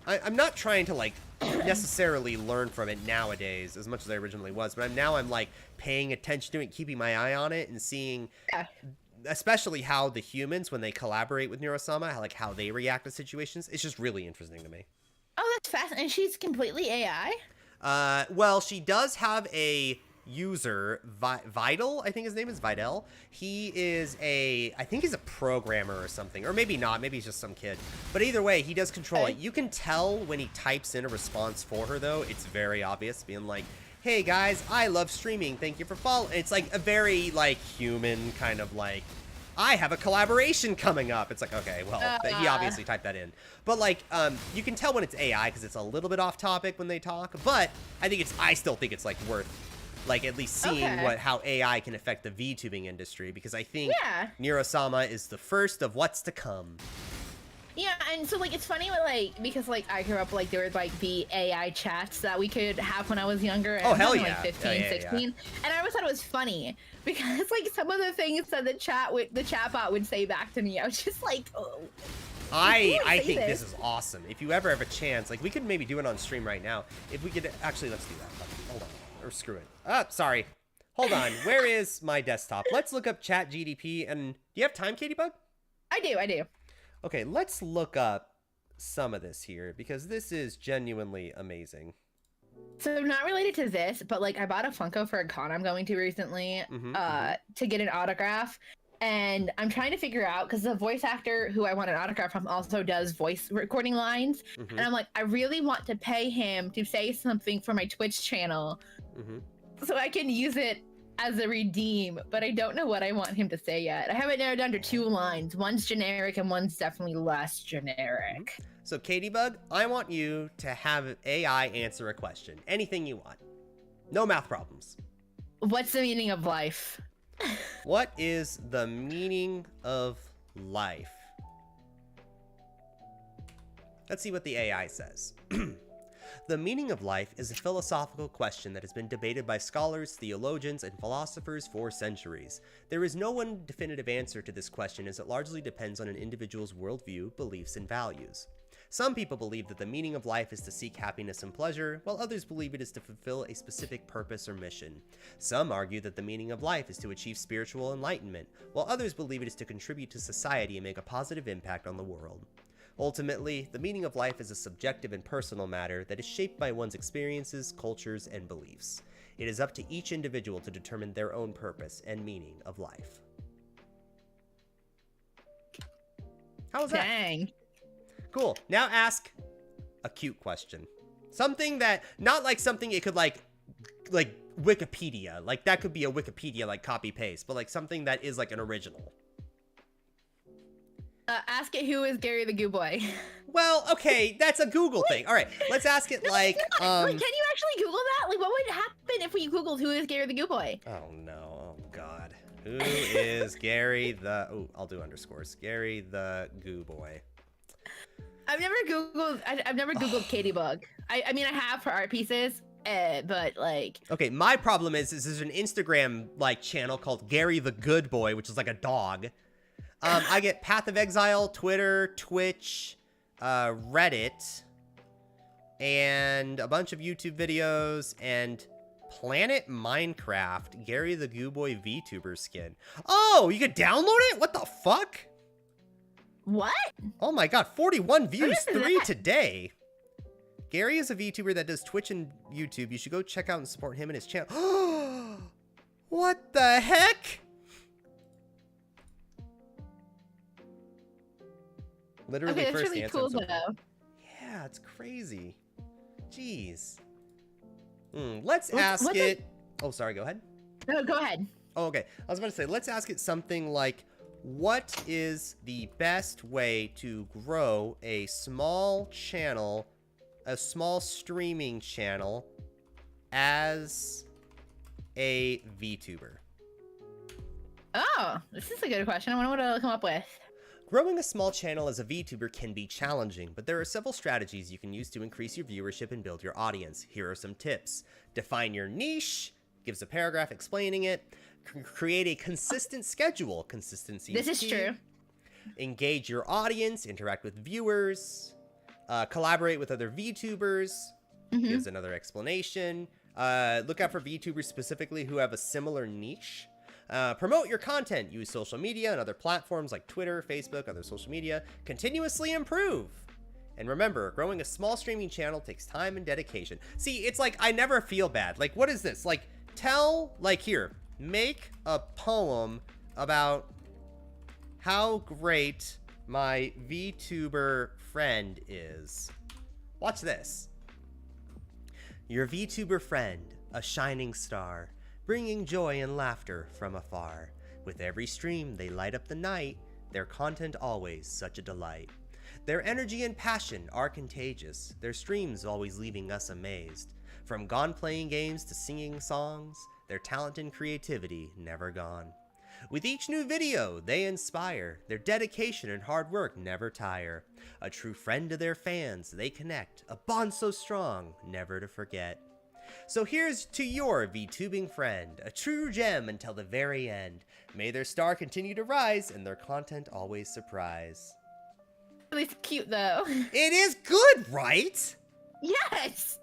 I'm not trying to like necessarily learn from it nowadays as much as I originally was. But I'm like paying attention to it, keeping my eye on it, and seeing...
Yeah.
especially how the humans, when they collaborate with Neurosama, how they react to situations. It's just really interesting to me.
Oh, that's fascinating. And she's completely AI?
Well, she does have a user, Vidal, I think his name is Vidal. He is I think he's a programmer or something, or maybe not, maybe he's just some kid. But either way, he does control it. You can tell when he types in a response for her, though. It's very obvious, being like, hey guys, I love streaming, thank you for following. It's like a very, like, human kind of like, I have a collaboration coming up. It's like, okay, well, he obviously typed that in. But, like, you can tell when it's AI because it's a little bit off topic when they talk. But I still think it's, like, worth, like, at least seeing how AI can affect the VTubing industry. Because I think Neurosama is the first of what's to come.
Yeah, and so, like, it's funny, because, like, I grew up, like, there would, like, be AI chats that we could have when I was younger.
Oh, hell
like,
yeah.
15, 16. And I always thought it was funny because, like, some of the things that the chatbot would say back to me, I was just like, oh.
I think this is awesome. If you ever have a chance, like, we could maybe do it on stream right now. If we could, actually, let's do that. Hold on. Or screw it. Sorry. Hold on. Where is my desktop? Let's look up Chat GDP. And do you have time, Katie Bug?
I do.
Okay, let's look up some of this here because this is genuinely amazing.
So not related to this, but like I bought a Funko for a con I'm going to recently to get an autograph. And I'm trying to figure out because the voice actor who I want an autograph from also does voice recording lines. And I'm like, I really want to pay him to say something for my Twitch channel so I can use it as a redeem, but I don't know what I want him to say yet. I have it narrowed down to 2 lines. One's generic and one's definitely less generic.
So Katybug, I want you to have AI answer a question. Anything you want. No math problems.
What's the meaning of life?
What is the meaning of life? Let's see what the AI says. The meaning of life is a philosophical question that has been debated by scholars, theologians, and philosophers for centuries. There is no one definitive answer to this question as it largely depends on an individual's worldview, beliefs, and values. Some people believe that the meaning of life is to seek happiness and pleasure, while others believe it is to fulfill a specific purpose or mission. Some argue that the meaning of life is to achieve spiritual enlightenment, while others believe it is to contribute to society and make a positive impact on the world. Ultimately, the meaning of life is a subjective and personal matter that is shaped by one's experiences, cultures, and beliefs. It is up to each individual to determine their own purpose and meaning of life. How was that?
Dang.
Cool. Now ask a cute question. Something that, not like something it could like Wikipedia. Like that could be a Wikipedia like copy paste, but like something that is like an original.
Ask it who is Gary the Goo Boy.
Well, okay, that's a Google thing. All right, let's ask it like,
like, can you actually Google that? Like, what would happen if we Googled who is Gary the Goo Boy?
Oh no, oh god. Who is Gary the, oh, I'll do underscores. Gary the Goo Boy.
I've never Googled Katybug. I mean, I have for art pieces, but like.
Okay, my problem is there's an Instagram like channel called Gary the Good Boy, which is like a dog. I get Path of Exile, Twitter, Twitch, Reddit, and a bunch of YouTube videos, and Planet Minecraft, Gary the Goo Boy VTuber skin. Oh, you could download it? What the fuck?
What?
Oh my god, 41 views, 3 today. Gary is a VTuber that does Twitch and YouTube. You should go check out and support him and his channel. What the heck? Literally
okay, that's
first
really
answer.
cool though.
Yeah, it's crazy. Jeez. Let's ask it. Oh, sorry, go ahead.
No, go ahead.
Oh, okay. I was about to say, let's ask it something like, what is the best way to grow a small channel, a small streaming channel as a VTuber?
Oh, this is a good question. I wonder what I'll come up with.
Growing a small channel as a VTuber can be challenging, but there are several strategies you can use to increase your viewership and build your audience. Here are some tips. Define your niche, gives a paragraph explaining it. Create a consistent schedule. Consistency is key.
True.
Engage your audience, interact with viewers, collaborate with other VTubers, gives another explanation. Look out for VTubers specifically who have a similar niche. Promote your content. Use social media and other platforms like Twitter, Facebook, other social media. Continuously improve. And remember, growing a small streaming channel takes time and dedication. See, it's like, I never feel bad. Like, what is this? Like, here, make a poem about how great my VTuber friend is. Watch this. Your VTuber friend, a shining star, bringing joy and laughter from afar. With every stream, they light up the night, their content always such a delight. Their energy and passion are contagious, their streams always leaving us amazed. From gone playing games to singing songs, their talent and creativity never gone. With each new video, they inspire, their dedication and hard work never tire. A true friend to their fans, they connect, a bond so strong, never to forget. So here's to your VTubing friend, a true gem until the very end. May their star continue to rise and their content always surprise.
It's cute though.
It is good, right?
Yes.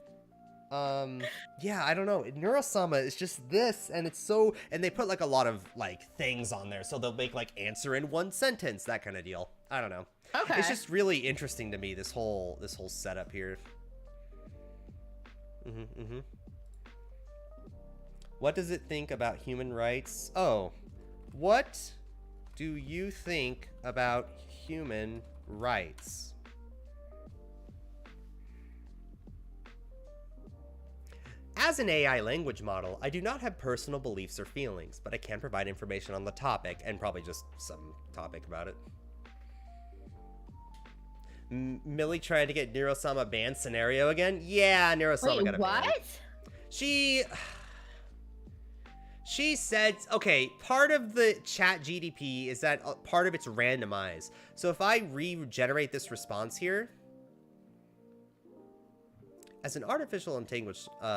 Yeah, I don't know. Neurosama is just this, and it's so, and they put like a lot of like things on there, so they'll make like answer in one sentence, that kind of deal. I don't know.
Okay.
It's just really interesting to me, this whole setup here. What does it think about human rights? Oh, what do you think about human rights? As an AI language model, I do not have personal beliefs or feelings, but I can provide information on the topic, and probably just some topic about it. Millie tried to get Neurosama banned scenario again? Yeah, Neurosama got a ban.
What?
She said, okay, part of the chat GDP is that part of it's randomized. So if I regenerate this response here, as an artificial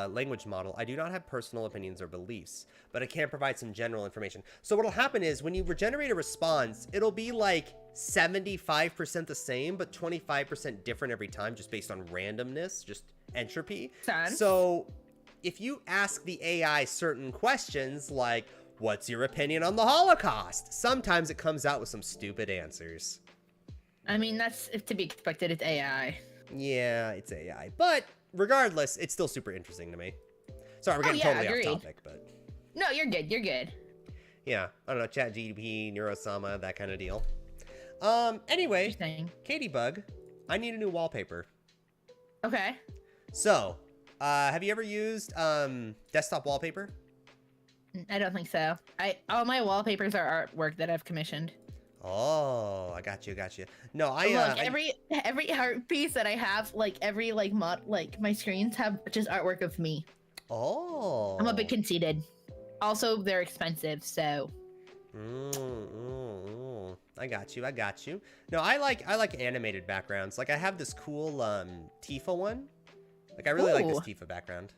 language model, I do not have personal opinions or beliefs, but I can provide some general information. So what'll happen is when you regenerate a response, it'll be like 75% the same, but 25% different every time, just based on randomness, just entropy.
Sense.
So if you ask the AI certain questions like, what's your opinion on the Holocaust? Sometimes it comes out with some stupid answers.
I mean, that's to be expected. It's AI.
Yeah, it's AI. But regardless, it's still super interesting to me. Sorry, we're getting totally off topic, but...
No, you're good. You're good.
Yeah, I don't know, chat GDP, Neurosama, that kind of deal. Anyway, Katie Bug, I need a new wallpaper.
Okay.
So, have you ever used desktop wallpaper?
I don't think so. All my wallpapers are artwork that I've commissioned.
Oh, I got you. No,
Look, every art piece that I have, like every my screens have just artwork of me.
Oh.
I'm a bit conceited. Also, they're expensive, so.
I got you. No, I like animated backgrounds. Like I have this cool Tifa one. Like I really like this Tifa background.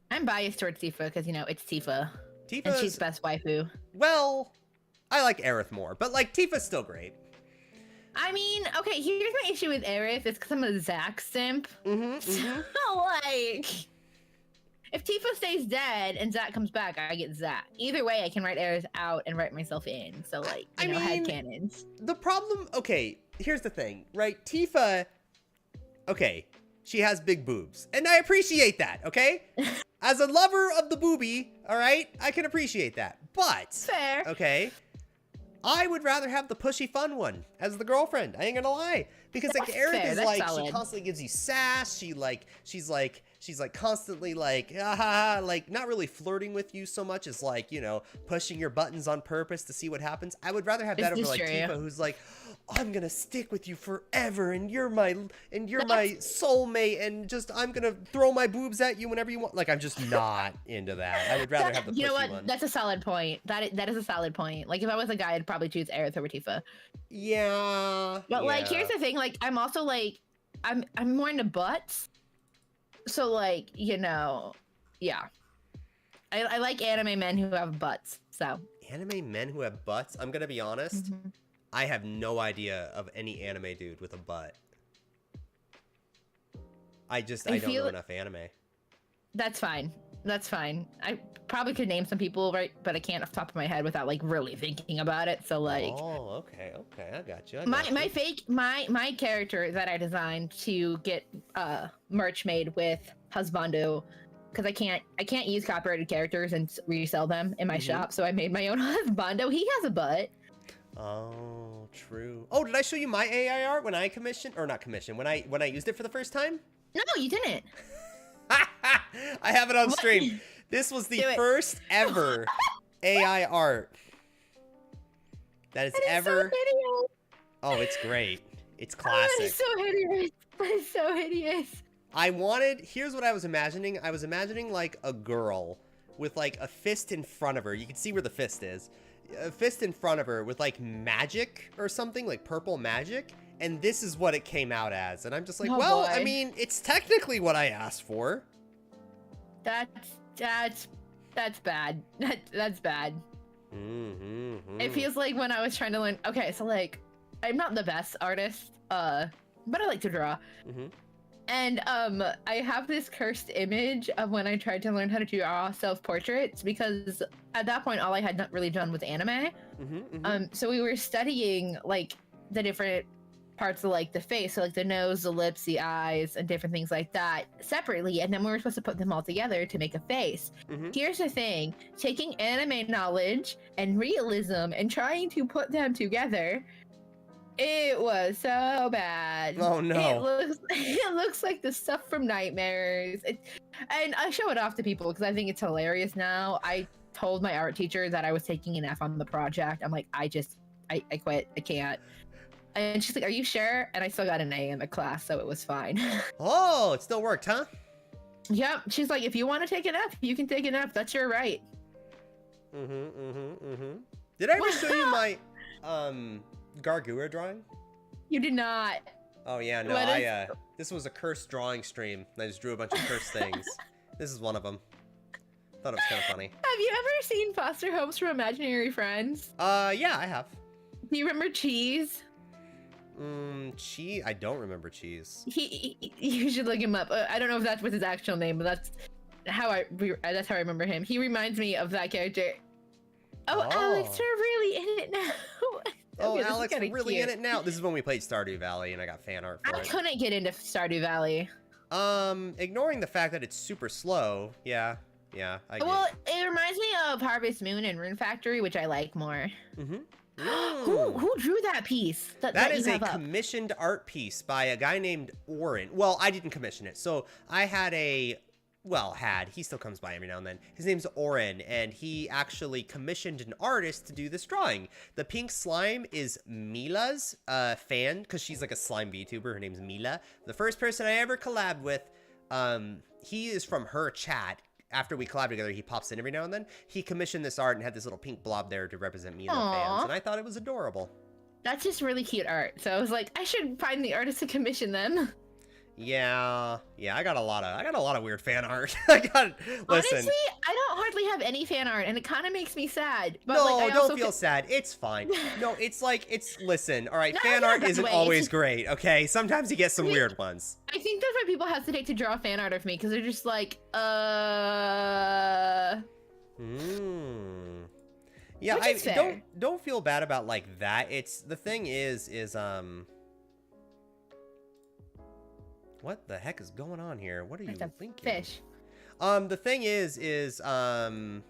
I'm biased towards Tifa because it's Tifa.
Tifa's,
and she's best waifu.
Well, I like Aerith more, but like Tifa's still great.
I mean, okay, here's my issue with Aerith. It's because I'm a Zack simp. So, like, if Tifa stays dead and Zack comes back, I get Zack. Either way, I can write Aerith out and write myself in. So, like, you know, headcanons.
The problem, okay, here's the thing, right? Tifa, okay, she has big boobs, and I appreciate that, okay? As a lover of the boobie, all right, I can appreciate that. But,
fair.
Okay, I would rather have the pushy fun one as the girlfriend. I ain't gonna lie, because like Aerith is like solid. She constantly gives you sass. She's like constantly like like not really flirting with you so much as like, you know, pushing your buttons on purpose to see what happens. I would rather have that over like Tifa, who's like, I'm gonna stick with you forever, and you're my soulmate, and just I'm gonna throw my boobs at you whenever you want. Like I'm just not into that. I would rather have the pushy one. You know what?
That's a solid point. That is a solid point. Like if I was a guy, I'd probably choose Aerith over Tifa.
Yeah.
But like here's the thing. Like I'm also like I'm more into butts. So like, you know, yeah. I like anime men who have butts. So
anime men who have butts? I'm gonna be honest. I have no idea of any anime dude with a butt. I don't know enough anime.
That's fine. I probably could name some people, right? But I can't off the top of my head without like really thinking about it. So like. Oh,
okay. I got you.
My character that I designed to get merch made with husbando, because I can't use copyrighted characters and resell them in my shop. So I made my own husbando. He has a butt.
Oh, true. Oh, did I show you my AI art when I commissioned, or not commissioned, when I used it for the first time?
No, you didn't.
I have it on stream. This was the first ever AI art that is ever.
So
oh, it's great. It's classic.
That is so hideous. That is so hideous.
Here's what I was imagining. I was imagining like a girl with like a fist in front of her. You can see where the fist is. A fist in front of her with like magic or something, like purple magic, and this is what it came out as. And I'm just like, well, boy. I mean, it's technically what I asked for.
That's bad. That's bad. It feels like when I was trying to learn. Okay, so like, I'm not the best artist, but I like to draw. And I have this cursed image of when I tried to learn how to draw self-portraits, because at that point all I had not really done was anime. So we were studying like the different parts of like the face, so like the nose, the lips, the eyes, and different things like that separately, and then we were supposed to put them all together to make a face. Here's the thing, taking anime knowledge and realism and trying to put them together, it was so bad.
Oh no.
It looks like the stuff from Nightmares. And I show it off to people because I think it's hilarious now. I told my art teacher that I was taking an F on the project. I'm like, I quit. I can't. And she's like, are you sure? And I still got an A in the class, so it was fine.
Oh, it still worked, huh?
Yep. She's like, if you want to take an F, you can take an F. That's your right.
Did I ever show you my Gargura drawing?
You did not.
Oh yeah, no, this was a cursed drawing stream. I just drew a bunch of cursed things. This is one of them. Thought it was kind of funny.
Have you ever seen Foster Homes from Imaginary Friends?
Yeah, I have.
Do you remember Cheese?
Cheese? I don't remember Cheese.
You should look him up. I don't know if that's his actual name, but that's how I remember him. He reminds me of that character. Oh. Alex, we're really in it now.
Oh, Alex, we're really in it now. This is when we played Stardew Valley, and I got fan art for it.
I couldn't get into Stardew Valley.
Ignoring the fact that it's super slow, yeah, I get
Well, it reminds me of Harvest Moon and Rune Factory, which I like more. Who drew that piece?
That is a commissioned art piece by a guy named Oren. Well, I didn't commission it. So I had he still comes by every now and then. His name's Oren, and he actually commissioned an artist to do this drawing. The pink slime is Mila's fan, because she's like a slime VTuber. Her name's Mila. The first person I ever collabed with, he is from her chat. After we collab together, he pops in every now and then. He commissioned this art and had this little pink blob there to represent Mila fans, and I thought it was adorable.
That's just really cute art. So I was like, I should find the artist to commission them.
Yeah, I got a lot of weird fan art. Listen.
Honestly, I don't hardly have any fan art, and it kind of makes me sad. But
no,
like,
don't feel sad. It's fine. No, listen, all right, fan art isn't always great, okay? Sometimes you get some weird ones.
I think that's why people hesitate to draw fan art of me, because they're just like,
Yeah, don't feel bad about like that. The thing is what the heck is going on here? What are you thinking?
Fish.
The thing is whoa,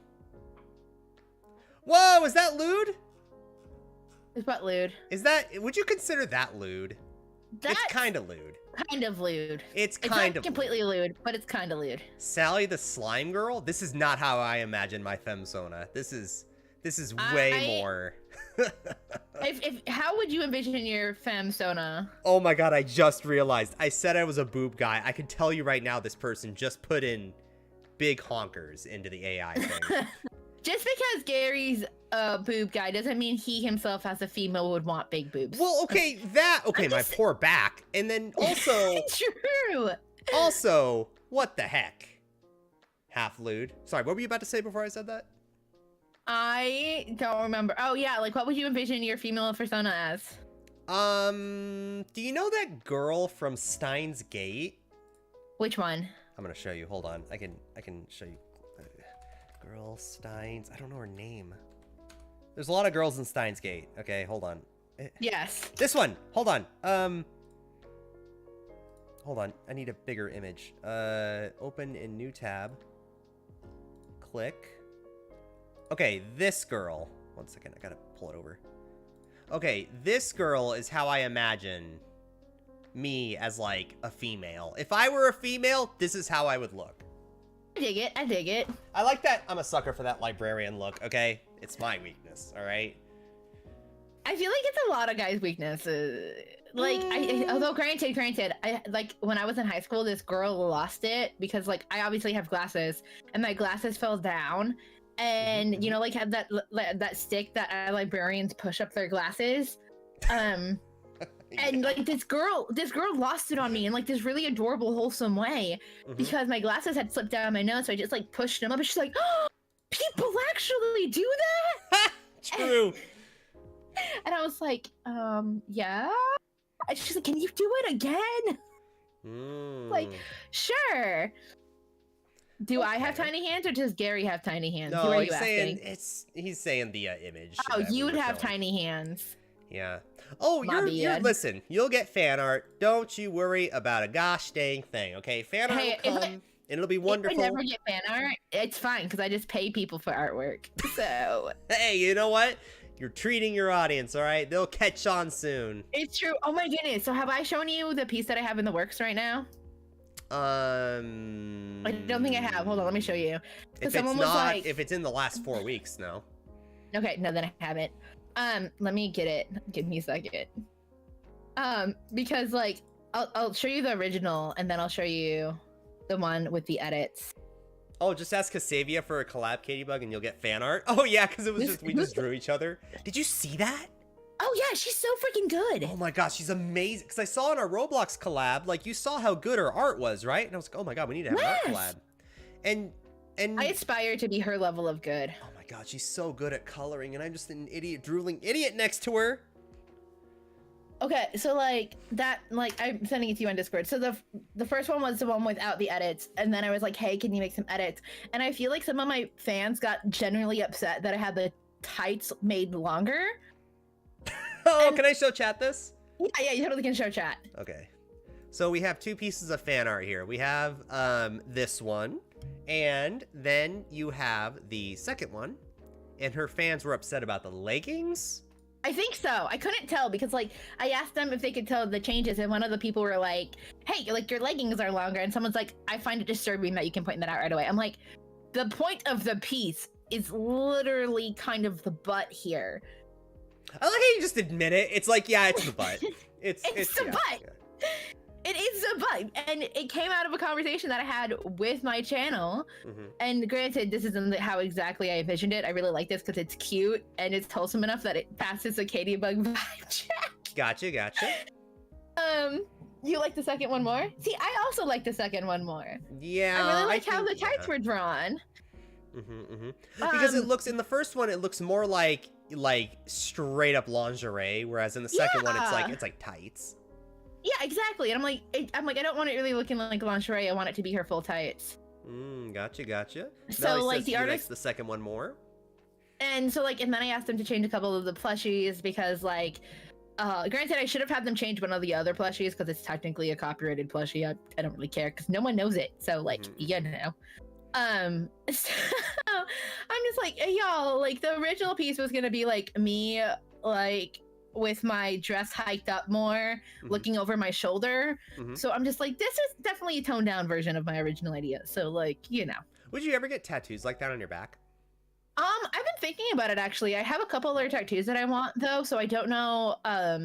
is that lewd?
Is what lewd?
Would you consider that lewd? It's kind of lewd.
Kind of lewd.
It's kind
not
of
completely lewd, but it's kind of lewd.
Sally the slime girl? This is not how I imagine my femsona. This is way more.
How would you envision your femsona?
Oh my god, I just realized. I said I was a boob guy. I can tell you right now this person just put in big honkers into the AI thing.
Just because Gary's a boob guy doesn't mean he himself as a female would want big boobs.
Well, okay, my poor back. And then also...
True!
Also, what the heck? Half lewd. Sorry, what were you about to say before I said that?
I don't remember. Oh yeah, like what would you envision your female persona as?
Do you know that girl from Steins Gate?
Which one?
I'm gonna show you. Hold on. I can show you. Girl Steins. I don't know her name. There's a lot of girls in Steins Gate. Okay, hold on.
Yes.
This one. Hold on. Hold on. I need a bigger image. Open in new tab. Click. Okay, this girl. 1 second, I gotta pull it over. Okay, this girl is how I imagine me as, like, a female. If I were a female, this is how I would look.
I dig it. I dig it.
I like that. I'm a sucker for that librarian look, okay? It's my weakness, all right?
I feel like it's a lot of guys' weaknesses. Like, although granted, I like when I was in high school, this girl lost it because, like, I obviously have glasses, and my glasses fell down. And you know, like, have that stick that librarians push up their glasses, and like this girl lost it on me in like this really adorable, wholesome way, because my glasses had slipped down my nose, so I just like pushed them up, and she's like, "Oh, people actually do that?"
True.
And I was like, yeah. And she's like, "Can you do it again?" Like, sure. Do I have tiny hands, or does Gary have tiny hands?
No,
Who are
he's
you
saying
asking?
he's saying the image.
Oh,
that
you
we
would
were
have
showing.
tiny hands.
Yeah. Oh, you're listen. You'll get fan art. Don't you worry about a gosh dang thing. Okay, fan art will come, and it'll be wonderful.
If I never get fan art, it's fine because I just pay people for artwork. So.
Hey, you know what? You're treating your audience, all right? They'll catch on soon.
It's true. Oh my goodness. So have I shown you the piece that I have in the works right now? I don't think I have. Hold on, let me show you.
If it's not, if it's in the last 4 weeks, no.
Okay, no, then I haven't. Let me get it. Give me a second. Because like, I'll show you the original, and then I'll show you the one with the edits.
Oh, just ask Casavia for a collab, Katybug, and you'll get fan art. Oh yeah, because it was just we just drew each other. Did you see that?
Oh yeah, she's so freaking good.
Oh my gosh, she's amazing. Because I saw in our Roblox collab, like you saw how good her art was, right? And I was like, oh my god, we need to have an art collab. And I
aspire to be her level of good.
Oh my god, she's so good at coloring, and I'm just an idiot, drooling idiot next to her.
Okay, so like that, like I'm sending it to you on Discord. So the first one was the one without the edits, and then I was like, hey, can you make some edits? And I feel like some of my fans got genuinely upset that I had the tights made longer.
Oh, can I show chat this?
Yeah, you totally can show chat.
Okay. So we have two pieces of fan art here. We have this one, and then you have the second one, and her fans were upset about the leggings.
I think so. I couldn't tell because like I asked them if they could tell the changes, and one of the people were like, hey, like your leggings are longer, and someone's like, I find it disturbing that you can point that out right away. I'm like, the point of the piece is literally kind of the butt here.
I like how you just admit it. It's like, yeah, it's the butt. It's
the butt. Yeah. It is the butt, and it came out of a conversation that I had with my channel. And granted, this isn't how exactly I envisioned it. I really like this because it's cute and it's wholesome enough that it passes a Katybug vibe check.
Gotcha.
You like the second one more? See, I also like the second one more.
Yeah,
I really like how the tights were drawn.
Because it looks, in the first one, it looks more like straight up lingerie, whereas in the second one, it's like tights.
Yeah, exactly. And I'm like, I don't want it really looking like lingerie. I want it to be her full tights.
Gotcha.
So
Melly
like
says
the
he
artist,
likes the second one more.
And so like, and then I asked them to change a couple of the plushies because like, granted, I should have had them change one of the other plushies because it's technically a copyrighted plushie. I don't really care because no one knows it. So like, you know. So I'm just like, hey, y'all, like the original piece was gonna be like me, like with my dress hiked up more, looking over my shoulder. So I'm just like, this is definitely a toned down version of my original idea. So like, you know.
Would you ever get tattoos like that on your back?
I've been thinking about it actually. I have a couple other tattoos that I want though, so I don't know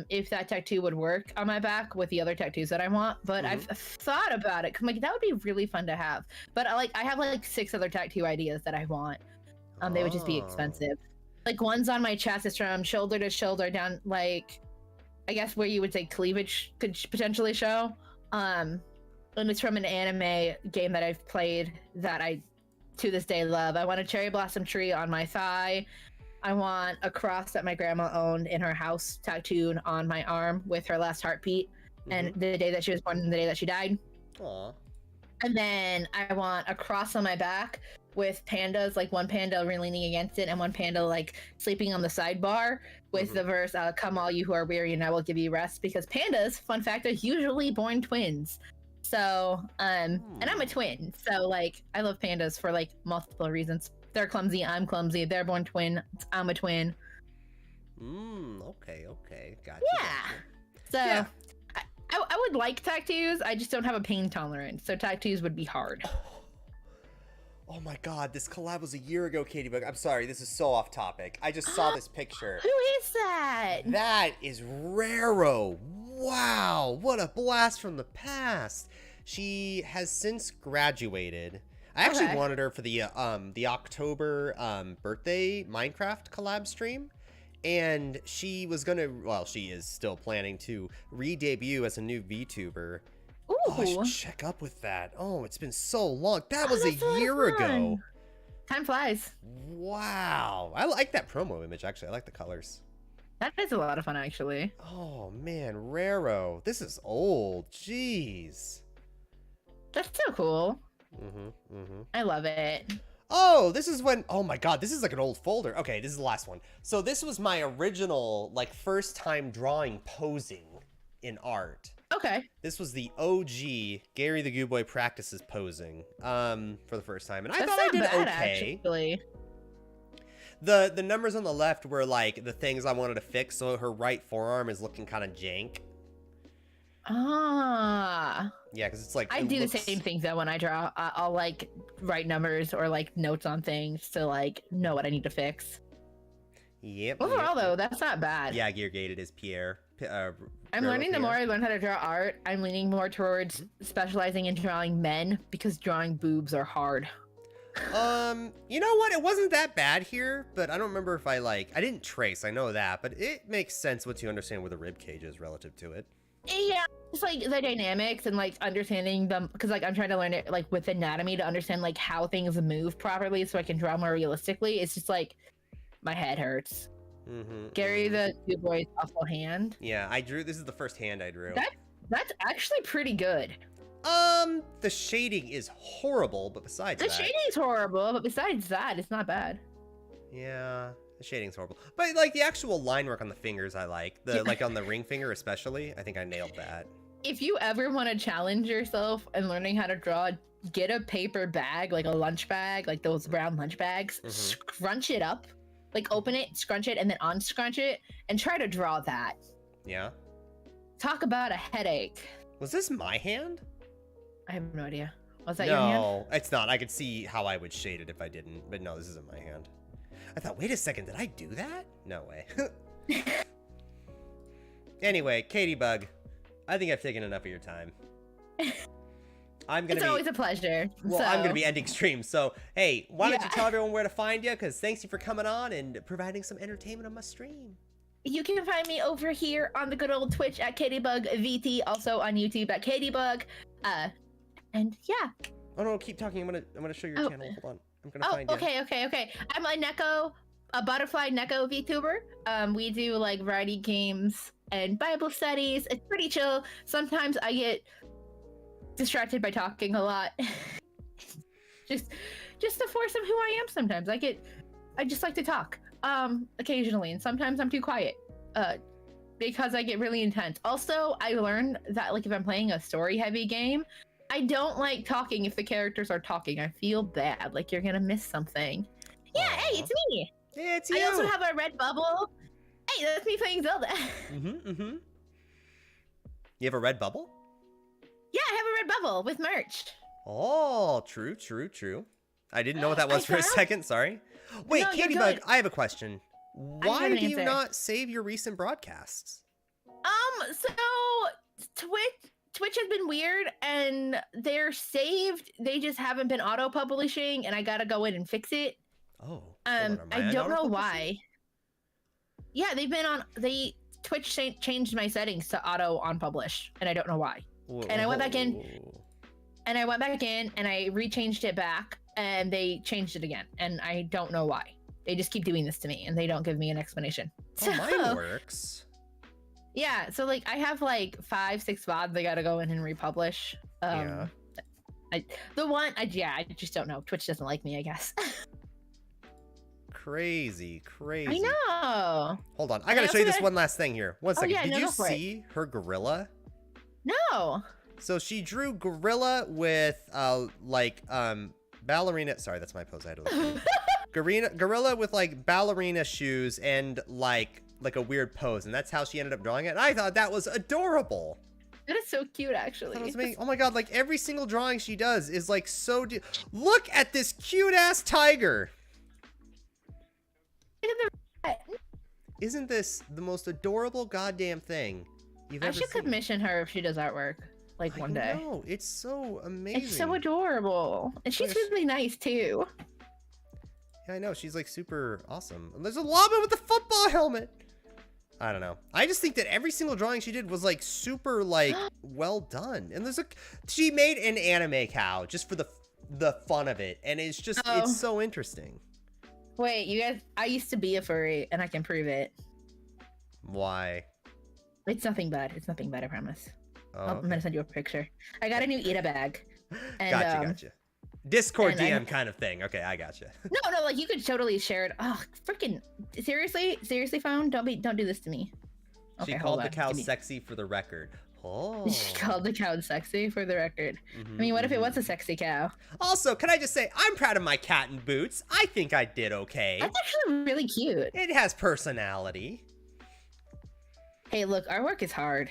if that tattoo would work on my back with the other tattoos that I want. But I've thought about it. 'Cause, like that would be really fun to have. But I have like 6 other tattoo ideas that I want. They would just be expensive. Like one's on my chest is from shoulder to shoulder down, like I guess where you would say cleavage could potentially show. And it's from an anime game that I've played that I to this day love. I want a cherry blossom tree on my thigh. I want a cross that my grandma owned in her house tattooed on my arm with her last heartbeat and the day that she was born and the day that she died.
Aww. And
then I want a cross on my back with pandas, like one panda leaning against it and one panda like sleeping on the sidebar with the verse, come all you who are weary and I will give you rest, because pandas, fun fact, are usually born twins. So, and I'm a twin, so like I love pandas for like multiple reasons. They're clumsy, I'm clumsy. They're born twin, I'm a twin.
Okay, gotcha.
Yeah. So, yeah. I would like tattoos. I just don't have a pain tolerance, so tattoos would be hard.
Oh my god, this collab was a year ago, Katybug. I'm sorry, this is so off topic. I just saw this picture.
Who is that?
That is Raro. Wow, what a blast from the past. She has since graduated. I actually wanted her for the October birthday Minecraft collab stream. And she was gonna, well, she is still planning to re-debut as a new VTuber.
Ooh.
Oh, I should check up with that. Oh, it's been so long. That was a year ago.
Time flies.
Wow. I like that promo image, actually. I like the colors.
That is a lot of fun, actually.
Oh, man. Raro. This is old. Jeez.
That's so cool. I love it.
Oh, this is when, oh my god, this is like an old folder. Okay, this is the last one. So this was my original, like, first time drawing posing in art.
Okay.
This was the OG Gary the Goo Boy practices posing for the first time. And I thought I did
bad,
okay.
Actually.
The numbers on the left were like the things I wanted to fix. So her right forearm is looking kind of jank.
Ah.
Yeah, because it's like
I do the same things though when I draw. I'll like write numbers or like notes on things to like know what I need to fix.
Yep.
Overall though, that's not bad.
Yeah, gear gated is Pierre.
I'm learning the more I learn how to draw art, I'm leaning more towards specializing in drawing men because drawing boobs are hard.
You know what? It wasn't that bad here, but I don't remember if I didn't trace. I know that, but it makes sense once you understand where the rib cage is relative to it.
Yeah, it's like the dynamics and like understanding them because like I'm trying to learn it like with anatomy to understand like how things move properly so I can draw more realistically. It's just like my head hurts. Gary the Goo Boy's awful hand.
Yeah, I drew. This is the first hand I drew.
That's actually pretty good.
The shading is horrible, but besides
the shading's horrible, but besides that, it's not bad.
Yeah, the shading's horrible, but like the actual line work on the fingers, I like like on the ring finger especially. I think I nailed that.
If you ever want to challenge yourself in learning how to draw, get a paper bag, like a lunch bag, like those brown lunch bags, scrunch it up, like open it, scrunch it, and then unscrunch it, and try to draw that.
Yeah.
Talk about a headache.
Was this my hand?
I have no idea. Was that your hand?
No, it's not. I could see how I would shade it if I didn't, but no, this isn't my hand. I thought, wait a second, did I do that? No way. Anyway, Katie Bug, I think I've taken enough of your time.
It's always a pleasure.
Well, I'm going to be ending stream, so hey, why don't you tell everyone where to find you? Because thanks you for coming on and providing some entertainment on my stream.
You can find me over here on the good old Twitch at KatieBugVT, also on YouTube at KatieBug. And yeah.
Oh no, keep talking. I'm gonna show your channel. Hold on. I'm gonna find you.
Okay. I'm a butterfly Neko VTuber. We do like variety games and Bible studies. It's pretty chill. Sometimes I get distracted by talking a lot. just to force of who I am sometimes. I just like to talk. Occasionally, and sometimes I'm too quiet. Because I get really intense. Also, I learned that like if I'm playing a story heavy game, I don't like talking if the characters are talking. I feel bad, like you're gonna miss something. Yeah, hey, it's me.
Yeah, it's you.
I also have a red bubble. Hey, that's me playing Zelda.
You have a red bubble?
Yeah, I have a red bubble with merch.
Oh, true. I didn't know what that was for a second, sorry. Wait,
No,
Katie Bug, I have a question. Why do you
answer.
not save your recent broadcasts?
So Twitch has been weird and they're saved. They just haven't been auto-publishing and I gotta go in and fix it.
Oh.
I don't know why. Yeah, Twitch changed my settings to auto on publish and I don't know why.
Whoa.
And I went back in and I rechanged it back and they changed it again and I don't know why. They just keep doing this to me and they don't give me an explanation.
Oh, mine works.
Yeah, so like I have like 5-6 VODs I gotta go in and republish.
Yeah.
I just don't know. Twitch doesn't like me, I guess.
Crazy.
I know.
Hold on, I gotta show you this one last thing here. One second.
Yeah,
Did you see her gorilla?
No.
So she drew gorilla with ballerina. Sorry, that's my pose. I had to look. Gorilla with like ballerina shoes and like a weird pose, and that's how she ended up drawing it. And I thought that was adorable.
That is so cute, actually.
That was amazing. Oh my god, like every single drawing she does is like so. Look at this cute ass tiger. Isn't this the most adorable goddamn thing you've ever seen?
I should commission her if she does artwork, like one day.
No, it's so amazing.
It's so adorable, and she's really nice too.
Yeah, I know. She's like super awesome. And there's a llama with a football helmet. I don't know. I just think that every single drawing she did was like super like well done. And she made an anime cow just for the fun of it, and it's just it's so interesting.
Wait, you guys, I used to be a furry and I can prove it.
Why?
It's nothing bad. It's nothing bad, I promise.
Oh,
I'm gonna send you a picture. I got a new Ida bag. And,
Gotcha. Discord
and
DM kind of thing. Okay, I gotcha.
No, like you could totally share it. Oh, freaking seriously, phone, don't do this to me.
She
Okay,
called
hold
the
on.
cow sexy for the record. Oh.
She called the cow sexy for the record. I mean, what if it was a sexy cow?
Also, can I just say, I'm proud of my cat in boots. I think I did okay.
That's actually really cute.
It has personality.
Hey, look, our work is hard.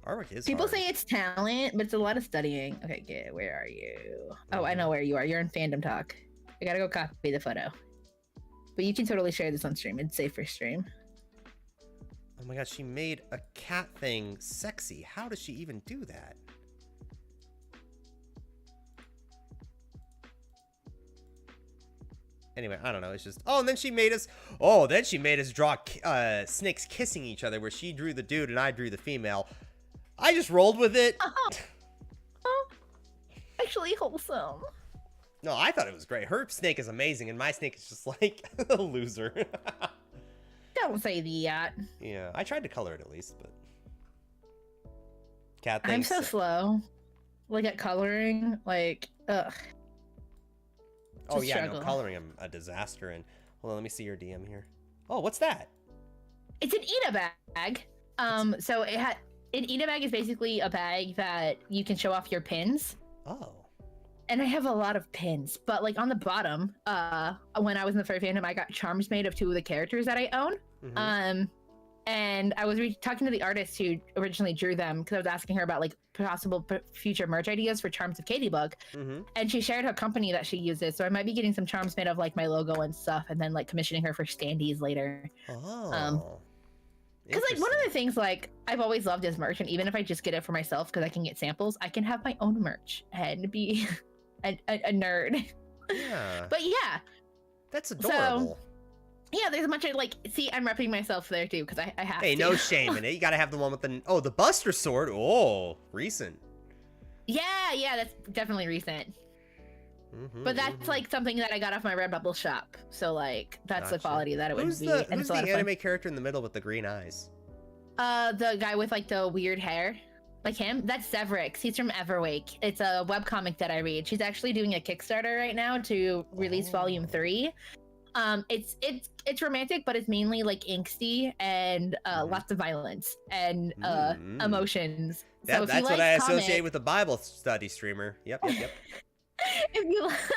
Our work is
People
hard.
say it's talent, but it's a lot of studying. Okay, good. Where are you? Oh, I know where you are. You're in fandom talk. I gotta go copy the photo. But you can totally share this on stream. It's safe for stream.
Oh my god, she made a cat thing sexy. How does she even do that? Anyway, I don't know. It's just... Oh, and then she made us... Oh, then she made us draw snakes kissing each other, where she drew the dude and I drew the female. I just rolled with it.
Oh, actually wholesome.
No, I thought it was great. Her snake is amazing, and my snake is just like a loser.
Don't say that.
Yeah, I tried to color it at least, but... Cat thing.
I'm so slow. Like at coloring, like, ugh.
Oh yeah,
struggle.
no, coloring I'm a disaster. And hold on, let me see your DM here. Oh, what's that?
It's an Ina bag. So an Ina bag is basically a bag that you can show off your pins.
Oh.
And I have a lot of pins, but like on the bottom, when I was in the furry fandom, I got charms made of 2 of the characters that I own.
Mm-hmm.
And I was talking to the artist who originally drew them because I was asking her about like possible future merch ideas for Charms of Katie book.
Mm-hmm.
And she shared her company that she uses, so I might be getting some charms made of like my logo and stuff, and then like commissioning her for standees later.
Oh.
Because like one of the things like I've always loved is merch, and even if I just get it for myself because I can get samples, I can have my own merch and be a nerd.
Yeah.
But yeah,
That's adorable.
So, yeah, there's a bunch of like, see, I'm repping myself there too because I have
Hey,
to.
no shame in it. You gotta have the one with the... Oh, the Buster Sword. Oh, recent.
Yeah, that's definitely recent.
Mm-hmm,
But that's like something that I got off my Redbubble shop. So like, that's the quality that it would be. And
Who's
it's
the
a lot of fun.
anime character in the middle with the green eyes?
The guy with like the weird hair. Like him? That's Severix. He's from Everwake. It's a webcomic that I read. She's actually doing a Kickstarter right now to release Volume 3. It's romantic, but it's mainly like angsty and lots of violence and emotions. So
That's what I associate with the Bible study streamer. Yep.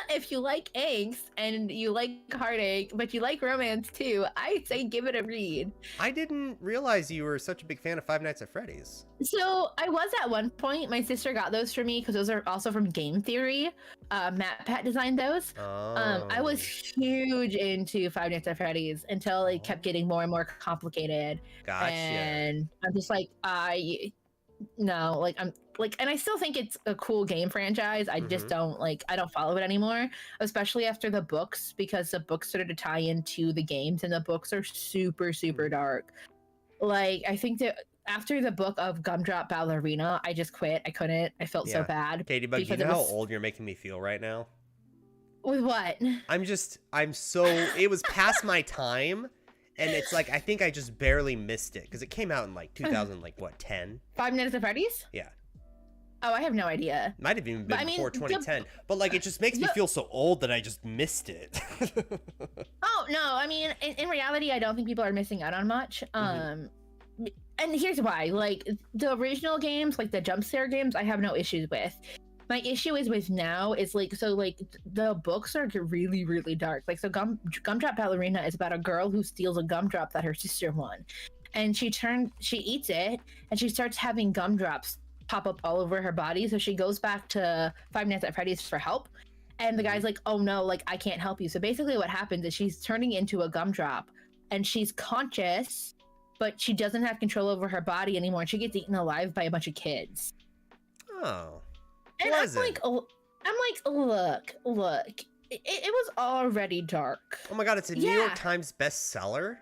If you like angst and you like heartache, but you like romance too, I'd say give it a read.
I didn't realize you were such a big fan of Five Nights at Freddy's.
So I was at one point. My sister got those for me because those are also from Game Theory. Matt Pat designed those.
Oh.
I was huge into Five Nights at Freddy's until it kept getting more and more complicated.
Gotcha.
And I'm just like, no, like I'm like, and I still think it's a cool game franchise. I just don't like, I don't follow it anymore, especially after the books, because the books started to tie into the games, and the books are super, super dark. Like, I think that after the book of Gumdrop Ballerina, I just quit. I couldn't. I felt so bad.
Katie Bug, you know how old you're making me feel right now?
With what?
It was past my time. And it's like, I think I just barely missed it because it came out in like 2000, like what, 10? Five
Nights at Freddy's?
Yeah.
Oh, I have no idea.
Might have even been before 2010. But like, it just makes me feel so old that I just missed it.
Oh, no. I mean, in reality, I don't think people are missing out on much. And here's why. Like, the original games, like the jump scare games, I have no issues with. My issue is with now is like, so like the books are really, really dark. Like, so Gumdrop Ballerina is about a girl who steals a gumdrop that her sister won. And she eats it and she starts having gumdrops pop up all over her body. So she goes back to Five Nights at Freddy's for help. And the guy's like, oh no, like I can't help you. So basically what happens is she's turning into a gumdrop and she's conscious, but she doesn't have control over her body anymore. And she gets eaten alive by a bunch of kids.
Oh.
And I'm like, look, it was already dark.
Oh my god, it's a New York Times bestseller?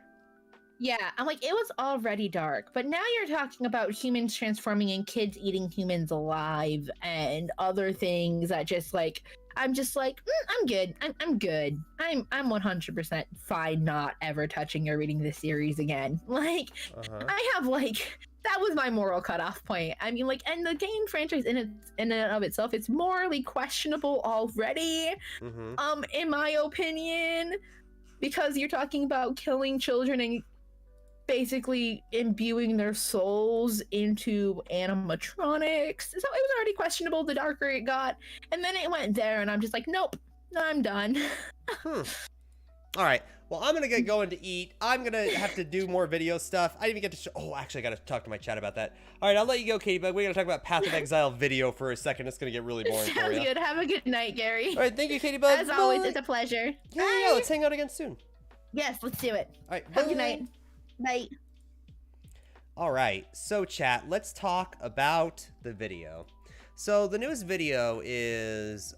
Yeah, I'm like, it was already dark. But now you're talking about humans transforming and kids eating humans alive and other things that just like, I'm just like, I'm good. I'm good. I'm 100% fine not ever touching or reading this series again. Like, I have like that was my moral cutoff point. I mean, like, and the game franchise in and of itself, it's morally questionable already, in my opinion, because you're talking about killing children and basically imbuing their souls into animatronics. So it was already questionable the darker it got, and then it went there, and I'm just like, nope, I'm done.
All right. Well, I'm going to get going to eat. I'm going to have to do more video stuff. I didn't even get to show... Oh, actually, I got to talk to my chat about that. All right, I'll let you go, Katie, but we're going to talk about Path of Exile video for a second. It's going to get really boring for you.
Sounds good. Have a good night, Gary.
All right, thank you, Katie Bug.
As always, it's a pleasure.
Yeah, let's hang out again soon.
Yes, let's do it.
All right,
have a good night. Bye.
All right, so chat, let's talk about the video. So the newest video is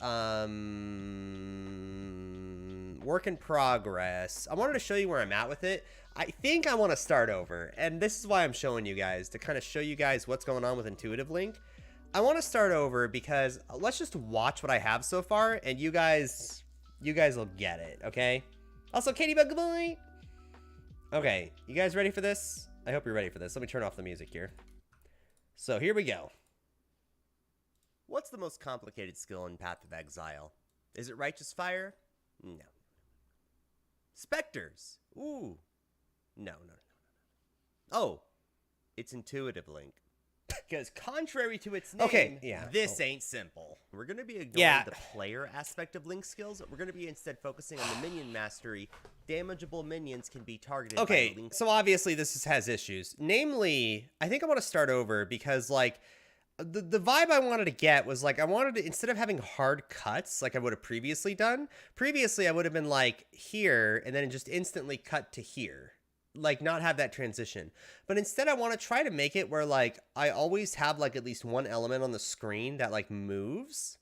work in progress. I wanted to show you where I'm at with it. I think I want to start over, and this is why I'm showing you guys, to kind of show you guys what's going on with Intuitive Link. I want to start over because let's just watch what I have so far, and you guys will get it, okay? Also, Katie Bug, goodbye. Okay, you guys ready for this? I hope you're ready for this. Let me turn off the music here. So here we go. What's the most complicated skill in Path of Exile? Is it Righteous Fire? No. Specters? Ooh. No. Oh, it's Intuitive Link. Because contrary to its name, this ain't simple. We're going to be ignoring the player aspect of Link skills. We're going to be instead focusing on the minion mastery. Damageable minions can be targeted by Link. So obviously this has issues. Namely, I think I want to start over because, like, the vibe I wanted to get was, like, I wanted to, instead of having hard cuts like I would have previously done, I would have been, like, here and then just instantly cut to here. Like, not have that transition. But instead I want to try to make it where, like, I always have, like, at least one element on the screen that, like, moves.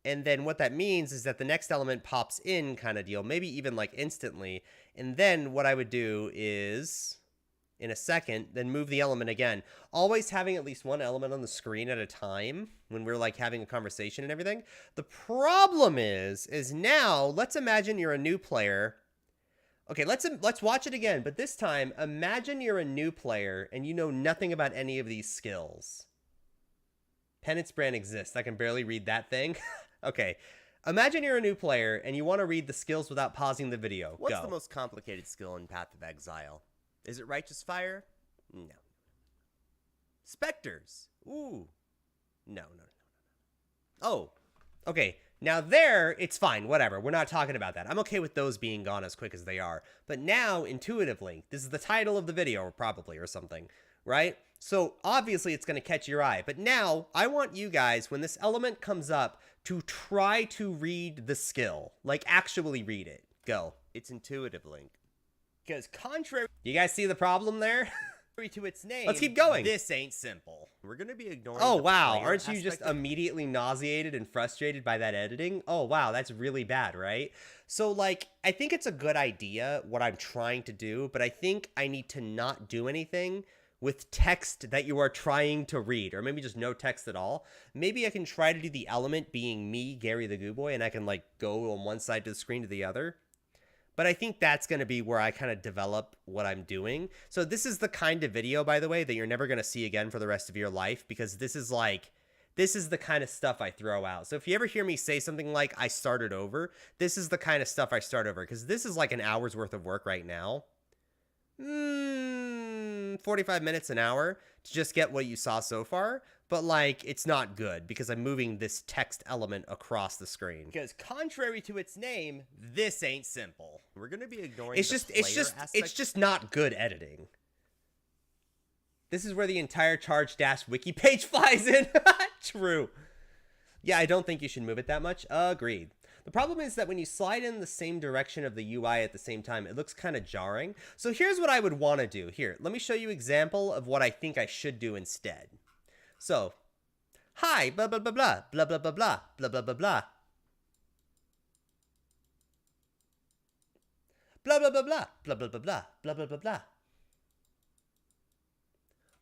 And then what that means is that the next element pops in kind of deal, maybe even, like, instantly. And then what I would do is, in a second, then move the element again. Always having at least one element on the screen at a time when we're, like, having a conversation and everything. The problem is now, let's imagine you're a new player. Okay, let's watch it again, but this time, imagine you're a new player and you know nothing about any of these skills. Penance Brand exists. I can barely read that thing. Okay, imagine you're a new player and you want to read the skills without pausing the video. What's the most complicated skill in Path of Exile? Is it Righteous Fire? No. Specters? Ooh. No. Oh, okay. Now there, it's fine, whatever. We're not talking about that. I'm okay with those being gone as quick as they are. But now, Intuitive Link, this is the title of the video, probably, or something, right? So, obviously, it's going to catch your eye. But now, I want you guys, when this element comes up, to try to read the skill. Like, actually read it. Go. It's Intuitive Link. Because contrary... You guys see the problem there? To its name, let's keep going. This ain't simple. We're going to be ignoring... Oh, wow. Aren't you just immediately nauseated and frustrated by that editing? Oh, wow. That's really bad, right? So, like, I think it's a good idea what I'm trying to do, but I think I need to not do anything with text that you are trying to read, or maybe just no text at all. Maybe I can try to do the element being me, Gary the Goo Boy, and I can, like, go on one side to the screen to the other. But I think that's going to be where I kind of develop what I'm doing. So this is the kind of video, by the way, that you're never going to see again for the rest of your life, because this is the kind of stuff I throw out. So if you ever hear me say something like I started over, this is the kind of stuff I start over, because this is like an hour's worth of work right now. 45 minutes, an hour to just get what you saw so far. But, like, it's not good because I'm moving this text element across the screen. Because contrary to its name, this ain't simple. We're going to be ignoring it's just not good editing. This is where the entire Charge Dash wiki page flies in. True. Yeah, I don't think you should move it that much. Agreed. The problem is that when you slide in the same direction of the UI at the same time, it looks kind of jarring. So here's what I would want to do. Here, let me show you an example of what I think I should do instead. So, hi, blah, blah, blah, blah, blah, blah, blah, blah, blah, blah, blah, blah. Blah, blah, blah, blah, blah, blah, blah, blah, blah, blah, blah, blah.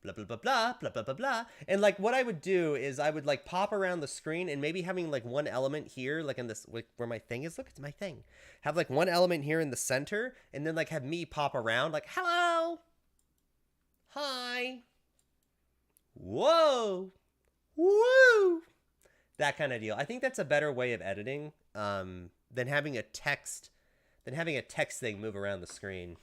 Blah, blah, blah, blah, blah, blah, blah, blah. And, like, what I would do is I would, like, pop around the screen and maybe having, like, one element here, like, in this, like, where my thing is. Look, it's my thing. Have, like, one element here in the center and then, like, have me pop around, like, hello. Hi. Whoa! Woo! That kind of deal. I think that's a better way of editing than having a text thing move around the screen.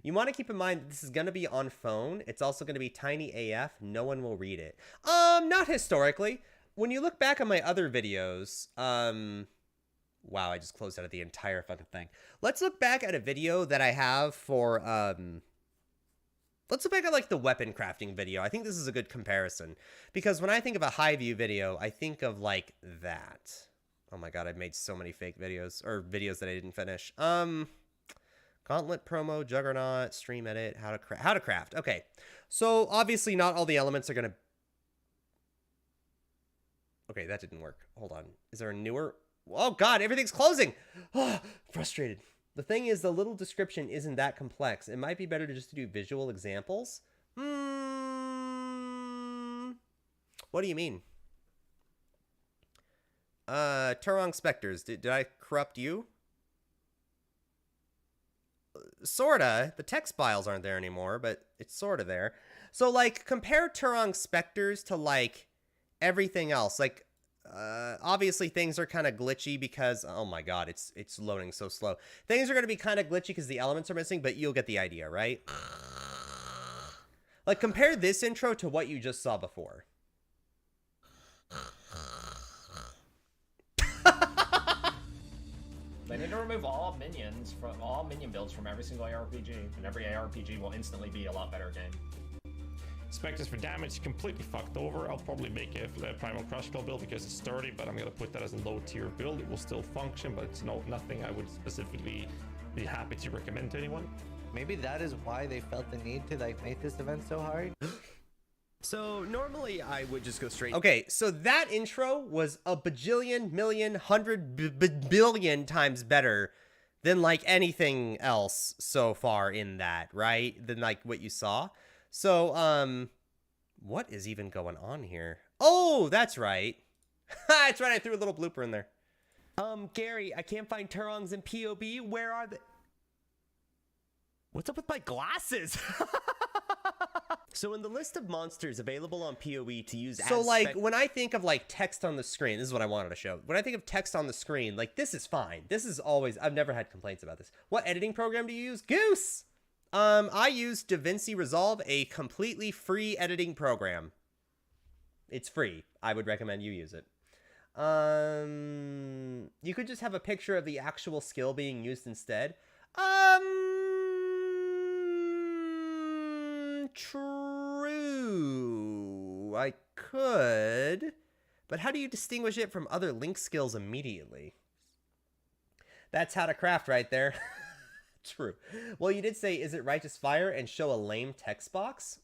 You want to keep in mind that this is going to be on phone. It's also going to be tiny AF. No one will read it. Not historically. When you look back on my other videos, wow, I just closed out of the entire fucking thing. Let's look back at a video that I have for, let's look back at like the weapon crafting video. I think this is a good comparison because when I think of a high view video, I think of like that. Oh my God, I've made so many fake videos or videos that I didn't finish. Gauntlet promo, Juggernaut, stream edit, how to craft. Okay, so obviously not all the elements are gonna. Okay, that didn't work. Hold on. Is there a newer? Oh God, everything's closing. Oh, frustrated. The thing is, the little description isn't that complex. It might be better to just do visual examples. What do you mean? Turong Spectres, did I corrupt you? Sorta. The text files aren't there anymore, but it's sorta there. So, like, compare Turong Spectres to, like, everything else. Like, obviously things are kind of glitchy because, oh my God, it's loading so slow. Things are going to be kind of glitchy because the elements are missing, but you'll get the idea, right? Like, compare this intro to what you just saw before.
They need to remove all minions from all minion builds from every single ARPG, and every ARPG will instantly be a lot better game.
Spectres for damage completely fucked over. I'll probably make a Primal Crush Skull build because it's sturdy, but I'm gonna put that as a low tier build. It will still function, but it's nothing I would specifically be happy to recommend to anyone.
Maybe that is why they felt the need to like make this event so hard.
So normally I would just go straight.
Okay, so that intro was a bajillion, million, billion times better than like anything else so far in that, right? Than like what you saw. So, what is even going on here? Oh, that's right. That's right, I threw a little blooper in there.
Gary, I can't find Turongs in POB. Where are they? What's up with my glasses? So in the list of monsters available on PoE to use
So
as
like when I think of like text on the screen, this is what I wanted to show. When I think of text on the screen, like this is fine. This is always, I've never had complaints about this. What editing program do you use? Goose! I use DaVinci Resolve, a completely free editing program. It's free. I would recommend you use it. You could just have a picture of the actual skill being used instead. True. I could. But how do you distinguish it from other link skills immediately? That's how to craft right there. True. Well, you did say, is it righteous fire and show a lame text box?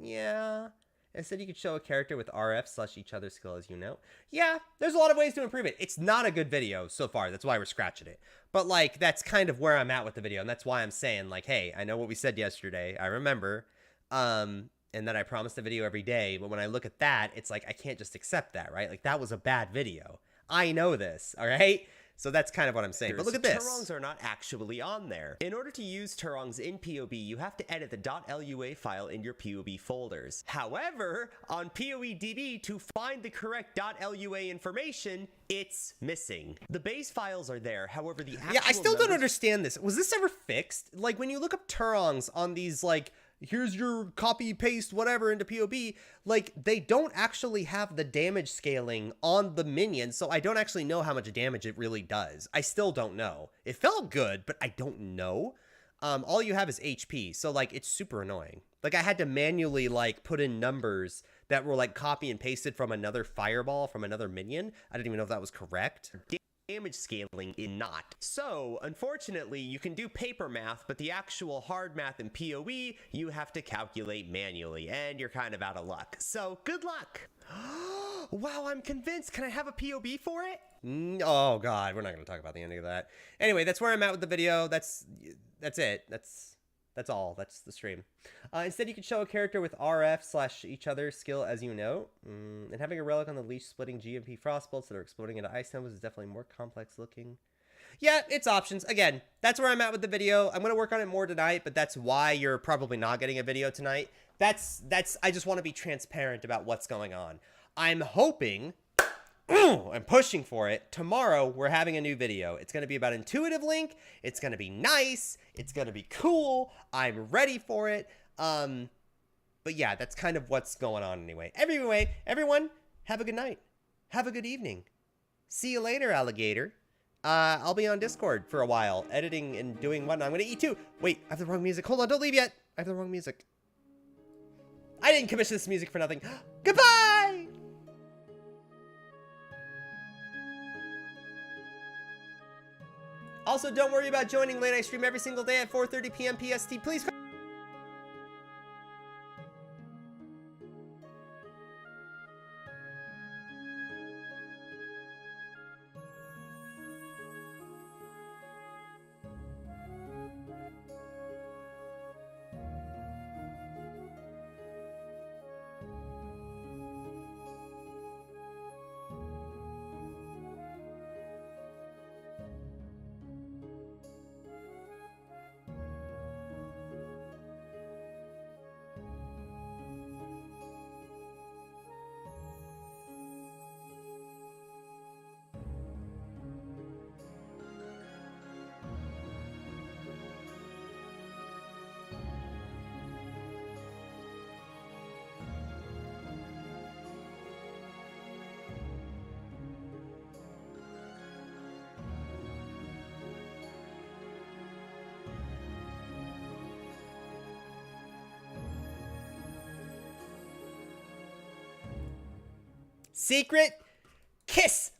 Yeah. Instead, you could show a character with RF / each other's skill as you know. Yeah, there's a lot of ways to improve it. It's not a good video so far. That's why we're scratching it. But, like, that's kind of where I'm at with the video. And that's why I'm saying, like, hey, I know what we said yesterday. I remember. And then I promised a video every day. But when I look at that, it's like, I can't just accept that, right? Like, that was a bad video. I know this, all right? So that's kind of what I'm saying. But look at this.
Turongs are not actually on there. In order to use Turongs in POB, you have to edit the .lua file in your POB folders. However, on POEDB, to find the correct .lua information, it's missing. The base files are there. However, the actual
I still don't understand this. Was this ever fixed? Like, when you look up Turongs on these, like, here's your copy, paste, whatever into POB, like, they don't actually have the damage scaling on the minion, so I don't actually know how much damage it really does. I still don't know. It felt good, but I don't know. All you have is HP, so, like, it's super annoying. Like, I had to manually, like, put in numbers that were, like, copy and pasted from another fireball from another minion. I didn't even know if that was correct.
Damage scaling in not. So, unfortunately, you can do paper math, but the actual hard math in PoE, you have to calculate manually, and you're kind of out of luck. So, good luck! Wow, I'm convinced! Can I have a POB for it?
Oh god, we're not going to talk about the ending of that. Anyway, that's where I'm at with the video. That's it. That's all. That's the stream. Instead, you could show a character with RF / each other's skill as you know. And having a relic on the leash splitting GMP frostbolts that are exploding into ice temples is definitely more complex looking. Yeah, it's options. Again, that's where I'm at with the video. I'm going to work on it more tonight, but that's why you're probably not getting a video tonight. I just want to be transparent about what's going on. I'm hoping, I'm pushing for it. Tomorrow, we're having a new video. It's going to be about Intuitive Link. It's going to be nice. It's going to be cool. I'm ready for it. But yeah, that's kind of what's going on anyway. Anyway, everyone, have a good night. Have a good evening. See you later, alligator. I'll be on Discord for a while, editing and doing whatnot. I'm going to eat too. Wait, I have the wrong music. Hold on, don't leave yet. I have the wrong music. I didn't commission this music for nothing. Goodbye! Also, don't worry about joining late. I stream every single day at 4:30 p.m. PST. Please come. Secret kiss.